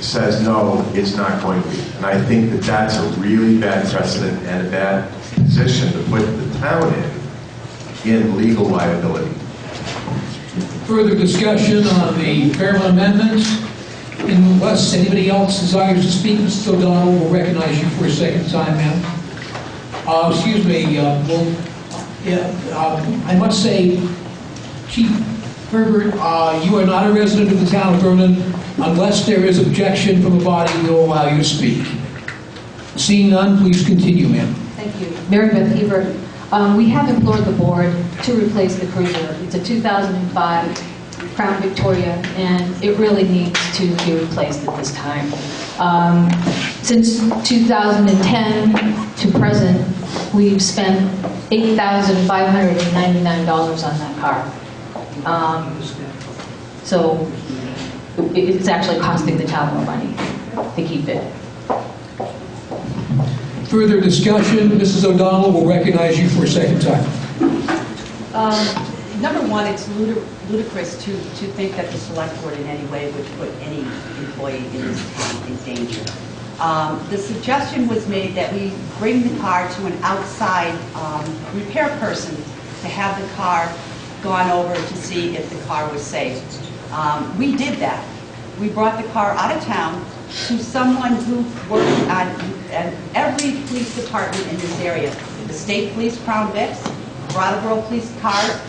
says, no, it's not going to be. And I think that that's a really bad precedent and a bad position to put the town in legal liability. Further discussion on the Fairman Amendment? Unless anybody else desires to speak, Mr. O'Donnell will recognize you for a second time, ma'am. Excuse me, I must say, Chief Herbert, you are not a resident of the town of Vernon. Unless there is objection from the body, we'll allow you to speak. Seeing none, please continue, ma'am. Thank you. Mary Beth Hebert. We have implored the board to replace the cruiser. It's a 2005 Crown Victoria, and it really needs to be replaced at this time. Since 2010 to present, we've spent $8,599 on that car. So it's actually costing the town more money to keep it. Further discussion, Mrs. O'Donnell will recognize you for a second time. Number one, it's ludicrous to think that the select board in any way would put any employee in this town in danger. The suggestion was made that we bring the car to an outside repair person to have the car gone over to see if the car was safe. We did that. We brought the car out of town to someone who works at every police department in this area. The State Police, Crown Vics, Brattleboro Police cars.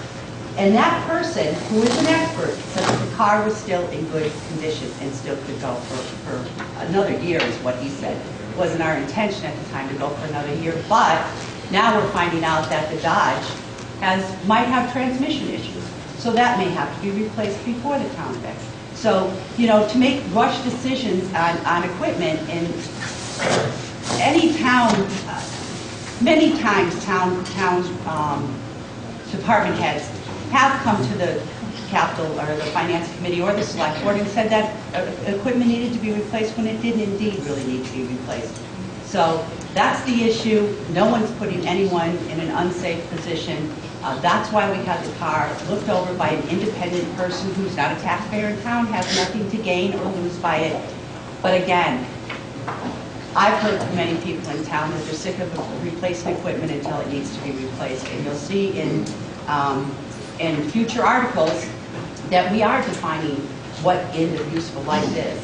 And that person, who is an expert, said that the car was still in good condition and still could go for another year, is what he said. It wasn't our intention at the time to go for another year, but now we're finding out that the Dodge might have transmission issues. So that may have to be replaced before the town fix. So, you know, to make rush decisions on equipment in any town, many times towns department heads have come to the capital or the finance committee or the select board and said that equipment needed to be replaced when it did indeed really need to be replaced. So that's the issue. No one's putting anyone in an unsafe position. That's why we had the car looked over by an independent person who's not a taxpayer in town, has nothing to gain or lose by it. But again, I've heard from many people in town that they're sick of replacing equipment until it needs to be replaced. And you'll see in future articles that we are defining what end of useful life is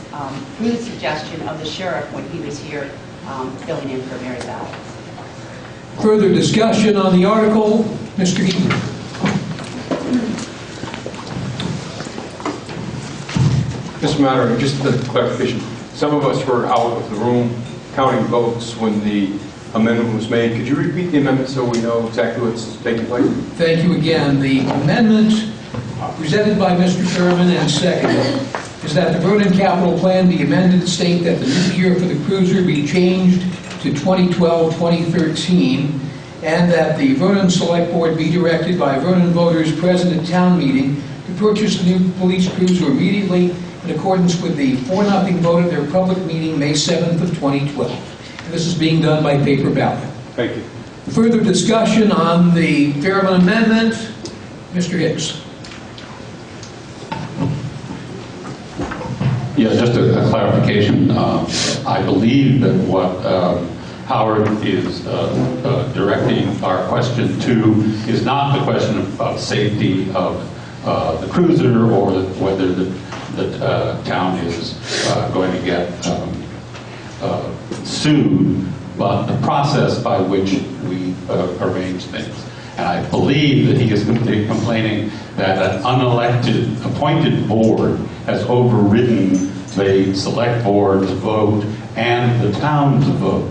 through the suggestion of the sheriff when he was here filling in for Mary Beth. Further discussion on the article, Mr. Heaton. Mr. Moderator, just a clarification. Some of us were out of the room counting votes when the amendment was made. Could you repeat the amendment so we know exactly what's taking place? Thank you again. The amendment presented by Mr. Sherman and seconded is that the Vernon capital plan be amended to state that the new year for the cruiser be changed to 2012-2013, and that the Vernon Select Board be directed by Vernon voters present at town meeting to purchase the new police cruiser immediately in accordance with the 4-0 vote at their public meeting May 7th of 2012. And this is being done by paper ballot. Thank you. Further discussion on the Fairman amendment, Mr. Hicks. Yeah, just a clarification. I believe that what Howard is directing our question to is not the question of safety of the cruiser or whether the town is going to get sued, but the process by which we arrange things. And I believe that he is complaining that an unelected, appointed board has overridden the select board's vote and the town's vote.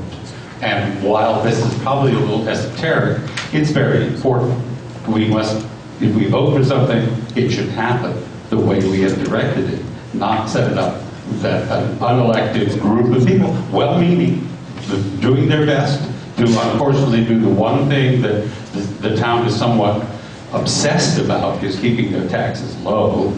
And while this is probably a little esoteric, it's very important. We must, if we vote for something, it should happen the way we have directed it, not set it up that an unelected group of people, well-meaning, doing their best to unfortunately do the one thing that the town is somewhat obsessed about, is keeping their taxes low.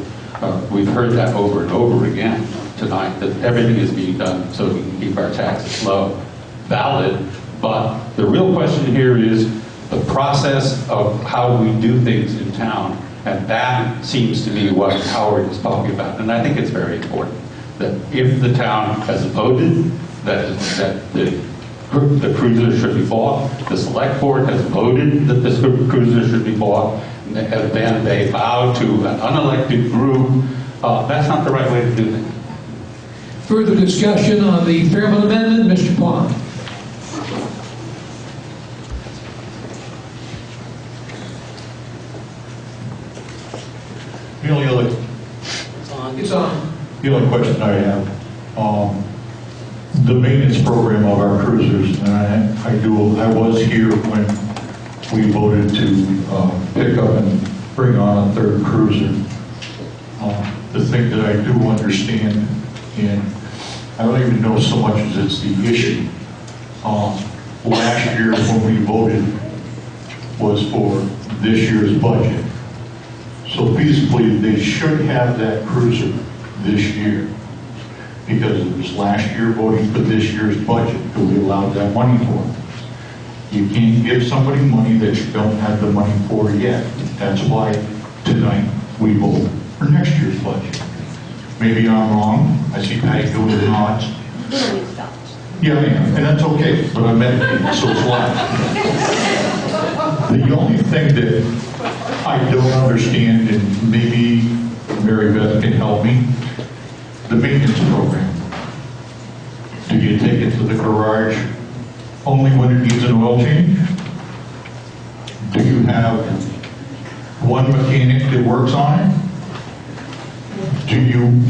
We've heard that over and over again tonight, that everything is being done so we can keep our taxes low. Valid, but the real question here is the process of how we do things in town, and that seems to be what Howard is talking about. And I think it's very important that if the town has voted that the cruiser should be bought, the select board has voted that the cruiser should be bought, and then they bow to an unelected group, that's not the right way to do things. Further discussion on the Fairman amendment, Mr. Pond. The only question I have, the maintenance program of our cruisers, and I was here when we voted to pick up and bring on a third cruiser. The thing that I do understand, and I don't even know so much as it's the issue, last year when we voted was for this year's budget. So feasibly, they should have that cruiser this year, because it was last year voting for this year's budget that we allowed that money for. You can't give somebody money that you don't have the money for yet. That's why tonight we vote for next year's budget. Maybe I'm wrong. I see Patty doing the nods. Yeah, I am, and that's okay, but I'm meditating, so it's live. The only thing that I don't understand, and maybe Mary Beth can help me, the maintenance program. Do you take it to the garage only when it needs an oil change? Do you have one mechanic that works on it?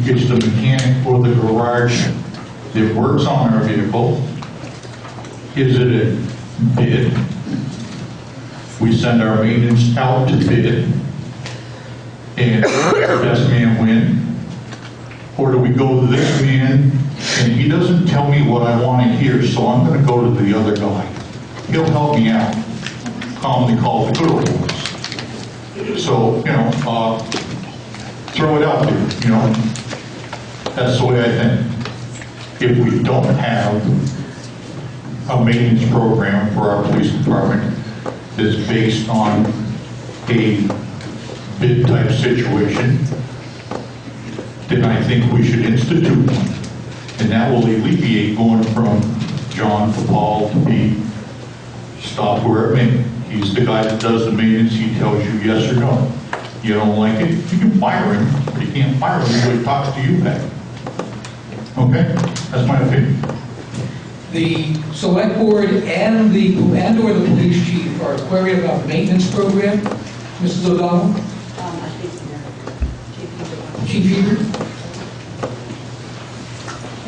It's the mechanic or the garage that works on our vehicle? Is it a bid? We send our maintenance out to bid, and best man win? Or do we go to this man, and he doesn't tell me what I want to hear, so I'm going to go to the other guy. He'll help me out, commonly called the good old boys. So, throw it out there, That's the way I think. If we don't have a maintenance program for our police department that's based on a bid type situation, then I think we should institute one. And that will alleviate going from John to Paul to Pete. Stop where it may. He's the guy that does the maintenance. He tells you yes or no. You don't like it, you can fire him, but you can't fire him until he talks to you back. Okay? That's my opinion. The select board and or the police chief are querying about the maintenance program. Mrs. O'Donnell? Chief Hebert?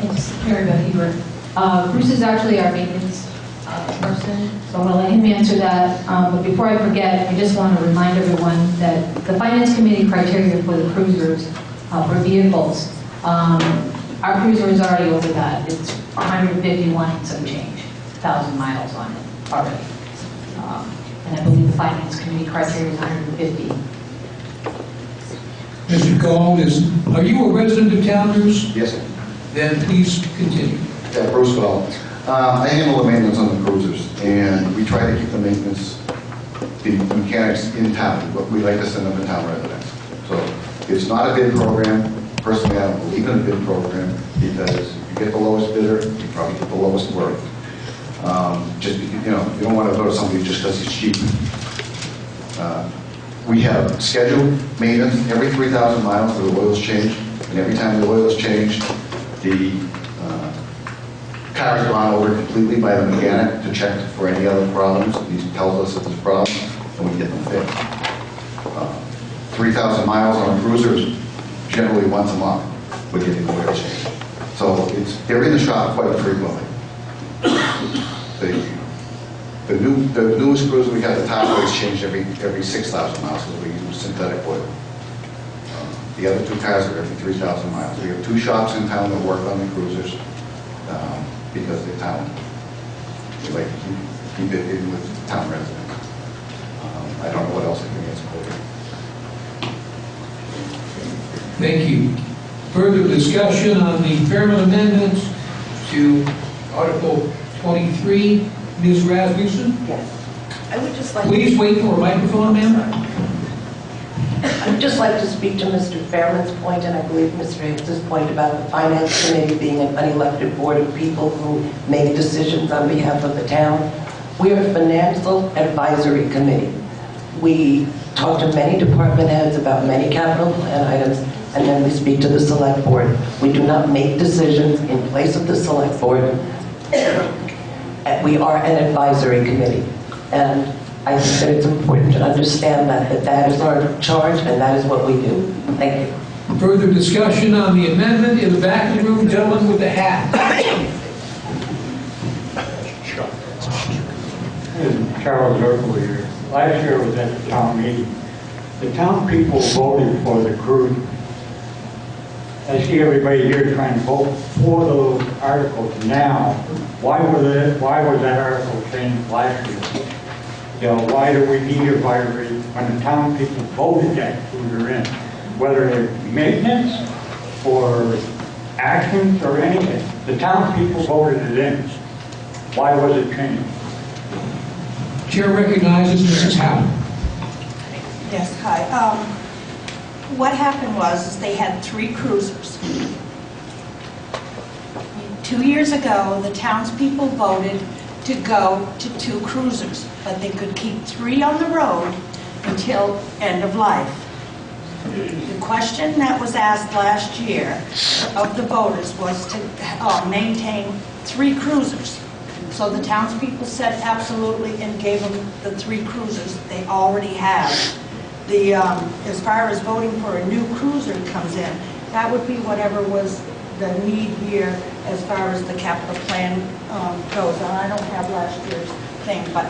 Thanks, Mary Beth Hebert. Bruce is actually our maintenance person, so I'm going to let him answer that. But before I forget, I just want to remind everyone that the Finance Committee criteria for the cruisers, for vehicles, our cruiser is already over that. It's 151 and some change, 1,000 miles on it already. And I believe the Finance Committee criteria is 150. Mr. Cohn, are you a resident of town, Bruce? Yes, sir. Then please continue. Yeah, Bruce Cohn. I handle the maintenance on the cruisers, and we try to keep the maintenance, the mechanics in town, but we like to send them to town residents. So it's not a bid program. Personally, I don't believe in a bid program, because if you get the lowest bidder, you probably get the lowest worth. Just because, you don't want to go to somebody just because he's cheap. We have scheduled maintenance every 3,000 miles. The oil is changed, and every time the oil is changed, the car is gone over completely by the mechanic to check for any other problems. He tells us if there's problems, and we get them fixed. 3,000 miles on a cruiser is generally once a month we're getting the oil change. So they're in the shop quite frequently. The newest cruiser we have, the top oil is changed every 6,000 miles because we use synthetic oil. The other two cars are every 3,000 miles. We have two shops in town that work on the cruisers because they're town. We like to keep it in with town residents. I don't know what else I can answer for you. Thank you. Further discussion on the Fairman amendments to Article 23. Ms. Rasmussen? Yes. I would just like... Please wait for a microphone, ma'am. I would just like to speak to Mr. Fairman's point, and I believe Mr. Hicks' point about the Finance Committee being an unelected board of people who make decisions on behalf of the town. We are a financial advisory committee. We talk to many department heads about many capital plan items, and then we speak to the select board. We do not make decisions in place of the select board. We are an advisory committee, and I think that it's important to understand that is our charge and that is what we do. Thank you. Further discussion on the amendment in the back of the room, gentleman with the hat. Charles Urkel here. Last year I was at the town meeting. The town people voted for the cruise. I see everybody here trying to vote for those articles now. Why was that article changed last year? You know, why do we need advisory when the town people voted that cruiser in? Whether it's maintenance or actions or anything, the town people voted it in. Why was it changed? Chair recognizes Mrs. Howe. Yes, hi. What happened was they had 3 cruisers. 2 years ago, the townspeople voted to go to 2 cruisers, but they could keep 3 on the road until end of life. The question that was asked last year of the voters was to maintain 3 cruisers. So the townspeople said absolutely and gave them the 3 cruisers they already have. As far as voting for a new cruiser comes in, that would be whatever was the need here as far as the capital plan goes. And I don't have last year's thing, but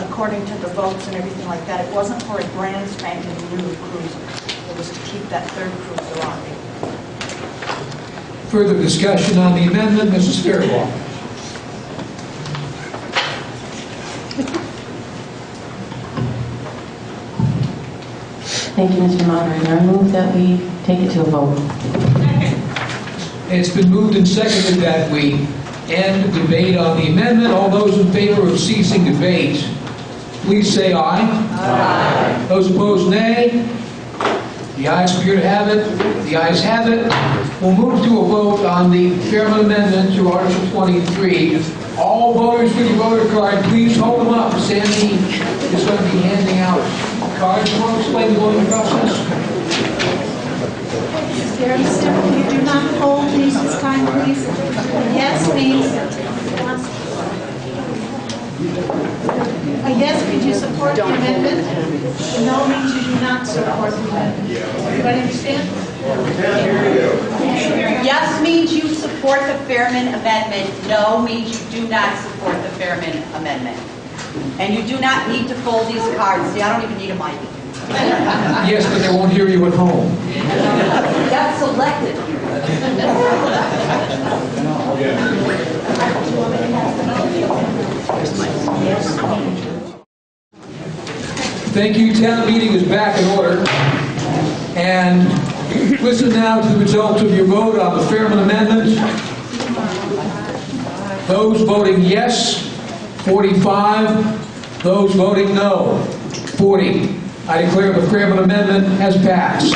according to the votes and everything like that, it wasn't for a brand spanking new cruiser. It was to keep that 3rd cruiser on. Further discussion on the amendment, Mrs. Fairclough. Thank you, Mr. Moderator. I move that we take it to a vote. It's been moved and seconded that we end debate on the amendment. All those in favor of ceasing debate, please say aye. Aye. Those opposed, nay. The ayes appear to have it. The ayes have it. We'll move to a vote on the Fairman Amendment to Article 23. All voters with your voter card, please hold them up. Sandy is going to be handing out cards. You want to explain the voting process? It's very simple. You do not hold these as kind, please. Yes means a yes means you support the amendment. No means you do not support the amendment. Everybody understand? Yes means you support the Fairman Amendment. No means you do not support the Fairman Amendment. And you do not need to fold these cards. See, I don't even need a mic. Yes, but they won't hear you at home. That's selected here. Thank you. Town meeting is back in order. And listen now to the results of your vote on the Fairman Amendment. Those voting yes, 45. Those voting no, 40. I declare the Fairman Amendment has passed.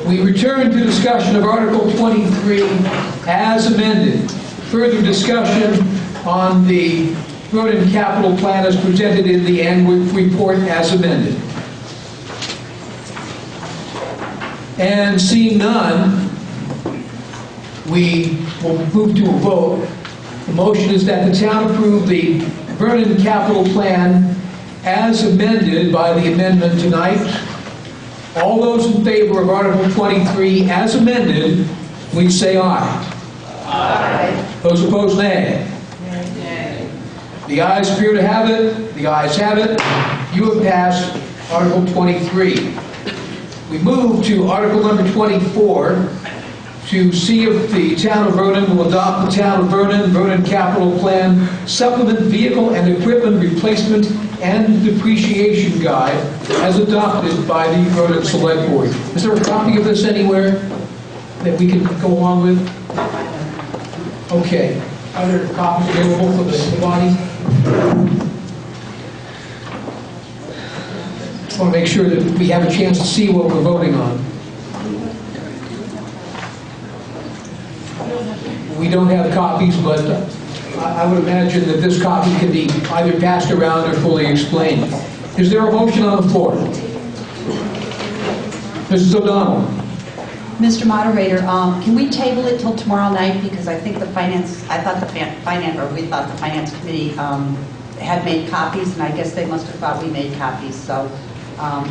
We return to discussion of Article 23 as amended. Further discussion on the Vernon Capital Plan as presented in the annual report as amended. And seeing none, we will move to a vote. The motion is that the town approve the Vernon Capital Plan as amended by the amendment tonight. All those in favor of Article 23 as amended, please say aye. Aye. Those opposed, nay. Nay. The ayes appear to have it. The ayes have it. You have passed Article 23. We move to Article number 24 to see if the town of Vernon will adopt the town of Vernon Capital Plan Supplement Vehicle and Equipment Replacement and Depreciation Guide as adopted by the Vernon Select Board. Is there a copy of this anywhere that we can go along with? Okay. Are there copies available for the body? I want to make sure that we have a chance to see what we're voting on. We don't have copies, but I would imagine that this copy can be either passed around or fully explained. Is there a motion on the floor? Mrs. O'Donnell. Mr. Moderator, can we table it till tomorrow night? Because I think we thought the Finance Committee had made copies, and I guess they must have thought we made copies. So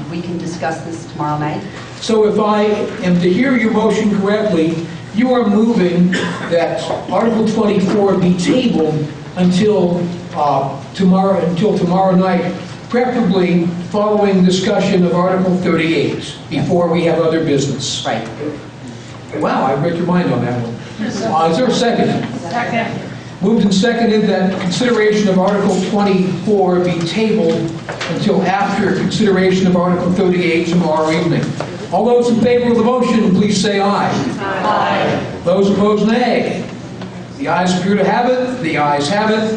we can discuss this tomorrow night. So if I am to hear your motion correctly, you are moving that Article 24 be tabled until tomorrow night, preferably following discussion of Article 38, before we have other business. Right. Wow, I read your mind on that one. Is there a second? Second. Moved and seconded that consideration of Article 24 be tabled until after consideration of Article 38 tomorrow evening. All those in favor of the motion, please say aye. Aye. Those opposed, nay. The ayes appear to have it. The ayes have it.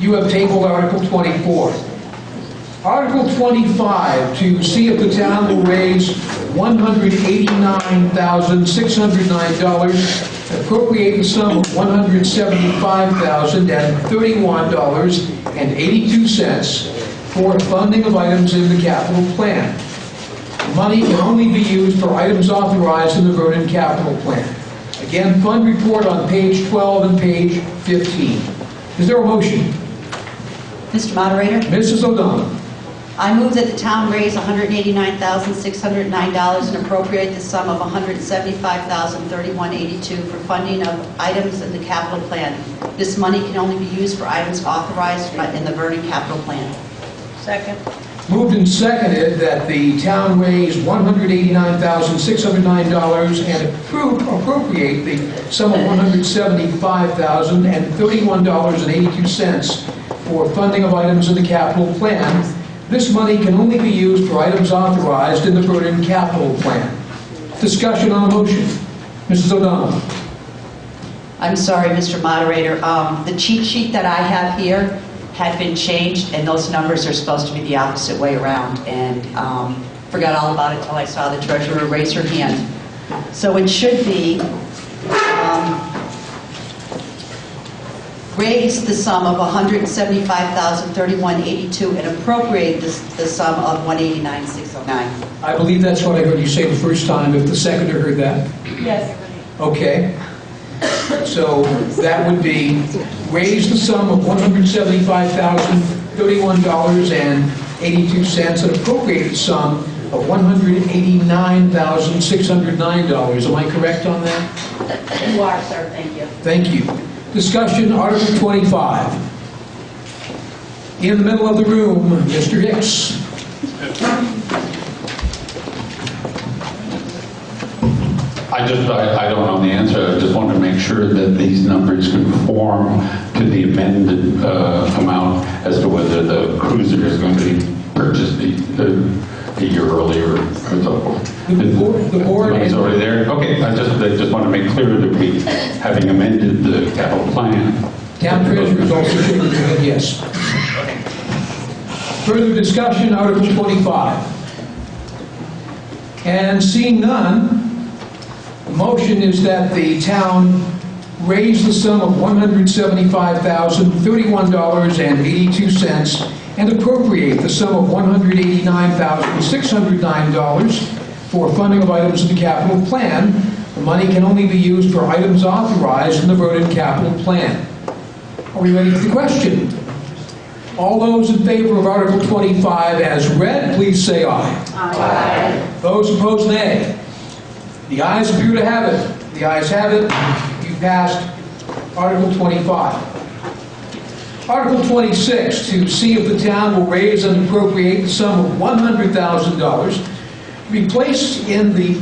You have tabled Article 24. Article 25, to see if the town will raise $189,609, appropriate the sum of $175,031.82 for funding of items in the capital plan. The money can only be used for items authorized in the Vernon capital plan. Again, fund report on page 12 and page 15. Is there a motion? Mr. Moderator? Mrs. O'Donnell. I move that the town raise $189,609 and appropriate the sum of $175,031.82 for funding of items in the capital plan. This money can only be used for items authorized in the Vernon capital plan. Second. Moved and seconded that the town raise $189,609 and appropriate the sum of $175,031.82 for funding of items in the capital plan. This money can only be used for items authorized in the Vernon capital plan. Discussion on the motion. Mrs. O'Donnell. I'm sorry, Mr. Moderator. The cheat sheet that I have here had been changed, and those numbers are supposed to be the opposite way around, and forgot all about it until I saw the treasurer raise her hand. So it should be raise the sum of $175,031.82 and appropriate the sum of $189,609. I believe that's what I heard you say the first time. If the seconder heard that. Yes. Okay. So that would be raise the sum of $175,031.82 and appropriate the sum of $189,609. Am I correct on that? You are, sir. Thank you. Thank you. Discussion, Article 25. In the middle of the room, Mr. Hicks. I don't know the answer. I just want to make sure that these numbers conform to the amended amount as to whether the cruiser is going to be purchased a year earlier or so forth. The board is already there. Okay, I just want to make clear that we, having amended the capital plan. Town treasurer is also shaking her head yes. Further discussion, Article 25. And seeing none, the motion is that the town raise the sum of $175,031.82 and appropriate the sum of $189,609 for funding of items in the capital plan. The money can only be used for items authorized in the Vernon capital plan. Are we ready for the question? All those in favor of Article 25 as read, please say aye. Aye. Those opposed, nay. The ayes appear to have it. The ayes have it. You passed Article 25. Article 26, to see if the town will raise and appropriate the sum of $100,000 to be placed in the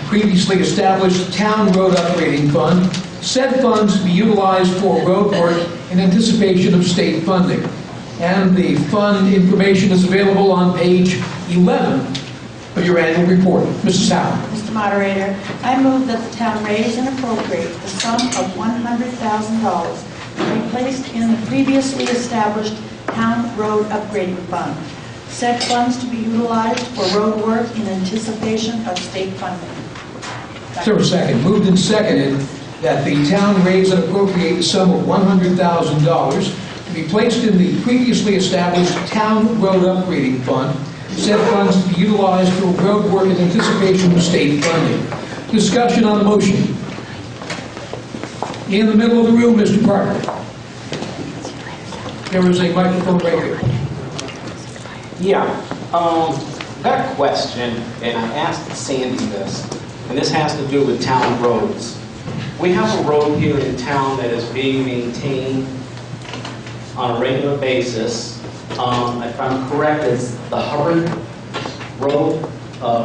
previously established Town Road Upgrading Fund. Said funds to be utilized for road work in anticipation of state funding. And the fund information is available on page 11 of your annual report. Mrs. Howard. Mr. Moderator, I move that the town raise and appropriate the sum of $100,000 to be placed in the previously established Town Road Upgrading Fund. Said funds to be utilized for road work in anticipation of state funding. Is there a second? Moved and seconded that the town raise and appropriate the sum of $100,000 to be placed in the previously established Town Road Upgrading Fund. Said funds to be utilized for road work in anticipation of state funding. Discussion on the motion. In the middle of the room, Mr. Parker. There is a microphone right here. Yeah, got a question, and I asked Sandy this, and this has to do with town roads. We have a road here in town that is being maintained on a regular basis. If I'm correct, it's the Hubbard Road,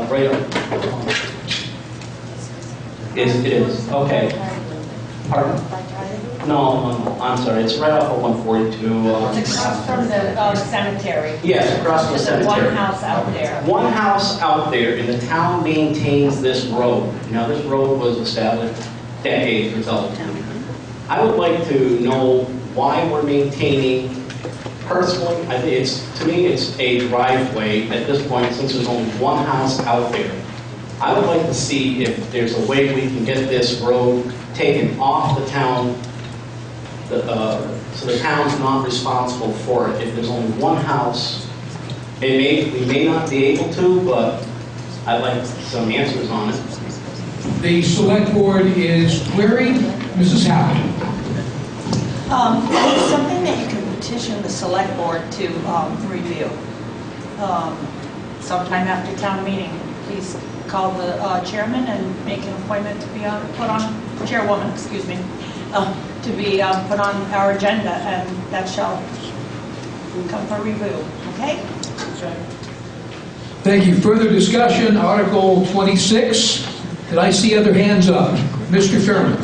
right up. It is, okay. Pardon? No, I'm sorry, it's right off of 142. It's across from the cemetery. Yes, across from the There's one cemetery. house out there. One house out there, and the town maintains this road. Now, this road was established decades ago. I would like to know why we're maintaining, personally, I think to me, it's a driveway at this point, since there's only one house out there. I would like to see if there's a way we can get this road taken off the town, so the town's not responsible for it. If there's only one house, we may not be able to, but I'd like some answers on it. The select board is querying Mrs. Howard. It's something that you can petition the select board to review. Sometime after town meeting, please call the chairman and make an appointment to be put on, chairwoman, excuse me, to be put on our agenda, and that shall come for review, okay? Thank you. Further discussion, Article 26. Did I see other hands up? Mr. Fairman.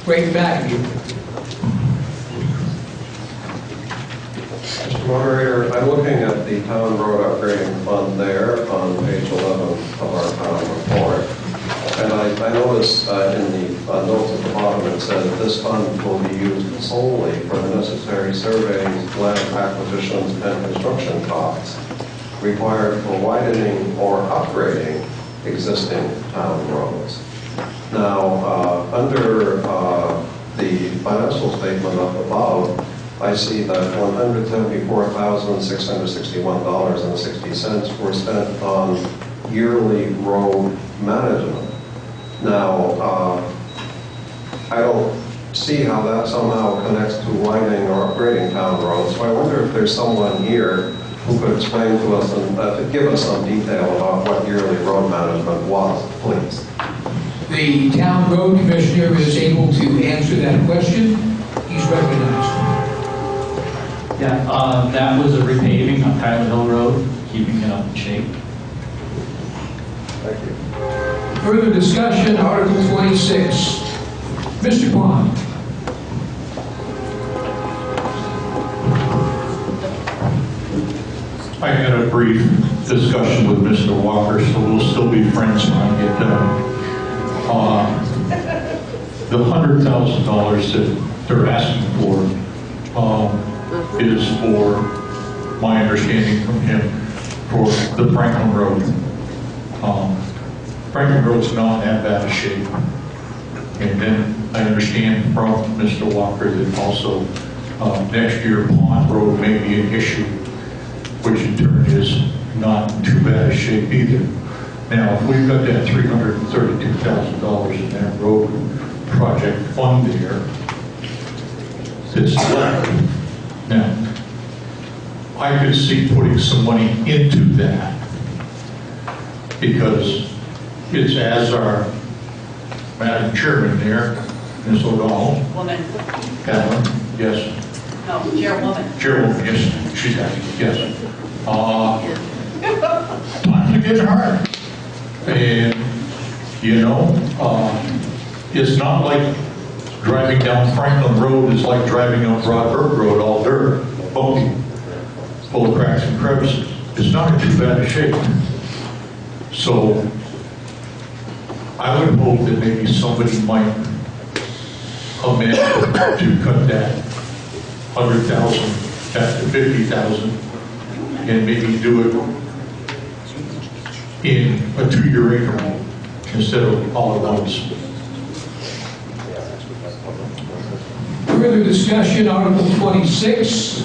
Right back of you. Mr. Moderator, I'm looking at the town road upgrading fund there on page 11 of our town report. And I noticed in the notes at the bottom it said that this fund will be used solely for the necessary surveys, land acquisitions, and construction costs required for widening or upgrading existing town roads. Now, under the financial statement up above, I see that $174,661.60 were spent on yearly road management. Now, I don't see how that somehow connects to widening or upgrading town roads, so I wonder if there's someone here who could explain to us and give us some detail about what yearly road management was, please. The town road commissioner is able to answer that question. He's recognized. Yeah, that was a repaving on Tyler Hill Road, keeping it up in shape. Thank you. Further discussion, Article 26. Mr. Kwan. I had a brief discussion with Mr. Walker, so we'll still be friends when I get done. The $100,000 that they're asking for is for, my understanding from him, for the Franklin Road. Franklin Road's not in that bad a shape. And then I understand from Mr. Walker that also next year Pond Road may be an issue, which in turn is not in too bad a shape either. Now, if we've got that $332,000 in that road project fund there, that's left. Now, I could see putting some money into that because it's as our Madam Chairman there, Ms. O'Donnell. Woman. Evelyn, yes. No, chairwoman. Chairwoman, yes, she's happy, yes. Times are getting hard. And, you know, it's not like driving down Franklin Road is like driving up Broadburg Road, all dirt, bumpy, full of cracks and crevices. It's not in too bad a shape. So, I would hope that maybe somebody might amend to cut that 100,000 back to 50,000 and maybe do it in a 2-year increment instead of all at once. Further discussion, Article 26.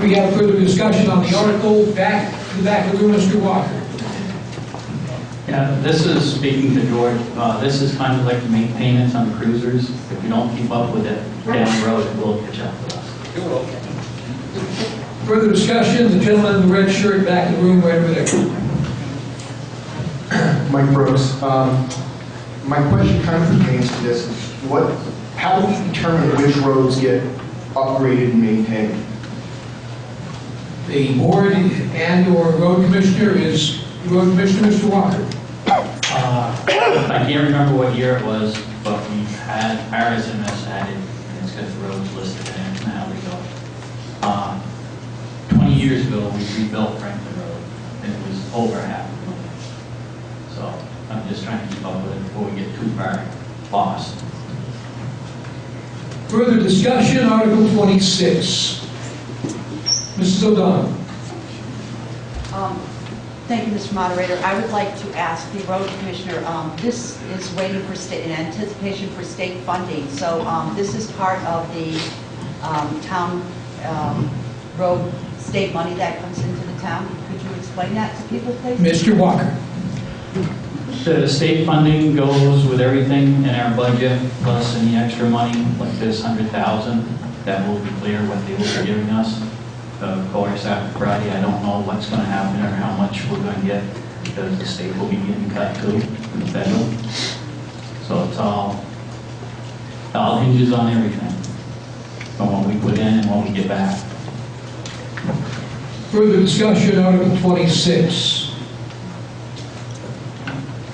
We have further discussion on the article. Back to the back of the room, Mr. Walker. Yeah, this is, speaking to George, this is kind of like the maintenance on cruisers. If you don't keep up with it down the road, it will catch up with us. Further discussion, the gentleman in the red shirt back in the room right over there. Mike Brooks. My question kind of pertains to this. How do we determine which roads get upgraded and maintained? The board and or road commissioner is road commissioner, Mr. Walker. I can't remember what year it was, but we had, our SMS had it, and it's got the roads listed in it, now we go. 20 years ago, we rebuilt Franklin Road, and it was over $500,000. So I'm just trying to keep up with it before we get too far lost. Further discussion, Article 26. Mrs. O'Donnell. Thank you, Mr. Moderator. I would like to ask the road commissioner, this is waiting for state, in anticipation for state funding. So this is part of the town road state money that comes into the town. Could you explain that to people, please? Mr. Walker. The state funding goes with everything in our budget, plus any extra money, like this $100,000, that will be clear what they will be giving us. Of course, after Friday, I don't know what's going to happen or how much we're going to get, because the state will be getting cut too, from the federal. So it's all hinges on everything, from what we put in and what we get back. Further discussion, Article 26.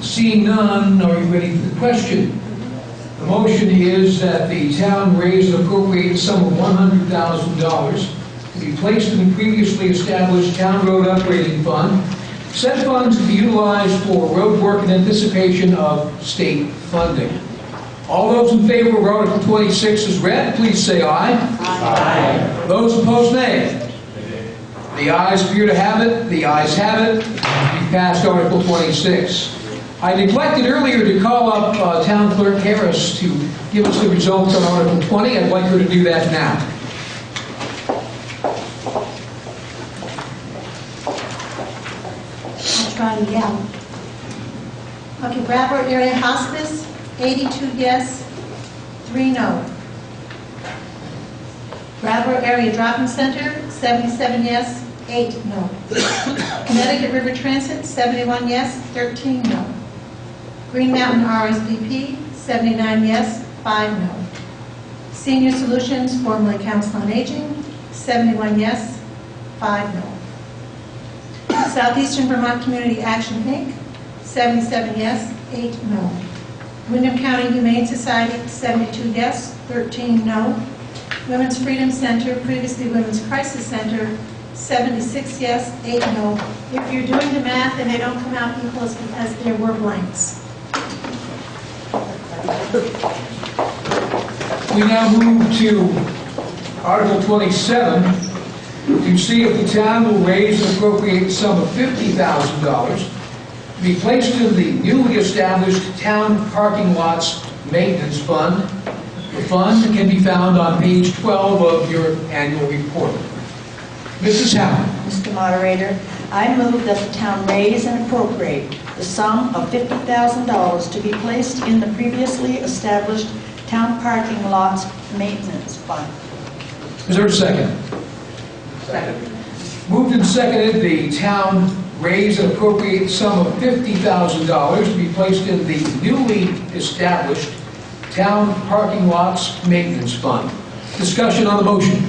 Seeing none, are you ready for the question? The motion is that the town raise and appropriate a sum of $100,000 to be placed in the previously established town road upgrading fund. Said funds to be utilized for road work in anticipation of state funding. All those in favor of Article 26 as read, please say aye. Aye. Those opposed, nay. The ayes appear to have it. The ayes have it. We passed Article 26. I neglected earlier to call up Town Clerk Harris to give us the results on Article 20. I'd like her to do that now. I'll try again. Okay, Bradford Area Hospice, 82 yes, 3 no. Bradford Area Drop-In Center, 77 yes, 8 no. Connecticut River Transit, 71 yes, 13 no. Green Mountain RSVP, 79 yes, 5 no. Senior Solutions, formerly Council on Aging, 71 yes, 5 no. Southeastern Vermont Community Action Inc., 77 yes, 8 no. Wyndham County Humane Society, 72 yes, 13 no. Women's Freedom Center, previously Women's Crisis Center, 76 yes, 8 no. If you're doing the math and they don't come out equal, it's because there were blanks. We now move to Article 27, to see if the town will raise and appropriate a sum of $50,000 to be placed in the newly established Town Parking Lots Maintenance Fund. The fund can be found on page 12 of your annual report. Mrs. Howard. Mr. Moderator, I move that the town raise and appropriate the sum of $50,000 to be placed in the previously established Town Parking Lots Maintenance Fund. Is there a second? Second. Moved and seconded, the town raise and appropriate the sum of $50,000 to be placed in the newly established Town Parking Lots Maintenance Fund. Discussion on the motion.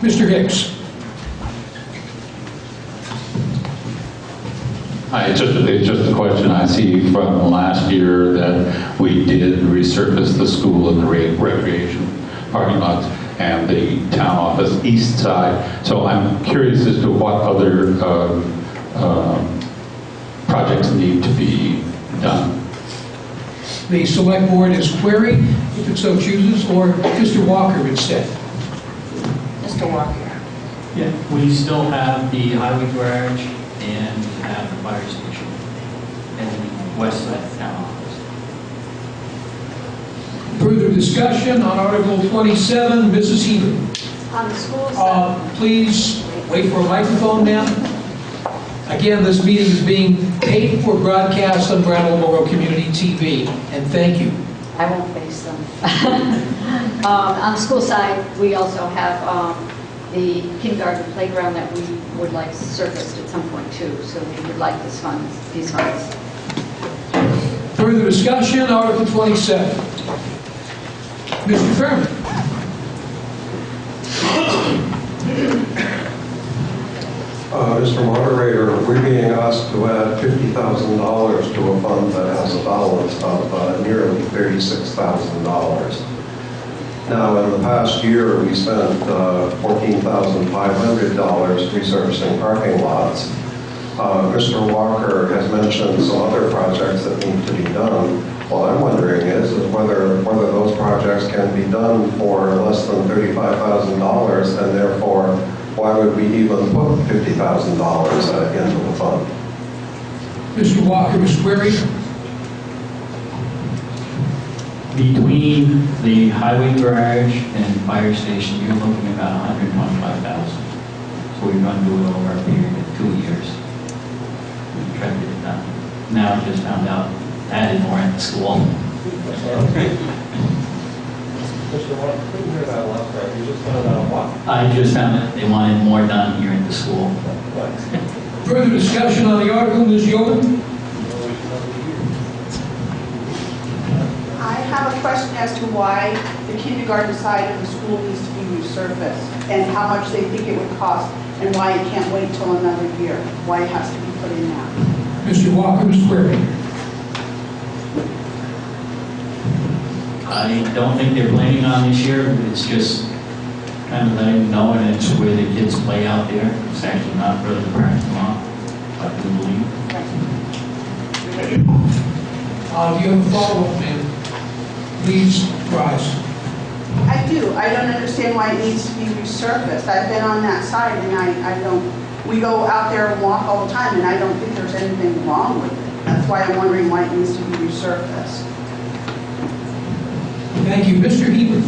Mr. Hicks. Hi, it's just a question. I see from last year that we did resurface the school and the recreation parking lots and the town office east side. So I'm curious as to what other projects need to be done. The select board is queried, if it so chooses, or Mr. Walker instead. Mr. Walker. Yeah, we still have the highway garage and have the fire station and the west side of town office. Further discussion on Article 27, Mrs. Healy. On the school side. Please wait for a microphone, ma'am. Again, this meeting is being paid for broadcast on Brattleboro Community TV, and thank you. I won't face them. On the school side, we also have the kindergarten playground that we would like surfaced at some point too, so we would like these funds. Further discussion, Article 27. Mr. Fairman. Mr. Moderator, we're being asked to add $50,000 to a fund that has a balance of nearly $36,000. Now, in the past year, we spent $14,500 resurfacing parking lots. Mr. Walker has mentioned some other projects that need to be done. What I'm wondering is whether those projects can be done for less than $35,000, and therefore, why would we even put $50,000 into the fund? Mr. Walker, Ms. Query? Between the highway garage and fire station, you're looking at about $125,000. So we're going to do it over a period of 2 years. We tried to get it done. Now just found out, added more at the school. Mr. Walker, couldn't hear that last part. You just found out what? I just found that they wanted more done here at the school. Further discussion on the article, Ms. Yeoman? I have a question as to why the kindergarten side of the school needs to be resurfaced and how much they think it would cost and why it can't wait till another year, why it has to be put in now. Mr. Walker, Ms. Query? I don't think they're planning on this year. It's just kind of letting them know, and it's where the kids play out there. It's actually not really the parking lot, I do believe. Do you have a follow-up, ma'am? Please rise. I do. I don't understand why it needs to be resurfaced. I've been on that side and I don't, we go out there and walk all the time and I don't think there's anything wrong with it. That's why I'm wondering why it needs to be resurfaced. Thank you. Mr. Hebert?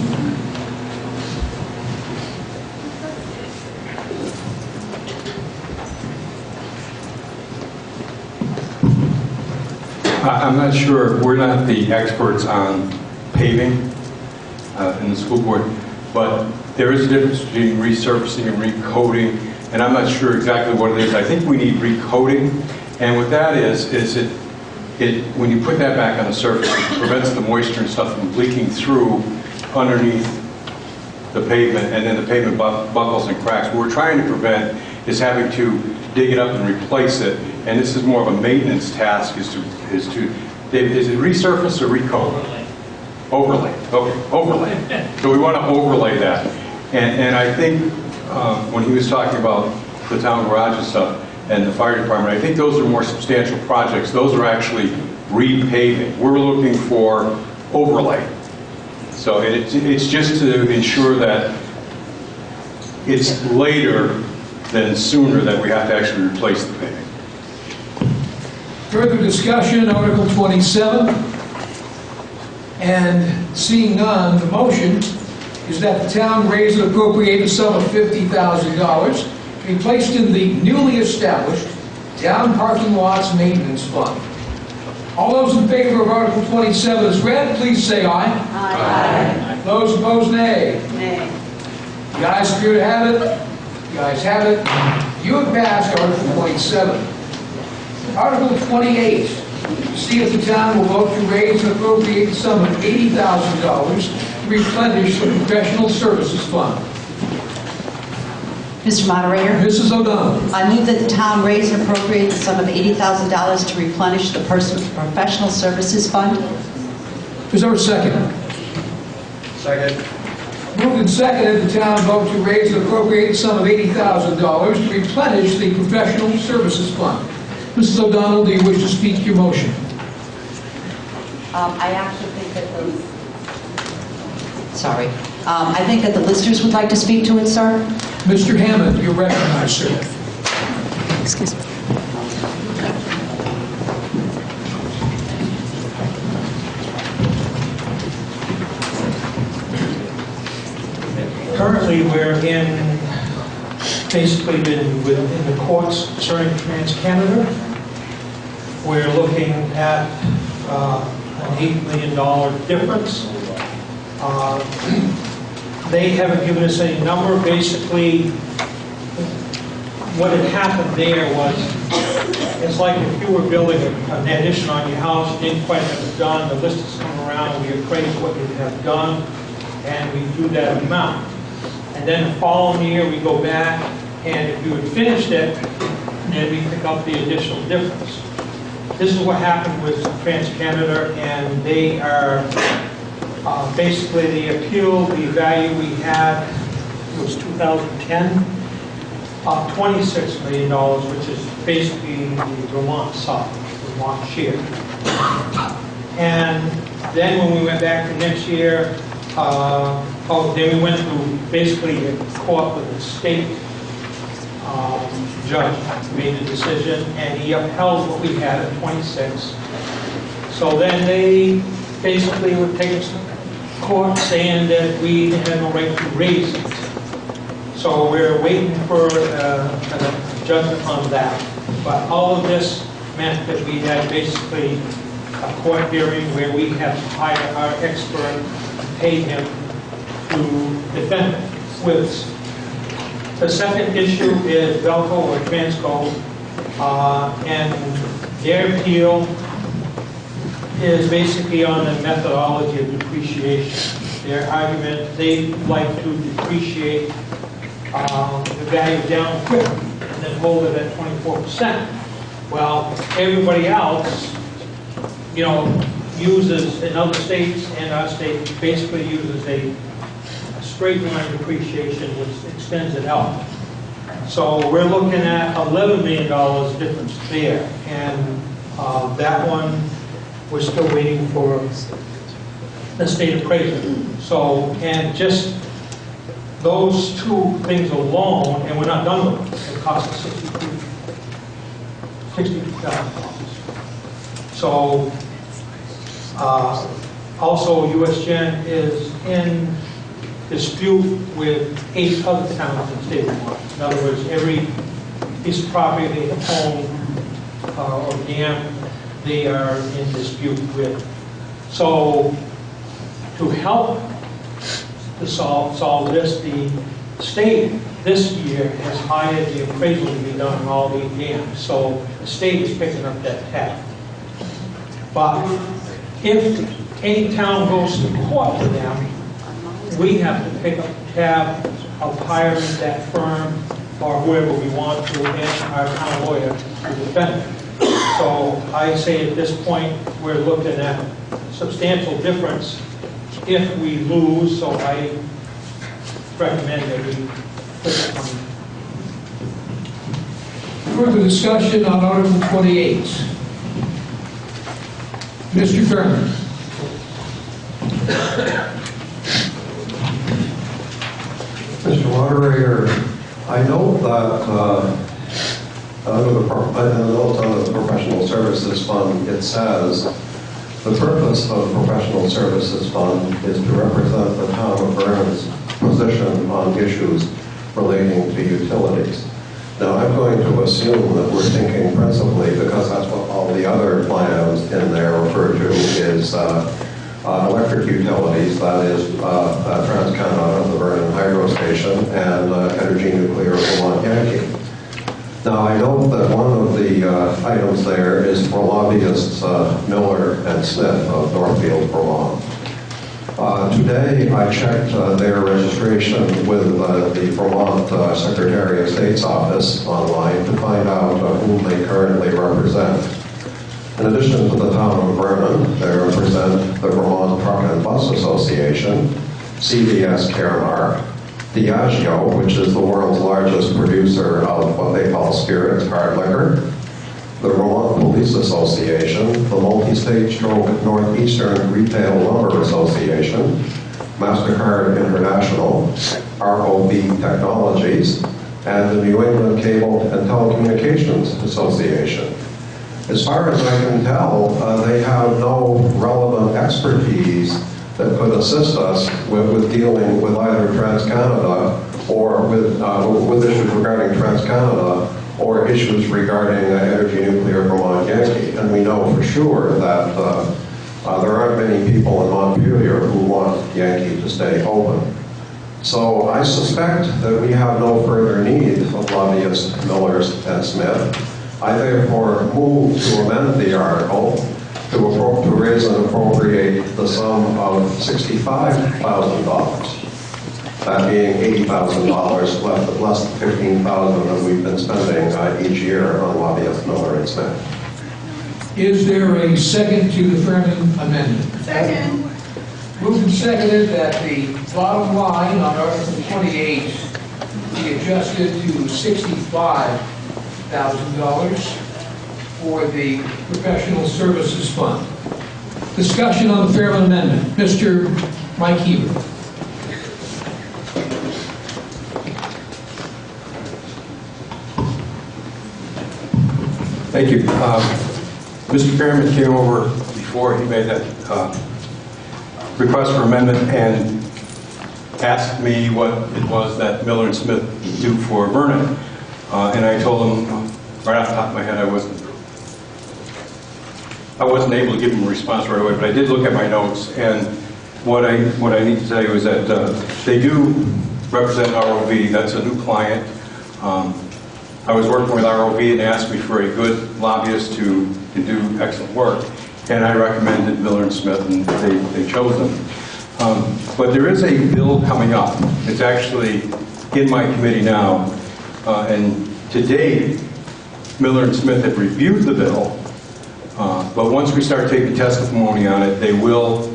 I'm not sure, we're not the experts on paving in the school board, but there is a difference between resurfacing and recoating, and I'm not sure exactly what it is. I think we need recoating, and what that is when you put that back on the surface, it prevents the moisture and stuff from leaking through underneath the pavement, and then the pavement buckles and cracks. What we're trying to prevent is having to dig it up and replace it, and this is more of a maintenance task, is it resurface or recoat? Overlay. Okay, overlay. So we want to overlay that. And I think when he was talking about the town garage and stuff and the fire department, I think those are more substantial projects. Those are actually repaving. We're looking for overlay. So it's just to ensure that it's later than sooner that we have to actually replace the paving. Further discussion, Article 27. And seeing none, the motion is that the town raise and appropriate a sum of $50,000 to be placed in the newly established Town Parking Lots Maintenance Fund. All those in favor of Article 27 as read, please say aye. Aye. Those opposed, nay. Nay. The ayes appear to have it. The ayes have it. You have passed Article 27. Article 28. See if the town will vote to raise and appropriate the sum of $80,000 to replenish the Professional Services Fund. Mr. Moderator? Mrs. O'Donnell. I move that the town raise and appropriate the sum of $80,000 to replenish the Professional Services Fund. Is there a second? Second. Moved and seconded, the town vote to raise and appropriate the sum of $80,000 to replenish the Professional Services Fund. Mrs. O'Donnell, do you wish to speak to your motion? I actually think that those... Sorry. I think that the listers would like to speak to it, sir. Mr. Hammond, you're recognized, sir. Excuse me. Currently, we're basically in the courts concerning TransCanada. We're looking at an $8 million difference. They haven't given us any number. Basically, what had happened there was, it's like if you were building an addition on your house, you didn't quite have it done, the listers come around, we appraise what you have done, and we do that amount. And then the following year, we go back And if you had finished it, then we pick up the additional difference. This is what happened with TransCanada, and they are, basically they appealed the value we had, it was 2010, of $26 million, which is basically the Vermont side, Vermont share. And then when we went back to next year, then we went through basically a court with the state judge made the decision, and he upheld what we had at 26. So then they basically would take us to court saying that we had no right to raise it. So we're waiting for a judgment on that. But all of this meant that we had basically a court hearing where we had to hire our expert and pay him to defend it with us. The second issue is Velco or Transco, and their appeal is basically on the methodology of depreciation. Their argument, they like to depreciate the value down quick and then hold it at 24%. Well, everybody else, uses, in other states and our state, basically uses a straight line depreciation, which extends it out. So we're looking at $11 million difference there, and that one, we're still waiting for the state appraisal. So, and just those two things alone, and we're not done with it, it costs us $62,000. So, also USGen is in dispute with 8 other towns in the state of Vermont. In other words, every piece of property they own or dam, they are in dispute with. So, to help to solve this, the state this year has hired the appraisal to be done on all 8 dams. So the state is picking up that tab. But if any town goes to court with them, we have to pick up the tab of hiring that firm or whoever we want to, and our town lawyer to defend it. So I say at this point, we're looking at substantial difference if we lose, so I recommend that we put that money. Further discussion on Article 28. Mr. Vernon. Mr. Moderator, I know that under the Professional Services Fund, it says the purpose of the Professional Services Fund is to represent the town of Vernon's position on issues relating to utilities. Now, I'm going to assume that we're thinking principally, because that's what all the other plans in there refer to, is electric utilities, that is TransCanada, the Vernon Hydro Station, and Energy Nuclear Vermont Yankee. Now, I know that one of the items there is for lobbyists Miller and Smith of Northfield, Vermont. Today, I checked their registration with the Vermont Secretary of State's office online to find out whom they currently represent. In addition to the town of Vernon, they represent the Vermont Truck and Bus Association, CVS Caremark, Diageo, which is the world's largest producer of what they call spirits, hard liquor, the Vermont Police Association, the Multi-State Stroke Northeastern Retail Lumber Association, MasterCard International, ROB Technologies, and the New England Cable and Telecommunications Association. As far as I can tell, they have no relevant expertise that could assist us with dealing with either TransCanada or with issues regarding TransCanada or issues regarding Energy Nuclear Vermont Yankee. And we know for sure that there aren't many people in Montpelier who want Yankee to stay open. So I suspect that we have no further need of lobbyists Millers and Smith. I therefore move to amend the article to raise and appropriate the sum of $65,000. that being $80,000 less than $15,000 that we've been spending each year on lobbyist Miller and Smith. Is there a second to the Vernon amendment? Second. Moved and seconded that the bottom line on Article 28 be adjusted to $65,000 for the Professional Services Fund. Discussion on the Fairman Amendment. Mr. Mike Heber. Thank you. Mr. Fairman came over before he made that request for amendment and asked me what it was that Miller and Smith do for Vernon. And I told him right off the top of my head I wasn't able to give him a response right away, but I did look at my notes, and what I need to tell you is that they do represent ROV. That's a new client. I was working with ROV and they asked me for a good lobbyist to do excellent work, and I recommended Miller and Smith, and they chose them. But there is a bill coming up. It's actually in my committee now, and to date, Miller and Smith have reviewed the bill, but once we start taking testimony on it, they will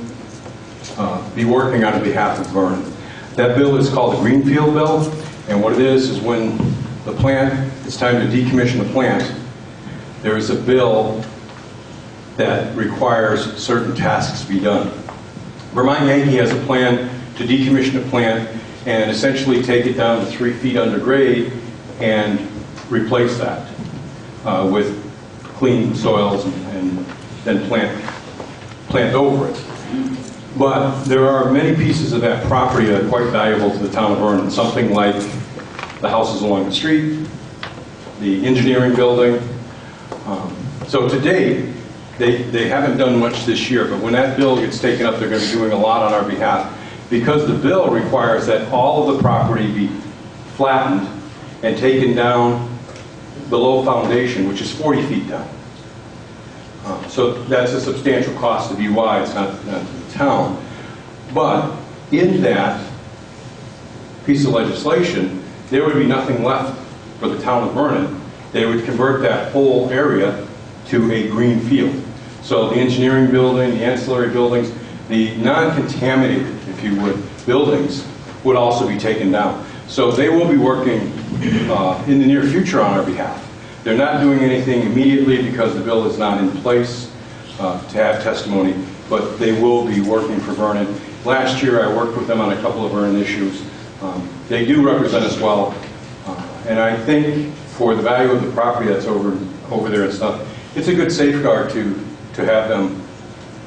be working on behalf of Vernon. That bill is called the Greenfield Bill, and what it is when the plant, it's time to decommission the plant, there is a bill that requires certain tasks to be done. Vermont Yankee has a plan to decommission the plant and essentially take it down to 3 feet under grade and replace that with clean soils and then plant over it. But there are many pieces of that property that are quite valuable to the town of Vernon, something like the houses along the street, the engineering building. So to date, they haven't done much this year, but when that bill gets taken up, they're going to be doing a lot on our behalf, because the bill requires that all of the property be flattened and taken down below foundation, which is 40 feet down. So that's a substantial cost of UI, it's not to the town. But in that piece of legislation, there would be nothing left for the town of Vernon. They would convert that whole area to a green field. So the engineering building, the ancillary buildings, the non-contaminated, if you would, buildings would also be taken down. So they will be working in the near future on our behalf. They're not doing anything immediately because the bill is not in place to have testimony, but they will be working for Vernon. Last year I worked with them on a couple of Vernon issues. They do represent us well, and I think for the value of the property that's over there and stuff, it's a good safeguard to have them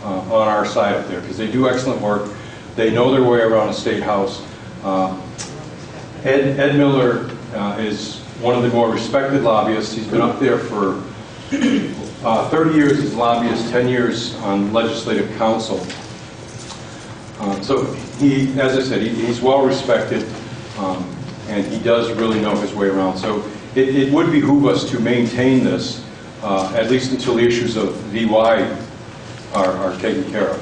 on our side up there, because they do excellent work. They know their way around a state house. Ed Miller is one of the more respected lobbyists. He's been up there for 30 years as a lobbyist, 10 years on legislative council. So he, as I said, he's well respected, and he does really know his way around. So it would behoove us to maintain this, at least until the issues of VY are taken care of.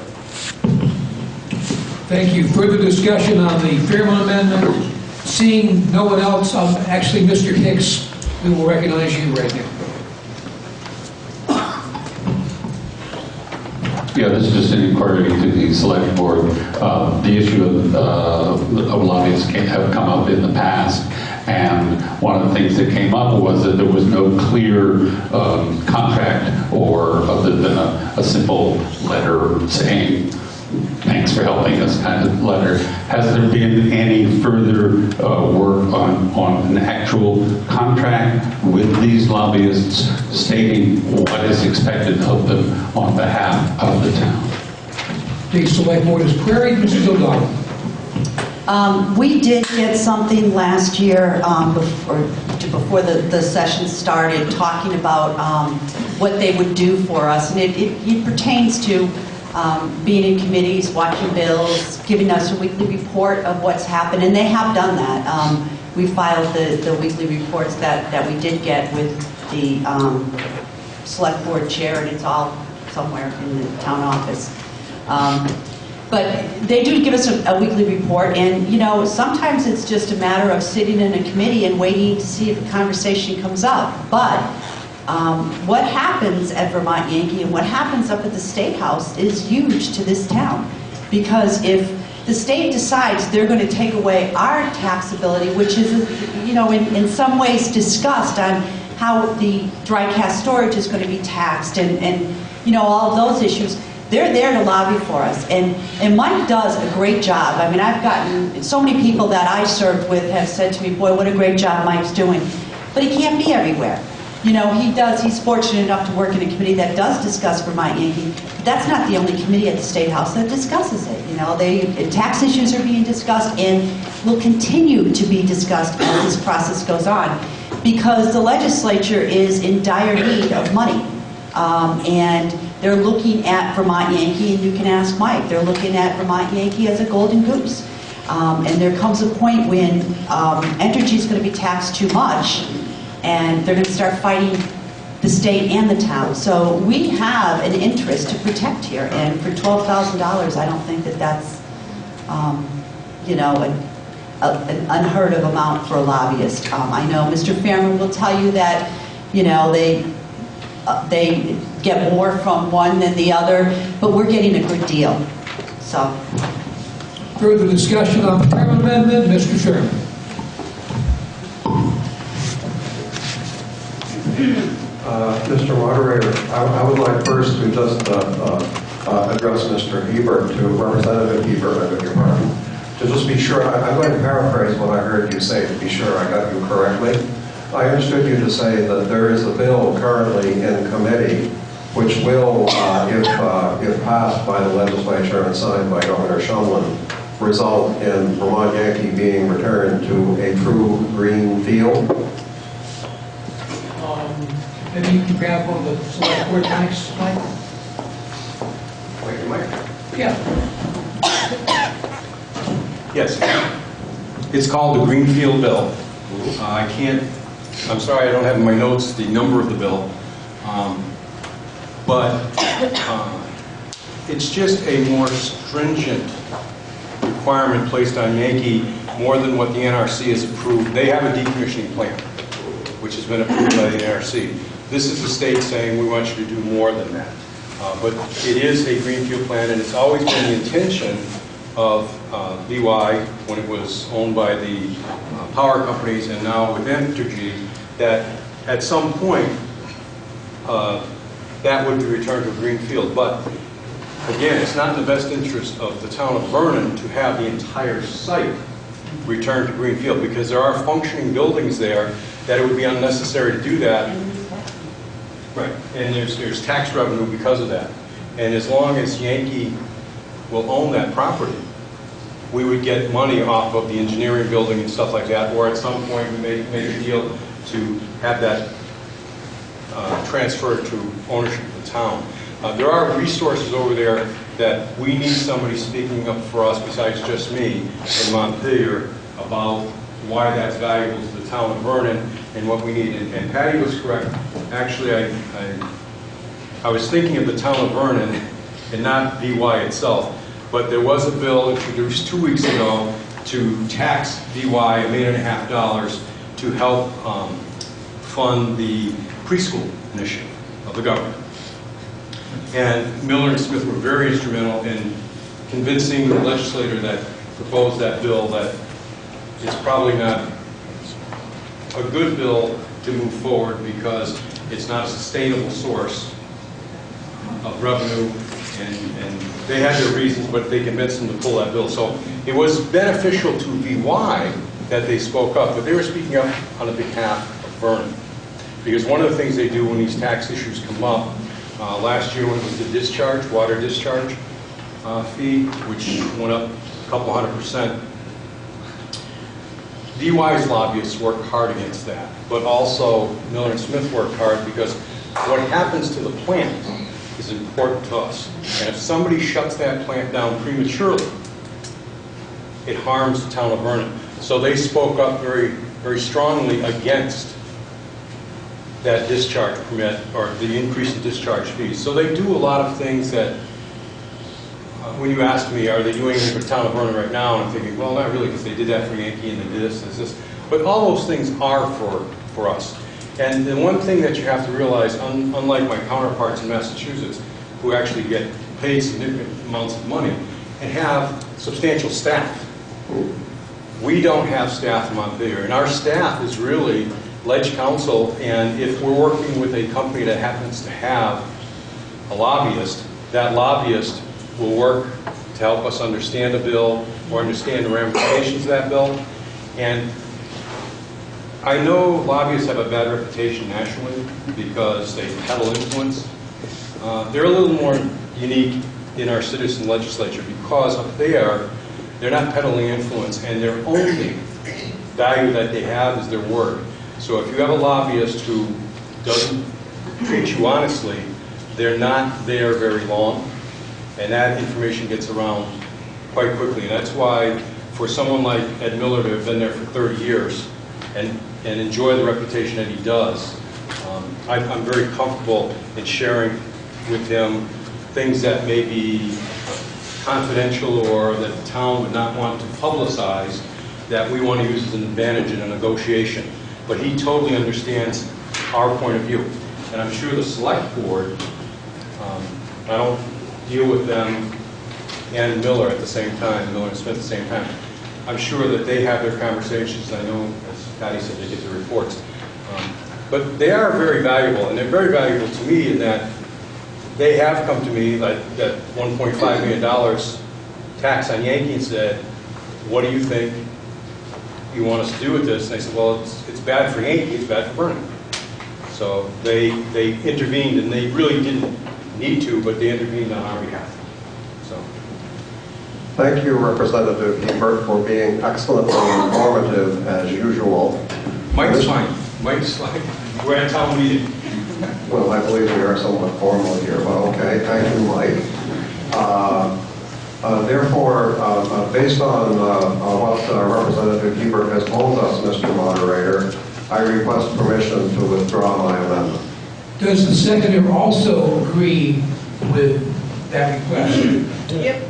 Thank you. Further discussion on the Fairman Amendment? Seeing no one else, actually, Mr. Hicks, we will recognize you right now. Yeah, this is just an inquiry to the select board. The issue of lobbyists have come up in the past, and one of the things that came up was that there was no clear contract, or other than a simple letter saying, "Thanks for helping us," kind of letter. Has there been any further work on an actual contract with these lobbyists stating what is expected of them on behalf of the town? The select board is queried. Mrs. O'Donnell. We did get something last year before the session started, talking about what they would do for us, and it pertains to being in committees, watching bills, giving us a weekly report of what's happened, and they have done that. We filed the weekly reports that we did get with the select board chair, and it's all somewhere in the town office. But they do give us a weekly report, and, you know, sometimes it's just a matter of sitting in a committee and waiting to see if a conversation comes up. But what happens at Vermont Yankee and what happens up at the State House is huge to this town. Because if the state decides they're going to take away our taxability, which is, you know, in some ways discussed on how the dry cask storage is going to be taxed and you know, all of those issues, they're there to lobby for us. And Mike does a great job. I mean, I've gotten, so many people that I served with have said to me, boy, what a great job Mike's doing. But he can't be everywhere. You know, he's fortunate enough to work in a committee that does discuss Vermont Yankee. But that's not the only committee at the State House that discusses it. You know, tax issues are being discussed and will continue to be discussed as this process goes on, because the legislature is in dire need of money. And they're looking at Vermont Yankee, and you can ask Mike, they're looking at Vermont Yankee as a golden goose. And there comes a point when Entergy is going to be taxed too much, and they're going to start fighting the state and the town. So we have an interest to protect here, and for $12,000, I don't think that that's, you know, an unheard of amount for a lobbyist. I know Mr. Fairman will tell you that, you know, they get more from one than the other, but we're getting a good deal. So. Further discussion on the term amendment, Mr. Sherman. Mr. Moderator, I would like first to just address Mr. Hebert, to Representative Hebert, I beg your pardon, to just be sure, I'm going to paraphrase what I heard you say to be sure I got you correctly. I understood you to say that there is a bill currently in committee which will, if passed by the legislature and signed by Governor Shumlin, result in Vermont Yankee being returned to a true green field. Maybe you can grab one of the select board mics, Mike? Wait, Mike? Yeah. Yes. It's called the Greenfield Bill. I'm sorry I don't have in my notes the number of the bill, but it's just a more stringent requirement placed on Yankee, more than what the NRC has approved. They have a decommissioning plan, which has been approved by the NRC. This is the state saying we want you to do more than that. But it is a greenfield plan, and it's always been the intention of VY, when it was owned by the power companies and now with Entergy, that at some point that would be returned to a green field. But again, it's not in the best interest of the town of Vernon to have the entire site returned to green field, because there are functioning buildings there that it would be unnecessary to do that. Right, and there's tax revenue because of that. And as long as Yankee will own that property, we would get money off of the engineering building and stuff like that, or at some point we may make a deal to have that transferred to ownership of the town. There are resources over there that we need somebody speaking up for us besides just me in Montpelier about why that's valuable to the town of Vernon and what we need. And Patty was correct. Actually, I was thinking of the town of Vernon and not VY itself. But there was a bill introduced 2 weeks ago to tax VY $1.5 million to help fund the preschool initiative of the government. And Miller and Smith were very instrumental in convincing the legislator that proposed that bill that it's probably not a good bill to move forward because it's not a sustainable source of revenue, and they had their reasons, but they convinced them to pull that bill. So it was beneficial to VY that they spoke up, but they were speaking up on the behalf of Vernon. Because one of the things they do when these tax issues come up, last year when it was the discharge, water discharge fee, which went up a couple 100%, VY's lobbyists worked hard against that, but also Miller and Smith worked hard, because what happens to the plant is important to us. And if somebody shuts that plant down prematurely, it harms the town of Vernon. So they spoke up very, very strongly against that discharge permit or the increase in discharge fees. So they do a lot of things that when you asked me, are they doing it for the town of Vernon right now? And I'm thinking, well, not really, because they did that for Yankee and they did this. But all those things are for us. And the one thing that you have to realize, unlike my counterparts in Massachusetts, who actually get paid significant amounts of money and have substantial staff, we don't have staff in Montpelier. And our staff is really ledge counsel, and if we're working with a company that happens to have a lobbyist, that lobbyist will work to help us understand the bill or understand the ramifications of that bill. And I know lobbyists have a bad reputation nationally because they peddle influence. They're a little more unique in our citizen legislature because up there, they're not peddling influence, and their only value that they have is their word. So if you have a lobbyist who doesn't treat you honestly, they're not there very long, and that information gets around quite quickly. And that's why for someone like Ed Miller to have been there for 30 years and enjoy the reputation that he does, I'm very comfortable in sharing with him things that may be confidential or that the town would not want to publicize that we want to use as an advantage in a negotiation. But he totally understands our point of view. And I'm sure the select board, I don't deal with them and Miller at the same time, Miller and Smith at the same time. I'm sure that they have their conversations. I know, as Patty said, they get the reports. But they are very valuable, and they're very valuable to me in that they have come to me, like that $1.5 million tax on Yankee, and said, what do you think you want us to do with this? And I said, well, it's bad for Yankee, it's bad for Vernon. So they intervened, and they really didn't need to, but they intervened on our behalf. So. Thank you, Representative Hebert, for being excellently informative as usual. Mike's fine. Mike's fine. We're at a town meeting. Well, I believe we are somewhat formal here, but okay. Thank you, Mike. Therefore, based on what Representative Hebert has told us, Mr. Moderator, I request permission to withdraw my amendment. Does the seconder also agree with that request? Yep.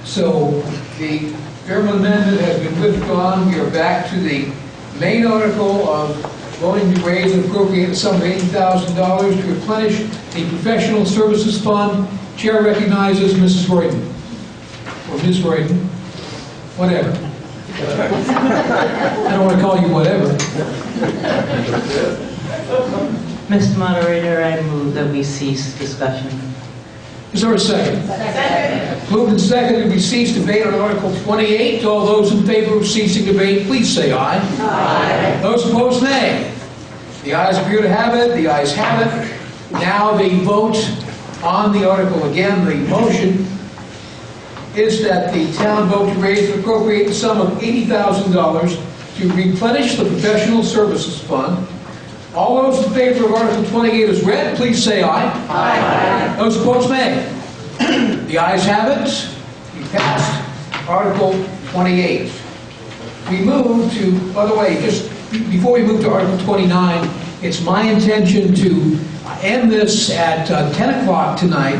So the Vernon amendment has been withdrawn. We are back to the main article of voting to raise and appropriate the sum of $80,000 to replenish the professional services fund. Chair recognizes Mrs. Royden. Or Ms. Royden. Whatever. I don't want to call you whatever. Mr. Moderator, I move that we cease discussion. Is there a second? Second. Moved and seconded, we cease debate on Article 28. All those in favor of ceasing debate, please say aye. Aye. Those opposed, nay. The ayes appear to have it. The ayes have it. Now the vote on the article. Again, the motion is that the town vote to raise and appropriate the sum of $80,000 to replenish the professional services fund. All those in favor of Article 28 as read, please say aye. Aye. Those opposed, nay. The ayes have it. We passed Article 28. We move to, by the way, just before we move to Article 29, it's my intention to end this at 10 o'clock tonight,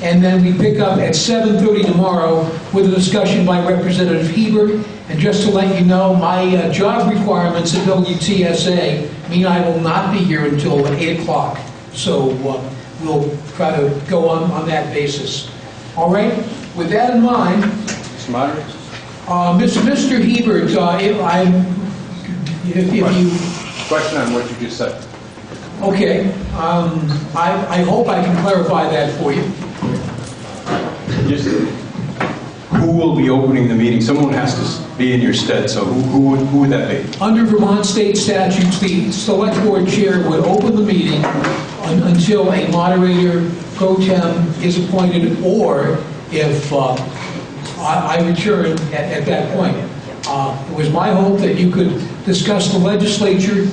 and then we pick up at 7:30 tomorrow with a discussion by Representative Hebert. And just to let you know, my job requirements at WTSA mean I will not be here until 8 o'clock. So we'll try to go on that basis. All right? With that in mind, Mr. Moderator? Mr. Hebert, if you... Question on what you just said. Okay. I hope I can clarify that for you. Just, who will be opening the meeting? Someone has to be in your stead, so who would that be? Under Vermont state statutes, the select board chair would open the meeting until a moderator pro tem is appointed, or if I return at that point. It was my hope that you could discuss the legislature,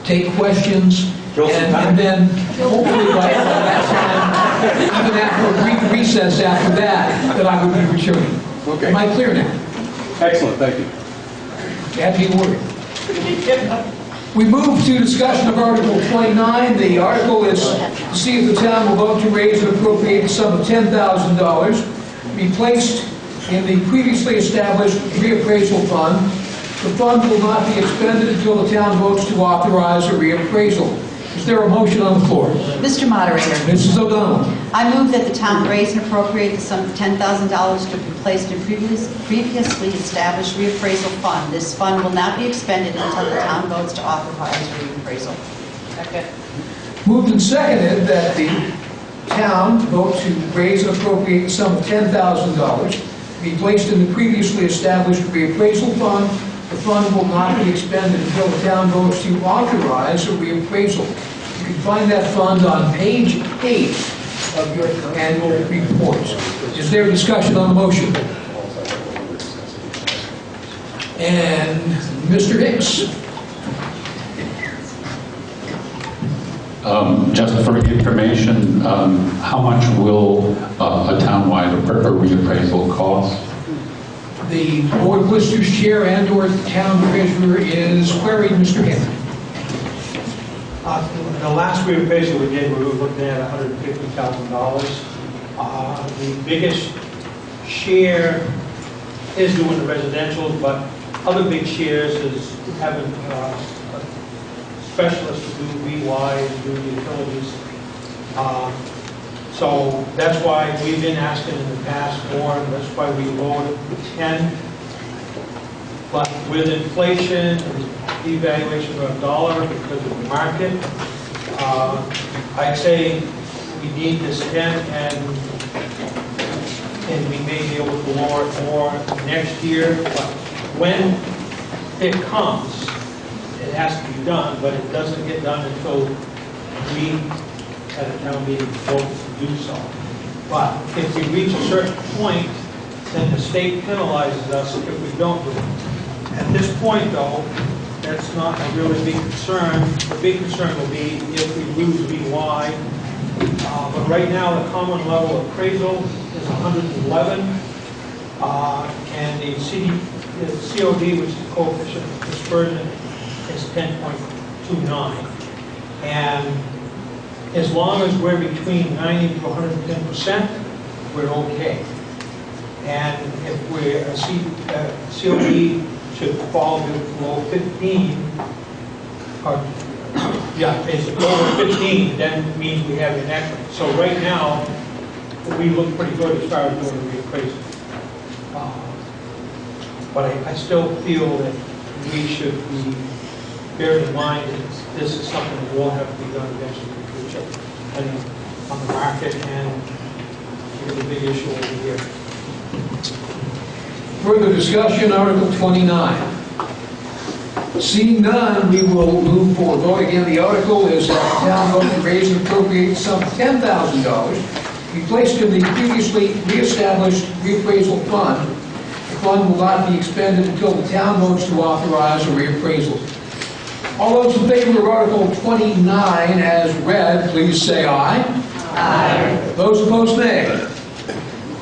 take questions, and then hopefully by that time, even after a brief recess after that I would be returning. Okay. Am I clear now? Excellent, thank you. Can't be worried. We move to discussion of Article 29. The article is to see if the town will vote to raise and appropriate the sum of $10,000 be placed in the previously established reappraisal fund. The fund will not be expended until the town votes to authorize a reappraisal. Is there a motion on the floor? Mr. Moderator. Mrs. O'Donnell. I move that the town raise and appropriate the sum of $10,000 to be placed in previously established reappraisal fund. This fund will not be expended until the town votes to authorize reappraisal. Second. Moved and seconded that the town vote to raise and appropriate the sum of $10,000 be placed in the previously established reappraisal fund. The fund will not be expended until the town votes to authorize a reappraisal. You can find that fund on page 8 of your annual report. Is there a discussion on the motion? And Mr. Hicks. Just for information, how much will a townwide reappraisal cost? The Board of Listers Chair and/or Town Treasurer is queried, Mr. Henry. The last reappraisal we did, we were looking at $150,000. The biggest share is doing the residential, but other big shares is having specialists to do VY and do the utilities. So that's why we've been asking in the past more, and that's why we lowered it to 10. But with inflation and devaluation of the dollar because of the market, I'd say we need this 10, and we may be able to lower it more next year. But when it comes, it has to be done, but it doesn't get done until we at a town meeting vote to do so. But if we reach a certain point, then the state penalizes us if we don't do it. At this point, though, that's not a really big concern. The big concern will be if we lose VY. But right now, the common level appraisal is 111, and the COD, which is the coefficient of dispersion, is 10.29. And as long as we're between 90 to 110%, we're okay. And if we're COD should fall below 15, or it's over 15, then it means we have inequity. So right now, we look pretty good as far as doing the reappraisal. But I still feel that we should be bear in mind that this is something that will have to be done eventually in the future, depending on the market and the big issue over here. Further discussion, Article 29. Seeing none, we will move for a vote. Again, the article is that the town vote to raise and appropriate the sum of $10,000 be placed in the previously reestablished reappraisal fund. The fund will not be expended until the town votes to authorize a reappraisal. All those in favor of Article 29 as read, please say aye. Aye. Those opposed, nay.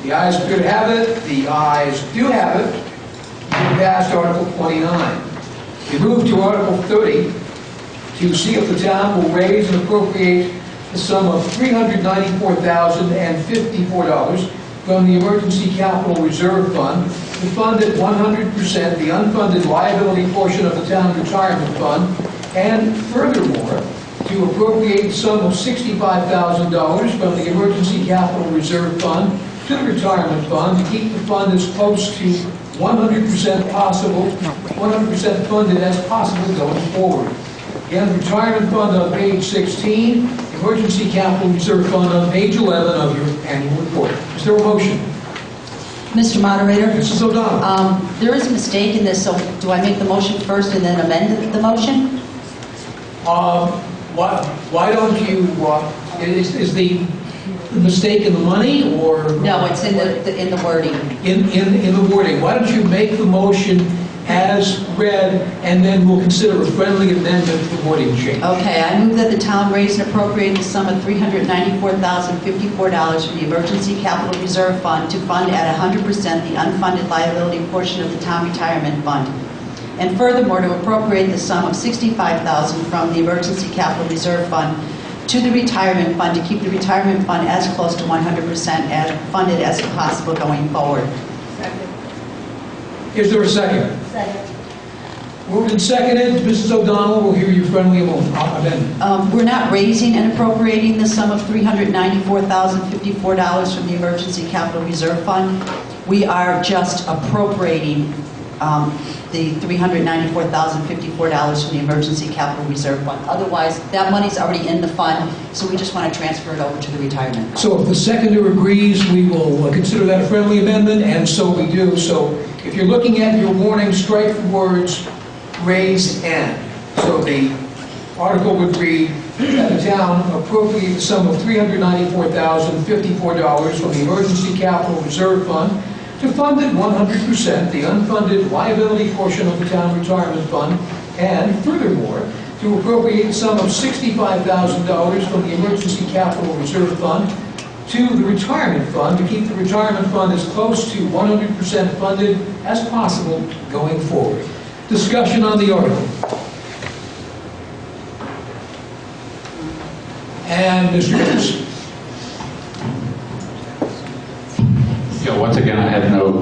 The ayes appear to have it. The ayes do have it. We passed Article 29. We move to Article 30 to see if the town will raise and appropriate the sum of $394,054 from the Emergency Capital Reserve Fund to fund at 100% the unfunded liability portion of the town retirement fund, and furthermore, to appropriate the sum of $65,000 from the Emergency Capital Reserve Fund to the retirement fund to keep the fund as close to 100% funded as possible going forward. Again, the retirement fund on page 16, Emergency Capital Reserve Fund on page 11 of your annual report. Is there a motion? Mr. Moderator? Mrs. O'Donnell. There is a mistake in this, so do I make the motion first and then amend the motion? Why don't you, is the mistake in the money, or? No, it's in the wording. In the wording. Why don't you make the motion as read, and then we'll consider a friendly amendment for wording change. Okay, I move that the town raise and appropriate the sum of $394,054 from the Emergency Capital Reserve Fund to fund at 100% the unfunded liability portion of the town retirement fund. And furthermore, to appropriate the sum of $65,000 from the Emergency Capital Reserve Fund to the retirement fund to keep the retirement fund as close to 100% as funded as possible going forward. Is there a second? Second. Moved and seconded. Mrs. O'Donnell will hear your friendly amendment. We're not raising and appropriating the sum of $394,054 from the Emergency Capital Reserve Fund. We are just appropriating the $394,054 from the Emergency Capital Reserve Fund. Otherwise, that money's already in the fund, so we just want to transfer it over to the retirement fund. So if the seconder agrees, we will consider that a friendly amendment, and so we do. So if you're looking at your warning, strike the words raise and. So the article would read that the town appropriate the sum of $394,054 from the Emergency Capital Reserve Fund to fund at 100% the unfunded liability portion of the town retirement fund, and furthermore, to appropriate the sum of $65,000 from the Emergency Capital Reserve Fund to the retirement fund to keep the retirement fund as close to 100% funded as possible going forward. Discussion on the article. And Mr. Gibbs. Yeah, once again, I had no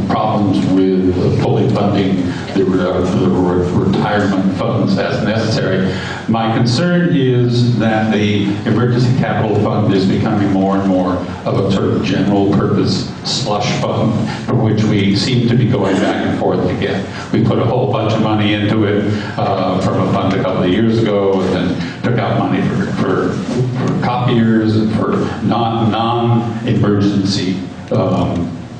problems with fully funding the retirement funds as necessary. My concern is that the emergency capital fund is becoming more and more of a sort of general purpose slush fund for which we seem to be going back and forth again. We put a whole bunch of money into it from a fund a couple of years ago, and then took out money for copiers and for non-emergency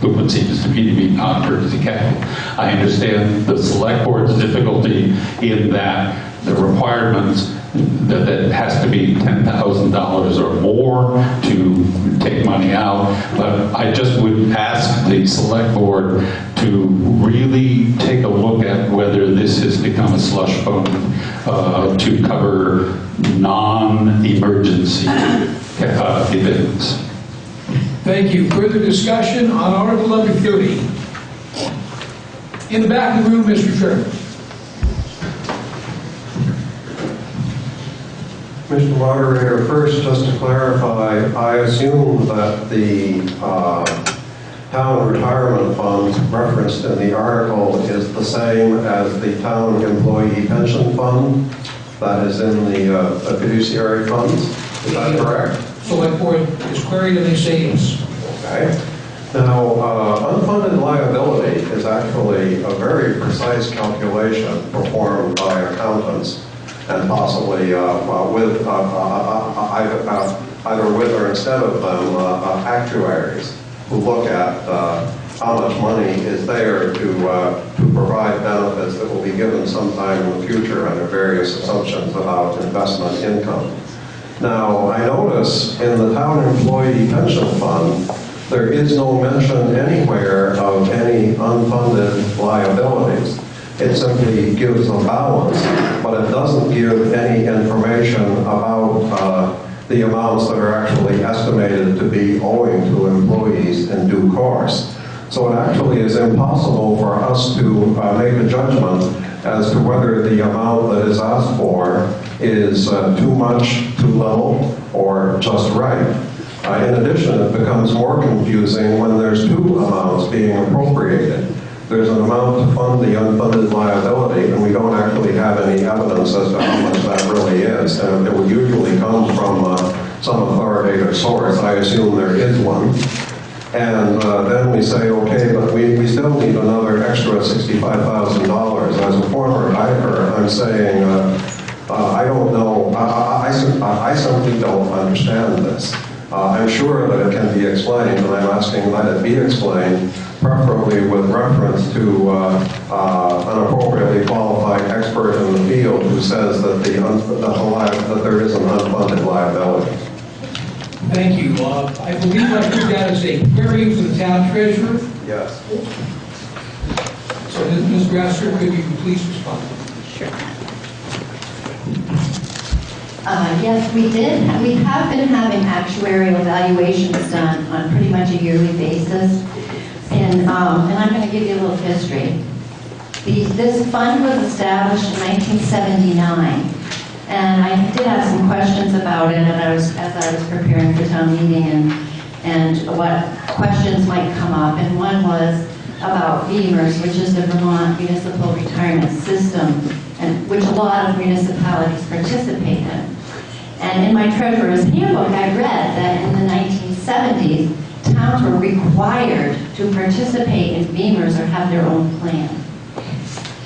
what seems to be non-emergency capital. I understand the select board's difficulty in that the requirements that it has to be $10,000 or more to take money out, but I just would ask the select board to really take a look at whether this has become a slush fund to cover non-emergency events. Thank you. Further discussion on Article number 30. In the back of the room, Mr. Chairman. Mr. Moderator, first, just to clarify, I assume that the town retirement fund referenced in the article is the same as the town employee pension fund that is in the fiduciary funds. Is that correct? Select board is queried and they say yes. Okay. Now, unfunded liability is actually a very precise calculation performed by accountants, and possibly with either with or instead of them actuaries who look at how much money is there to provide benefits that will be given sometime in the future under various assumptions about investment income. Now, I notice in the town employee pension fund, there is no mention anywhere of any unfunded liabilities. It simply gives a balance, but it doesn't give any information about the amounts that are actually estimated to be owing to employees in due course. So it actually is impossible for us to make a judgment as to whether the amount that is asked for is too much, too little, or just right. In addition, it becomes more confusing when there's two amounts being appropriated. There's an amount to fund the unfunded liability, and we don't actually have any evidence as to how much that really is. And it would usually come from some authoritative source. I assume there is one. And then we say, okay, but we still need another extra $65,000. As a former hiker, I'm saying, I don't know, I simply don't understand this. I'm sure that it can be explained, and I'm asking that it be explained, preferably with reference to an appropriately qualified expert in the field who says that there is an unfunded liability. Thank you. I believe I put that as a query for the town treasurer. Yes. So, Ms. Grasser, could you please respond? Sure. Yes, we did. We have been having actuarial evaluations done on pretty much a yearly basis. And I'm going to give you a little history. This fund was established in 1979. And I did have some questions about it, and as I was preparing for town meeting, and what questions might come up. And one was about VEMRS, which is the Vermont Municipal Retirement System, and which a lot of municipalities participate in. And in my treasurer's handbook, I read that in the 1970s, towns were required to participate in VEMRS or have their own plan.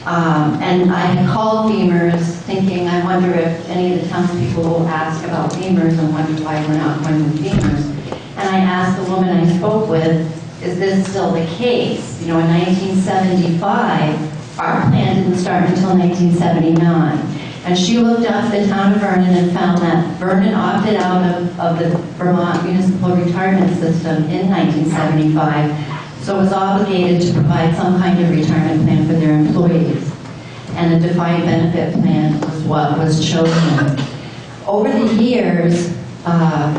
And I had called VEMRS thinking, I wonder if any of the townspeople will ask about VEMRS and wonder why we're not going with VEMRS. And I asked the woman I spoke with, is this still the case? You know, in 1975, our plan didn't start until 1979. And she looked up the town of Vernon and found that Vernon opted out of the Vermont Municipal Retirement System in 1975, so was obligated to provide some kind of retirement plan for their employees. And a defined benefit plan was what was chosen. Over the years,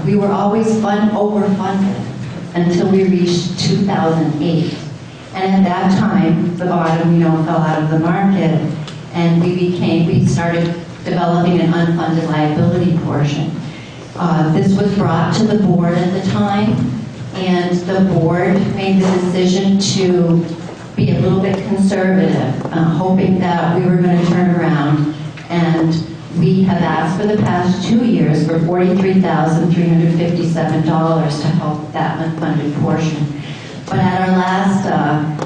we were always overfunded until we reached 2008. And at that time, the bottom, fell out of the market, and we started developing an unfunded liability portion. This was brought to the board at the time, and the board made the decision to be a little bit conservative, hoping that we were going to turn around. And we have asked for the past 2 years for $43,357 to help that unfunded portion. But at our last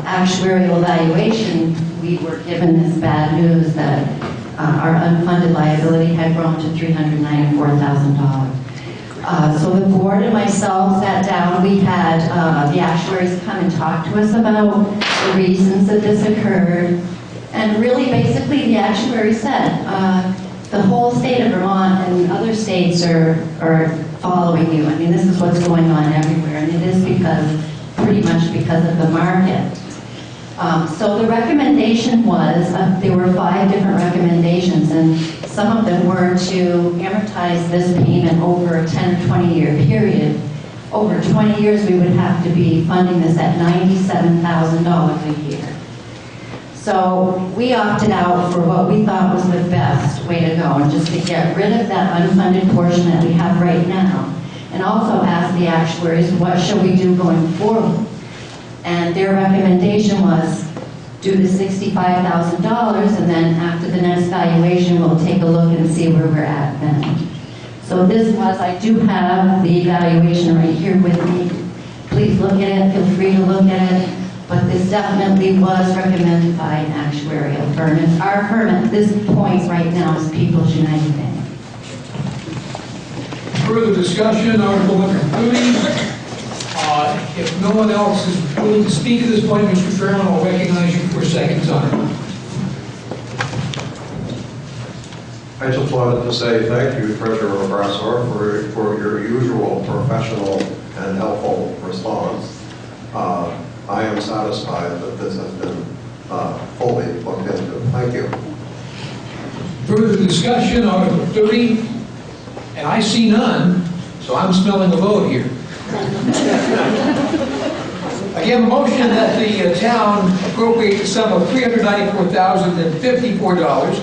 actuarial evaluation, we were given this bad news that our unfunded liability had grown to $394,000. So the board and myself sat down. We had the actuaries come and talk to us about the reasons that this occurred. And really, basically, the actuary said, the whole state of Vermont and other states are following you. I mean, this is what's going on everywhere, and it is pretty much because of the market. So the recommendation was, there were 5 different recommendations, and some of them were to amortize this payment over a 10 or 20-year period. Over 20 years, we would have to be funding this at $97,000 a year. So we opted out for what we thought was the best way to go, and just to get rid of that unfunded portion that we have right now, and also ask the actuaries, what shall we do going forward? And their recommendation was do the $65,000, and then after the next valuation, we'll take a look and see where we're at then. So this was, I do have the evaluation right here with me. Please look at it, feel free to look at it. But this definitely was recommended by an actuarial firm. And our firm at this point right now is People's United Bank. Further discussion, article number 30. If no one else is willing to speak at this point, Mr. Chairman, I'll recognize you for a second time. I just wanted to say thank you, Treasurer Brassor, for your usual professional and helpful response. I am satisfied that this has been fully looked into. Thank you. Further discussion, article 30. And I see none, so I'm smelling a vote here. Again, the motion that the town appropriate the sum of $394,054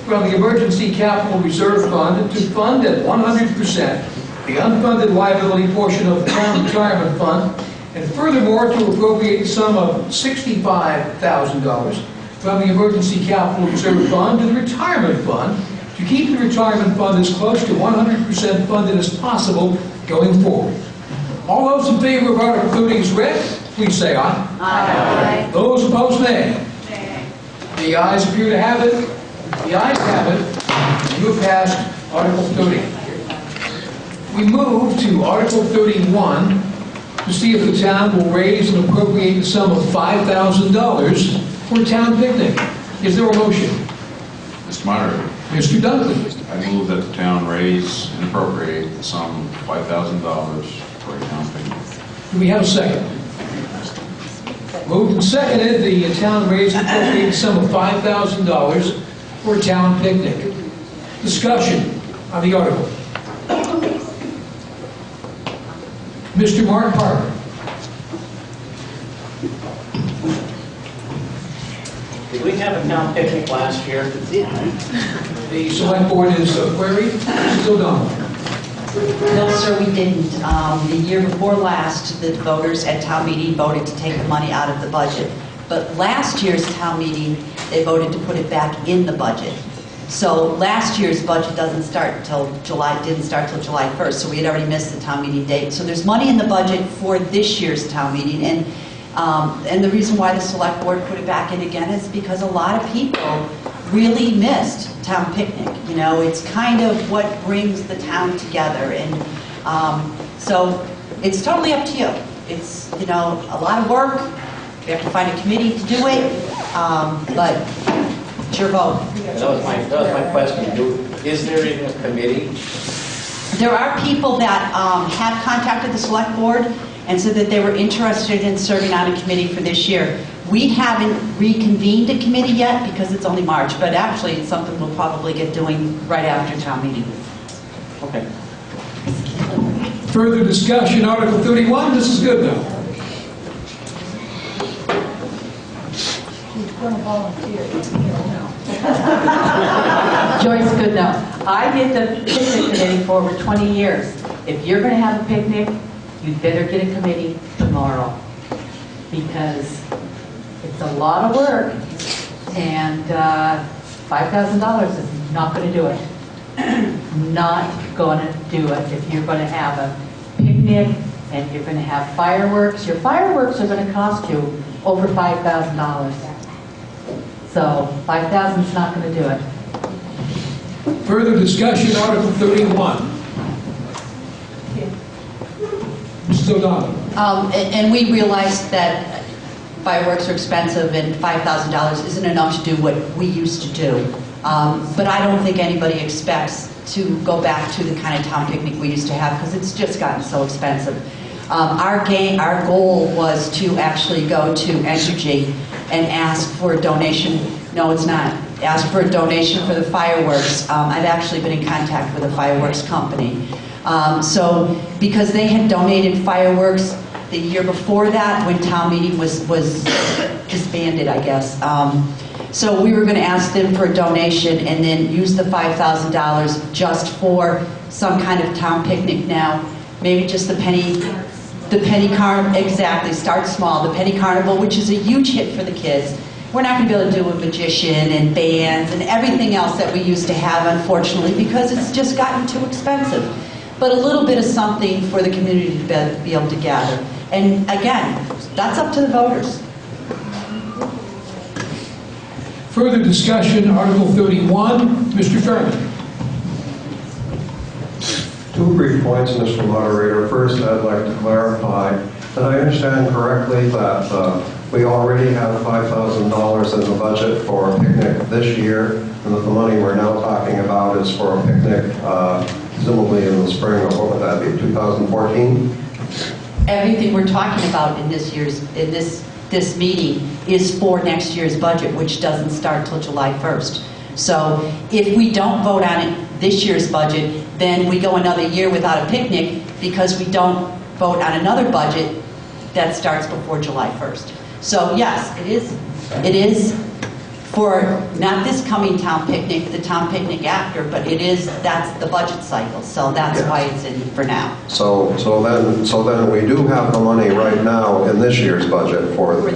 from the Emergency Capital Reserve Fund to fund at 100% the unfunded liability portion of the town retirement fund, and furthermore to appropriate the sum of $65,000 from the Emergency Capital Reserve Fund to the retirement fund to keep the retirement fund as close to 100% funded as possible going forward. All those in favor of Article 30 as read, please say aye. Aye. Those opposed, nay. The ayes appear to have it. The ayes have it. You have passed Article 30. We move to Article 31 to see if the town will raise and appropriate the sum of $5,000 for a town picnic. Is there a motion? Mr. Moderator. Mr. Dunkley. I move that the town raise and appropriate the sum of $5,000 for a town picnic. Do we have a second? Moved and seconded, the town raise and appropriate the sum of $5,000 for a town picnic. Discussion on the article. Mr. Mark Parker. Did we have a town picnic last year? The select board is queried. Mrs. O'Donnell. No, sir, we didn't. The year before last, the voters at town meeting voted to take the money out of the budget. But last year's town meeting, they voted to put it back in the budget. So last year's budget didn't start till July 1st, so we had already missed the town meeting date. So there's money in the budget for this year's town meeting, and the reason why the select board put it back in again is because a lot of people really missed town picnic. You know, it's kind of what brings the town together, and so it's totally up to you. It's, you know, a lot of work. We have to find a committee to do it, but it's your vote. That was my question. Is there even a committee? There are people that have contacted the select board and said that they were interested in serving on a committee for this year. We haven't reconvened a committee yet because it's only March, but actually it's something we'll probably get doing right after town meeting. Okay. Further discussion, Article 31, this is good though. She's going to volunteer. Joyce Goodnow. I did the picnic committee for over 20 years. If you're going to have a picnic, you'd better get a committee tomorrow, because it's a lot of work, and $5,000 is not going to do it. Not going to do it if you're going to have a picnic and you're going to have fireworks. Your fireworks are going to cost you over $5,000. So $5,000 is not going to do it. Further discussion, Article 31. Mrs. O'Donnell. And we realized that fireworks are expensive and $5,000 isn't enough to do what we used to do. But I don't think anybody expects to go back to the kind of town picnic we used to have, because it's just gotten so expensive. Our goal was to actually go to Entergy and ask for a donation. No, it's not. Ask for a donation for the fireworks. I've actually been in contact with a fireworks company. So because they had donated fireworks the year before that, when town meeting was disbanded, I guess. So we were going to ask them for a donation and then use the $5,000 just for some kind of town picnic now. Maybe just the penny carnival, exactly, start small. The penny carnival, which is a huge hit for the kids. We're not going to be able to do a magician and bands and everything else that we used to have, unfortunately, because it's just gotten too expensive. But a little bit of something for the community to be able to gather. And again, that's up to the voters. Further discussion, Article 31. Mr. Vernon. Two brief points, Mr. Moderator. First, I'd like to clarify that I understand correctly that we already have $5,000 in the budget for a picnic this year, and that the money we're now talking about is for a picnic presumably in the spring of, what would that be, 2014? Everything we're talking about in this meeting is for next year's budget, which doesn't start till July 1st. So if we don't vote on it this year's budget, then we go another year without a picnic because we don't vote on another budget that starts before July 1st. So yes, it is for not this coming town picnic, the town picnic after, but that's the budget cycle. So that's why it's in for now. So then we do have the money right now in this year's budget for a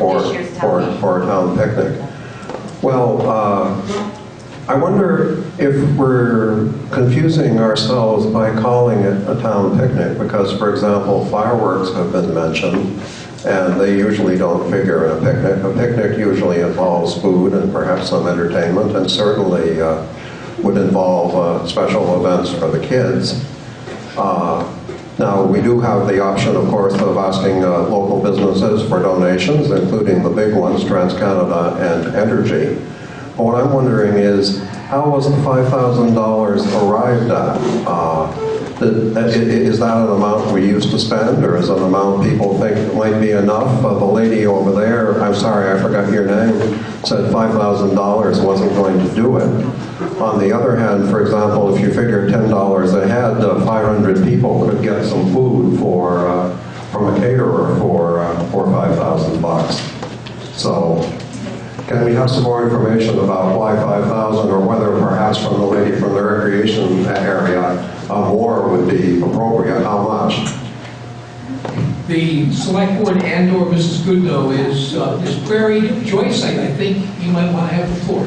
town picnic. Well, I wonder if we're confusing ourselves by calling it a town picnic, because, for example, fireworks have been mentioned, and they usually don't figure in a picnic. A picnic usually involves food and perhaps some entertainment, and certainly would involve special events for the kids. Now, we do have the option, of course, of asking local businesses for donations, including the big ones, TransCanada and Entergy. But what I'm wondering is, how was the $5,000 arrived at? Is that an amount we used to spend, or is it an amount people think might be enough? The lady over there, I'm sorry, I forgot your name, said $5,000 wasn't going to do it. On the other hand, for example, if you figure $10 a head, 500 people could get some food from a caterer for $5,000 bucks. So, Can we have some more information about why 5,000, or whether perhaps from the lady from the recreation area, more would be appropriate? How much? The select board and/or Mrs. Goodnow is queried. Joyce, I think you might want to have the floor.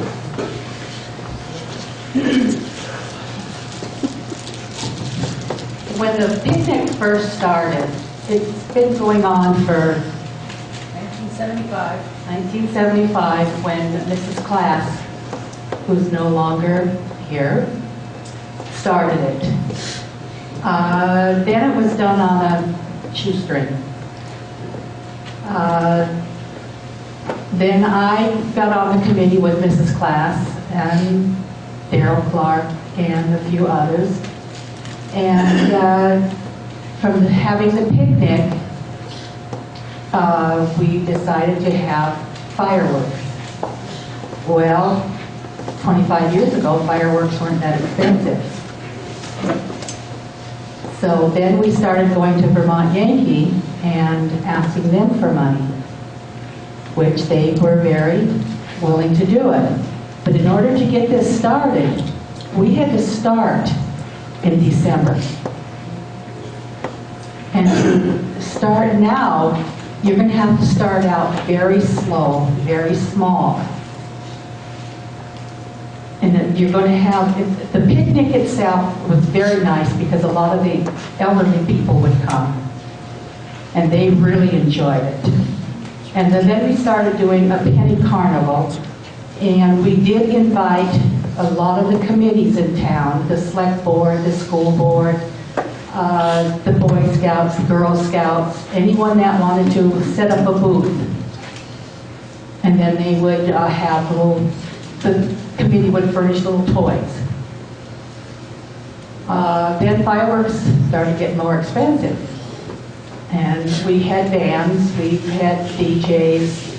When the picnic first started, it's been going on for 1975, when Mrs. Class, who's no longer here, started it. Then it was done on a shoestring. Then I got on the committee with Mrs. Class and Darrell Clark and a few others. And from having the picnic, we decided to have fireworks. Well, 25 years ago, fireworks weren't that expensive. So then we started going to Vermont Yankee and asking them for money, which they were very willing to do it. But in order to get this started, we had to start in December. And to start now, you're going to have to start out very slow, very small. And then you're going to have, the picnic itself was very nice because a lot of the elderly people would come. And they really enjoyed it. And then we started doing a penny carnival. And we did invite a lot of the committees in town, the select board, the school board, the Boy Scouts, Girl Scouts, anyone that wanted to set up a booth. And then they would have the committee would furnish little toys. Then fireworks started getting more expensive. And we had bands, we had DJs,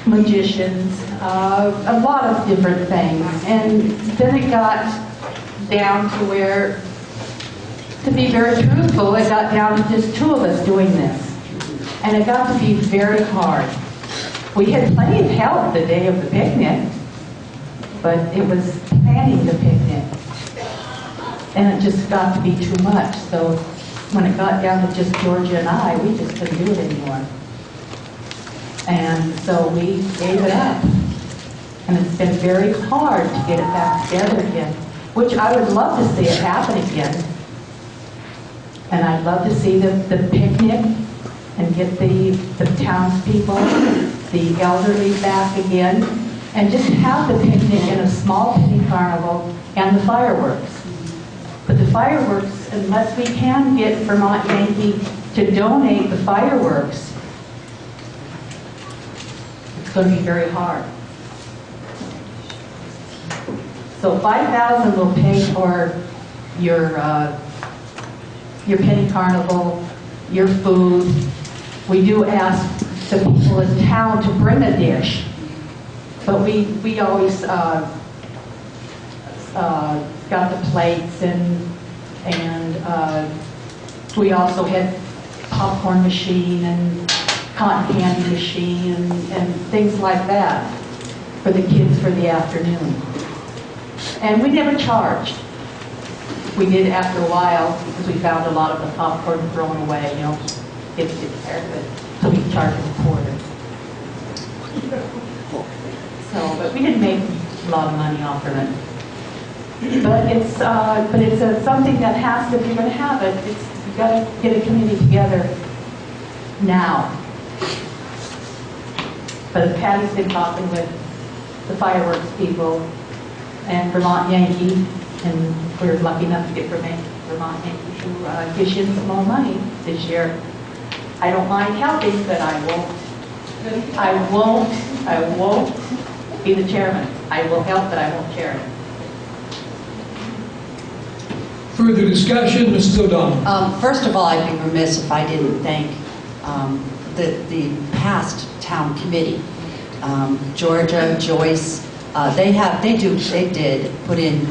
magicians, a lot of different things. And then it got down to where, to be very truthful, it got down to just two of us doing this. And it got to be very hard. We had plenty of help the day of the picnic, but it was planning the picnic. And it just got to be too much. So when it got down to just Georgia and I, we just couldn't do it anymore. And so we gave it up. And it's been very hard to get it back together again, which I would love to see it happen again. And I'd love to see the picnic and get the townspeople, the elderly back again, and just have the picnic in a small penny carnival and the fireworks. But the fireworks, unless we can get Vermont Yankee to donate the fireworks, it's going to be very hard. So 5,000 will pay for your penny carnival, your food. We do ask the people in town to bring a dish, but we always got the plates, and we also had popcorn machine and cotton candy machine and things like that for the kids for the afternoon. And we never charged. We did after a while because we found a lot of the popcorn thrown away, you know, kids get tired of it, so we charged them a quarter. So, but we didn't make a lot of money off of it. But it's something that has to, if you're going to have it, you've got to get a committee together now. But Patty's been talking with the fireworks people and Vermont Yankee, and we're lucky enough to get Vermont Yankee to dish in some more money this year. I don't mind helping, but I won't be the chairman. I will help, but I won't chair it. Further discussion, Mrs. O'Donnell. First of all, I'd be remiss if I didn't thank the past town committee. Georgia, Joyce, they did put in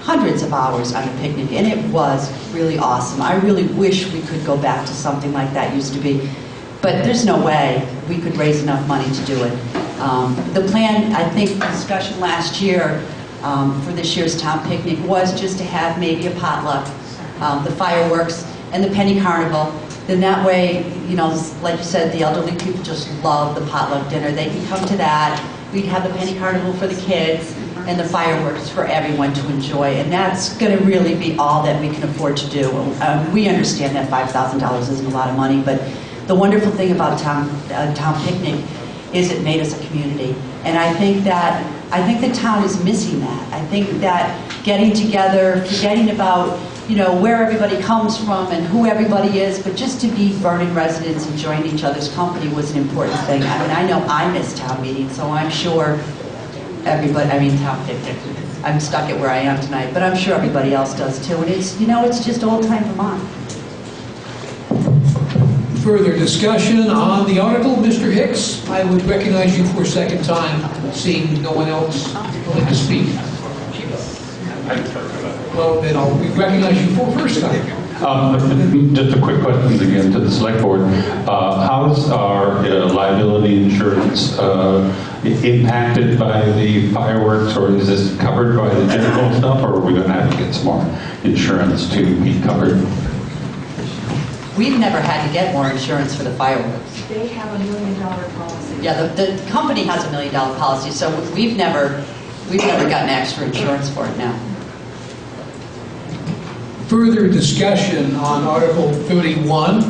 hundreds of hours on the picnic, and it was really awesome. I really wish we could go back to something like that used to be. But there's no way we could raise enough money to do it. The plan, I think, discussion last year for this year's town picnic was just to have maybe a potluck, the fireworks, and the penny carnival. Then that way, you know, like you said, the elderly people just love the potluck dinner. They can come to that. We'd have the penny carnival for the kids and the fireworks for everyone to enjoy. And that's going to really be all that we can afford to do. We understand that $5,000 isn't a lot of money, but the wonderful thing about town picnic is it made us a community. And I think the town is missing that. I think that getting together, forgetting about, you know, where everybody comes from and who everybody is, but just to be Vernon residents enjoying each other's company was an important thing. I mean, I know I miss town meetings, so I'm sure everybody, I mean, town picnic. I'm stuck at where I am tonight, but I'm sure everybody else does too. And it's, you know, it's just old time Vermont. Further discussion on the article, Mr. Hicks? I would recognize you for a second time, seeing no one else willing to speak. Well, then I'll recognize you for first time. Just a quick question again to the select board. How is our liability insurance impacted by the fireworks, or is this covered by the general stuff, or are we going to have to get some more insurance to be covered? We've never had to get more insurance for the fireworks. They have $1 million policy. Yeah, the company has $1 million policy, so we've never gotten extra insurance for it now. Further discussion on Article 31.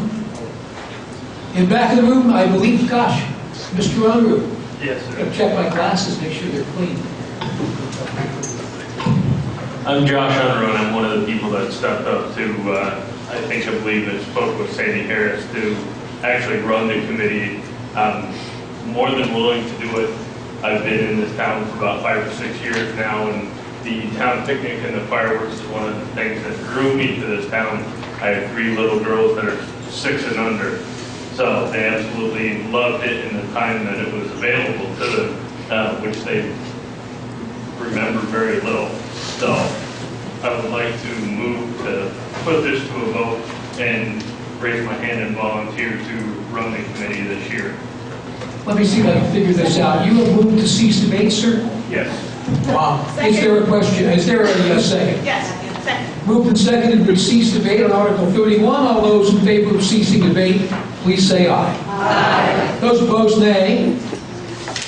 In back of the room, I believe, gosh, Mr. Unruh. Yes, sir. I'm gonna check my glasses, make sure they're clean. I'm Josh Unruh, and I'm one of the people that stepped up to, I believe that spoke with Sandy Harris to actually run the committee. I'm more than willing to do it. I've been in this town for about 5 or 6 years now, and the town picnic and the fireworks is one of the things that drew me to this town. I have 3 little girls that are 6 and under, so they absolutely loved it in the time that it was available to them, which they remember very little. So I would like to move to put this to a vote and raise my hand and volunteer to run the committee this year. Let me see if I can figure this out. You have moved to cease debate, sir? Yes. Is there a question? Is there a second? Yes, second. Moved and seconded to cease debate on Article 31. All those in favor of ceasing debate, please say aye. Aye. Those opposed, nay.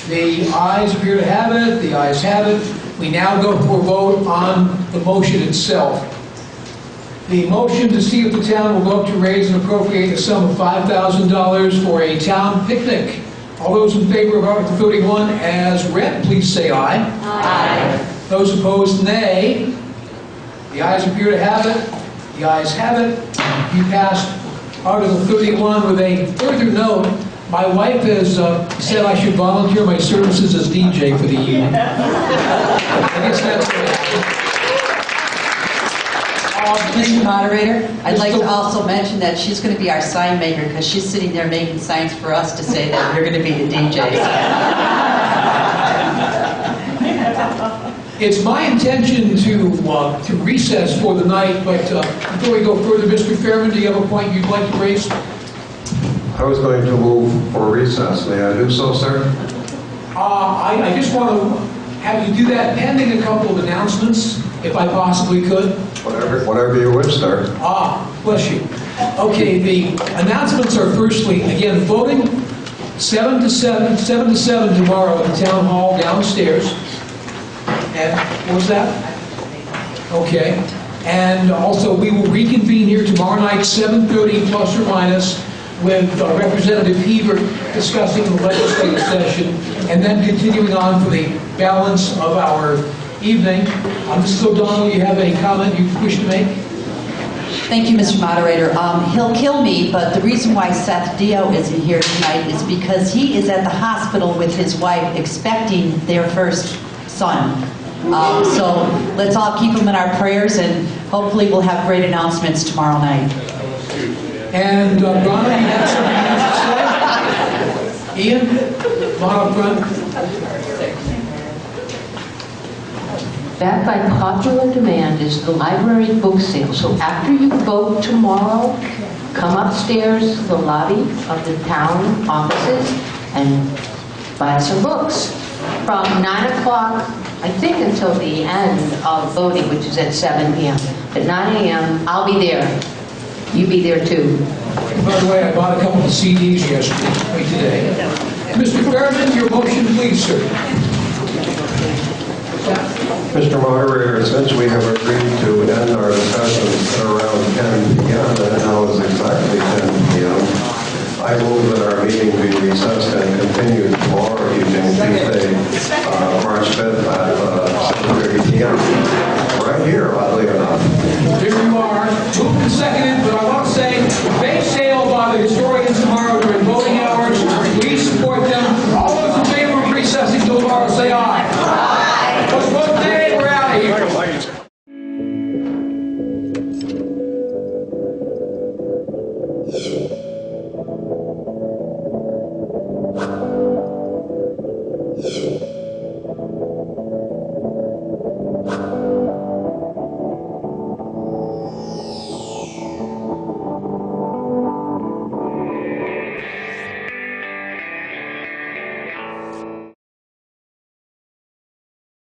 The ayes appear to have it. The ayes have it. We now go for a vote on the motion itself. The motion to see if the town will vote to raise and appropriate a sum of $5,000 for a town picnic. All those in favor of Article 31 as read, please say aye. Aye. Those opposed, nay. The ayes appear to have it. The ayes have it. You passed Article 31 with a further note. My wife has said I should volunteer my services as DJ for the evening. I guess that's what happened. Mr. Moderator, I'd like to also mention that she's going to be our sign maker because she's sitting there making signs for us to say that we're going to be the DJs. It's my intention to recess for the night, but before we go further, Mr. Fairman, do you have a point you'd like to raise? I was going to move for recess. May I do so, sir? I just want to have you do that pending a couple of announcements, if I possibly could. Whatever you wish, sir. Bless you. Okay, the announcements are firstly, again, voting 7 to 7 tomorrow at the town hall downstairs. And what was that? Okay. And also we will reconvene here tomorrow night, 7:30 plus or minus, with Representative Hebert discussing the legislative session, and then continuing on for the balance of our evening. Mrs. O'Donnell, you have any comment you wish to make? Thank you, Mr. Moderator. He'll kill me, but the reason why Seth Dio isn't here tonight is because he is at the hospital with his wife expecting their first son. So let's all keep him in our prayers, and hopefully we'll have great announcements tomorrow night. And Ronna, you have something else to say? Ian, come on up front. Back by popular demand is the library book sale. So after you vote tomorrow, come upstairs to the lobby of the town offices and buy some books. From 9 o'clock, I think, until the end of voting, which is at 7 p.m. At 9 a.m., I'll be there. You be there too. By the way, I bought a couple of CDs yesterday, today. Mr. Vernon, your motion, please, sir. Mr. Moderator, since we have agreed to end our discussions at around 10 p.m., and now is exactly 10 p.m., I move that our meeting be recessed and continued tomorrow evening, Tuesday, March 5th at 7:30 p.m. Right here, oddly enough. Here you are, moved and seconded, but I want to say, bake sale by the historian